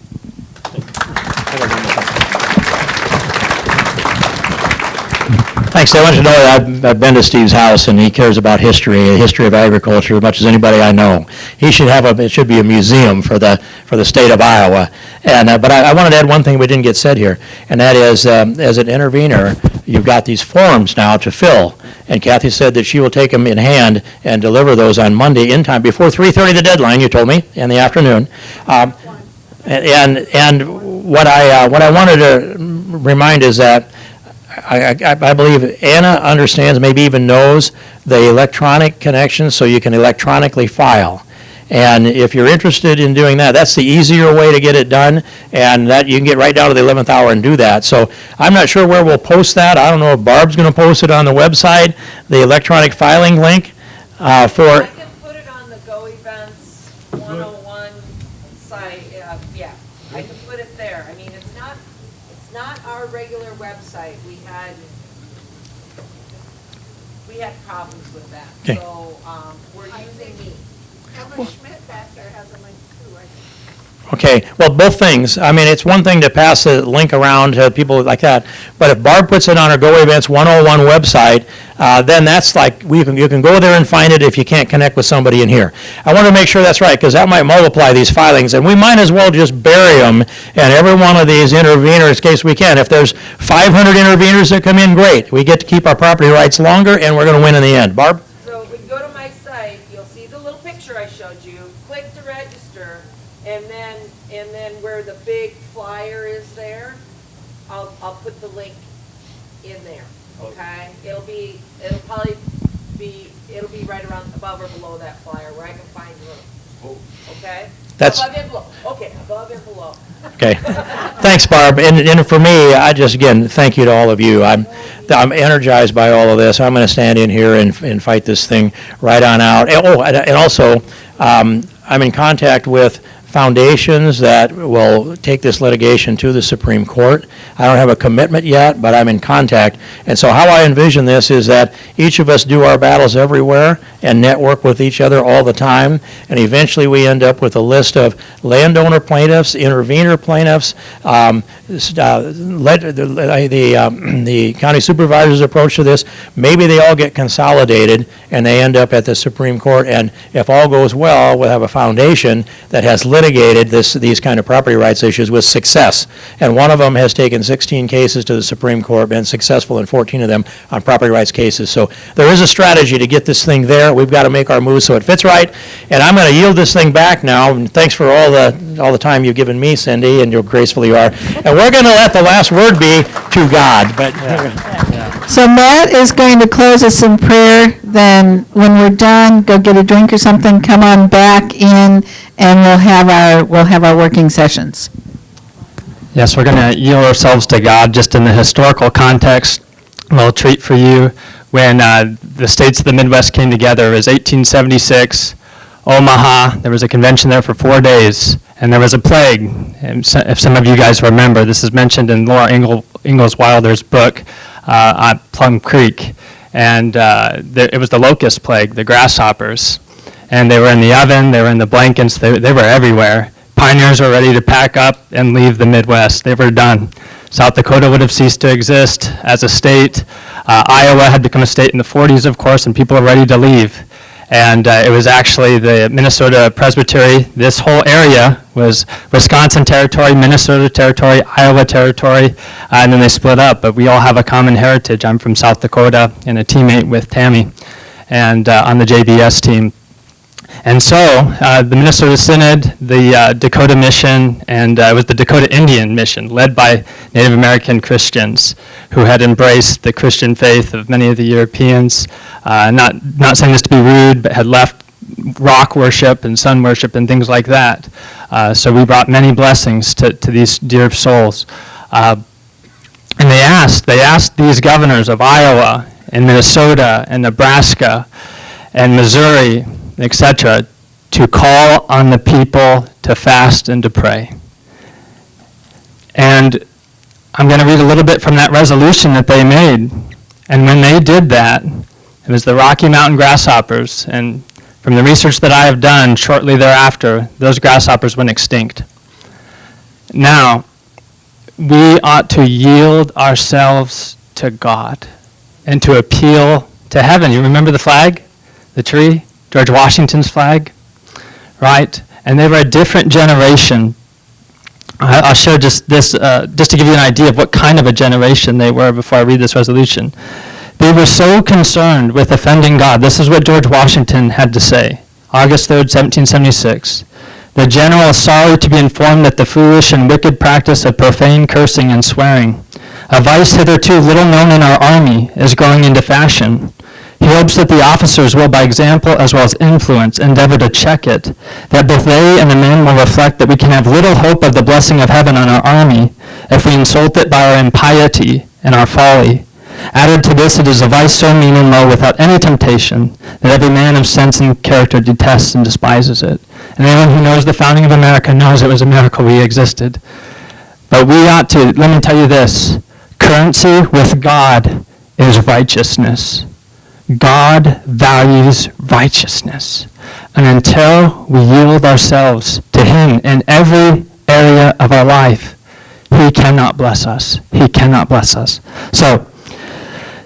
[SPEAKER 5] Thanks. I want you to know that I've been to Steve's house, and he cares about history, the history of agriculture, as much as anybody I know. He should have it should be a museum for the state of Iowa. And but I wanted to add one thing we didn't get said here, and that is, as an intervener, you've got these forms now to fill. And Kathy said that she will take them in hand and deliver those on Monday in time, before 3:30 the deadline, you told me, in the afternoon. And what I wanted to remind is that I believe Anna understands, maybe even knows, the electronic connection, so you can electronically file. And if you're interested in doing that, that's the easier way to get it done, and that you can get right down to the 11th hour and do that. So I'm not sure where we'll post that. I don't know if Barb's going to post it on the website, the electronic filing link for...
[SPEAKER 8] I can put it on the Go Events 101 site, yeah, I can put it there. I mean, it's not our regular website. We had problems with that.
[SPEAKER 5] Okay.
[SPEAKER 8] So, we're using me.
[SPEAKER 11] Emma Schmidt back there has a link too, I think.
[SPEAKER 5] Okay, well, both things. I mean, it's one thing to pass a link around to people like that, but if Barb puts it on our Go Events 101 website, then that's like, you can go there and find it if you can't connect with somebody in here. I want to make sure that's right, because that might multiply these filings, and we might as well just bury them in every one of these interveners in case we can. If there's 500 interveners that come in, great. We get to keep our property rights longer, and we're going to win in the end. Barb?
[SPEAKER 8] So when you go to my site, you'll see the little picture I showed you. Click to register, and then where the big flyer is there, I'll put the link in there. Okay? It'll probably it'll be right around above or below that flyer where I can find room. Okay?
[SPEAKER 5] That's-
[SPEAKER 8] Above and below. Okay, above and below.
[SPEAKER 5] Okay. Thanks, Barb. And for me, I just, again, thank you to all of you. I'm energized by all of this. I'm going to stand in here and fight this thing right on out. And also, I'm in contact with foundations that will take this litigation to the Supreme Court. I don't have a commitment yet, but I'm in contact. And so how I envision this is that each of us do our battles everywhere and network with each other all the time, and eventually we end up with a list of landowner plaintiffs, intervenor plaintiffs, the county supervisor's approach to this. Maybe they all get consolidated and they end up at the Supreme Court, and if all goes well, we'll have a foundation that has litigated these kind of property rights issues with success. And one of them has taken 16 cases to the Supreme Court, been successful in 14 of them on property rights cases. So there is a strategy to get this thing there. We've got to make our moves so it fits right. And I'm going to yield this thing back now. And thanks for all the time you've given me, Cindy, and you're graceful you are. And we're going to let the last word be to God. But
[SPEAKER 1] So Matt is going to close us in prayer. Then when we're done, go get a drink or something, come on back in, and we'll have our working sessions.
[SPEAKER 15] Yes, we're going to yield ourselves to God just in the historical context. A little treat for you. When the states of the Midwest came together, it was 1876, Omaha. There was a convention there for 4 days, and there was a plague. And if some of you guys remember, this is mentioned in Laura Ingalls Wilder's book, Plum Creek. And it was the locust plague, the grasshoppers. And they were in the oven, they were in the blankets, they were everywhere. Pioneers were ready to pack up and leave the Midwest. They were done. South Dakota would have ceased to exist as a state. Iowa had become a state in the 40s, of course, and people were ready to leave. And it was actually the Minnesota Presbytery. This whole area was Wisconsin territory, Minnesota territory, Iowa territory, and then they split up. But we all have a common heritage. I'm from South Dakota and a teammate with Tammy and on the JBS team. And so the Minnesota Synod, the Dakota Mission, and it was the Dakota Indian Mission led by Native American Christians who had embraced the Christian faith of many of the Europeans, not saying this to be rude, but had left rock worship and sun worship and things like that. So we brought many blessings to these dear souls. And they asked these governors of Iowa and Minnesota and Nebraska and Missouri, etc., to call on the people to fast and to pray. And I'm going to read a little bit from that resolution that they made. And when they did that, it was the Rocky Mountain grasshoppers, and from the research that I have done shortly thereafter, those grasshoppers went extinct. Now, we ought to yield ourselves to God and to appeal to heaven. You remember the flag, the tree? George Washington's flag, right? And they were a different generation. I'll share just this, just to give you an idea of what kind of a generation they were before I read this resolution. They were so concerned with offending God. This is what George Washington had to say. August 3rd, 1776. The general is sorry to be informed that the foolish and wicked practice of profane cursing and swearing, a vice hitherto little known in our army, is growing into fashion. He hopes that the officers will, by example as well as influence, endeavor to check it, that both they and the men will reflect that we can have little hope of the blessing of heaven on our army if we insult it by our impiety and our folly. Added to this, it is a vice so mean and low without any temptation that every man of sense and character detests and despises it. And anyone who knows the founding of America knows it was a miracle we existed. But we ought to, let me tell you this, currency with God is righteousness. God values righteousness. And until we yield ourselves to Him in every area of our life, He cannot bless us. He cannot bless us. So,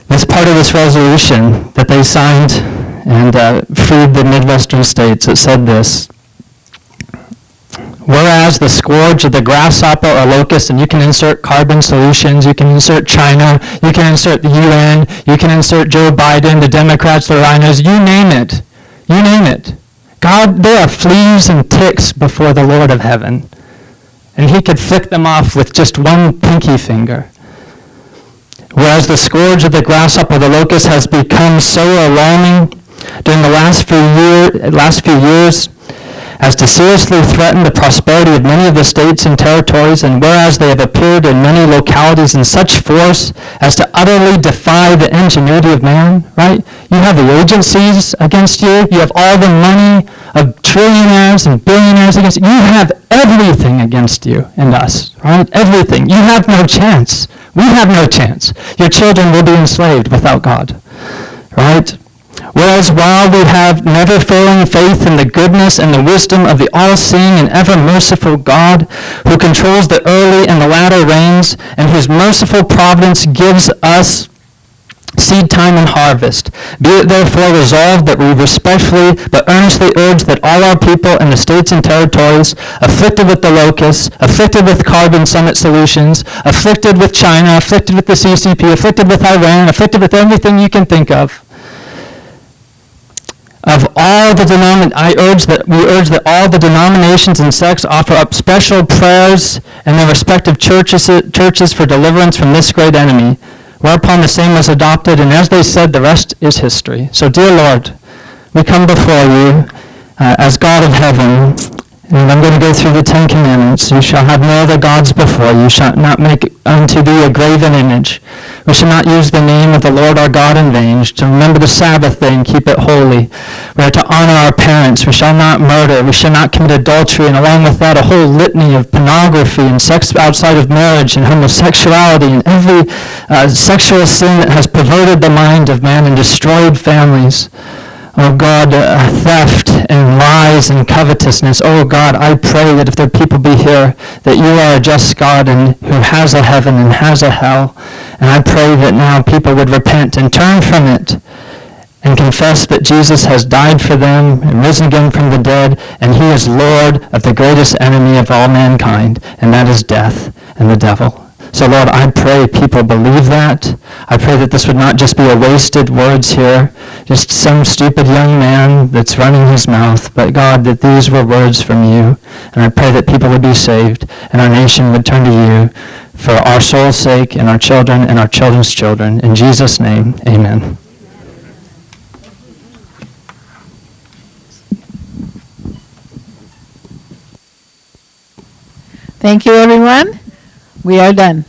[SPEAKER 15] as part of this resolution that they signed and freed the Midwestern states, it said this: whereas the scourge of the grasshopper or locust, and you can insert carbon solutions, you can insert China, you can insert the UN, you can insert Joe Biden, the Democrats, the rhinos, you name it. You name it. God, they are fleas and ticks before the Lord of heaven. And He could flick them off with just one pinky finger. Whereas the scourge of the grasshopper, the locust, has become so alarming during the last few years as to seriously threaten the prosperity of many of the states and territories, and whereas they have appeared in many localities in such force as to utterly defy the ingenuity of man, right? You have the agencies against you. You have all the money of trillionaires and billionaires against you. You have everything against you and us, right? Everything. You have no chance. We have no chance. Your children will be enslaved without God, right? Whereas while we have never-failing faith in the goodness and the wisdom of the all-seeing and ever-merciful God, who controls the early and the latter rains, and whose merciful providence gives us seed time and harvest. Be it therefore resolved that we respectfully but earnestly urge that all our people in the states and territories afflicted with the locusts, afflicted with Carbon Summit Solutions, afflicted with China, afflicted with the CCP, afflicted with Iran, afflicted with everything you can think of all the we urge that all the denominations and sects offer up special prayers in their respective churches for deliverance from this great enemy, whereupon the same was adopted, and as they said, the rest is history. So, dear Lord, we come before you as God of heaven, and I'm going to go through the Ten Commandments. You shall have no other gods before you. You shall not make unto thee a graven image. We shall not use the name of the Lord our God in vain. To remember the Sabbath day and keep it holy. We are to honor our parents. We shall not murder. We shall not commit adultery. And along with that, a whole litany of pornography and sex outside of marriage and homosexuality and every sexual sin that has perverted the mind of man and destroyed families. Oh God, theft and lies and covetousness. Oh God, I pray that if there people be here, that you are a just God and who has a heaven and has a hell. And I pray that now people would repent and turn from it and confess that Jesus has died for them and risen again from the dead, and he is Lord of the greatest enemy of all mankind, and that is death and the devil. So Lord, I pray people believe that. I pray that this would not just be a wasted words here, just some stupid young man that's running his mouth, but God, that these were words from you. And I pray that people would be saved and our nation would turn to you for our soul's sake and our children and our children's children. In Jesus' name, amen.
[SPEAKER 1] Thank you, everyone. We are done.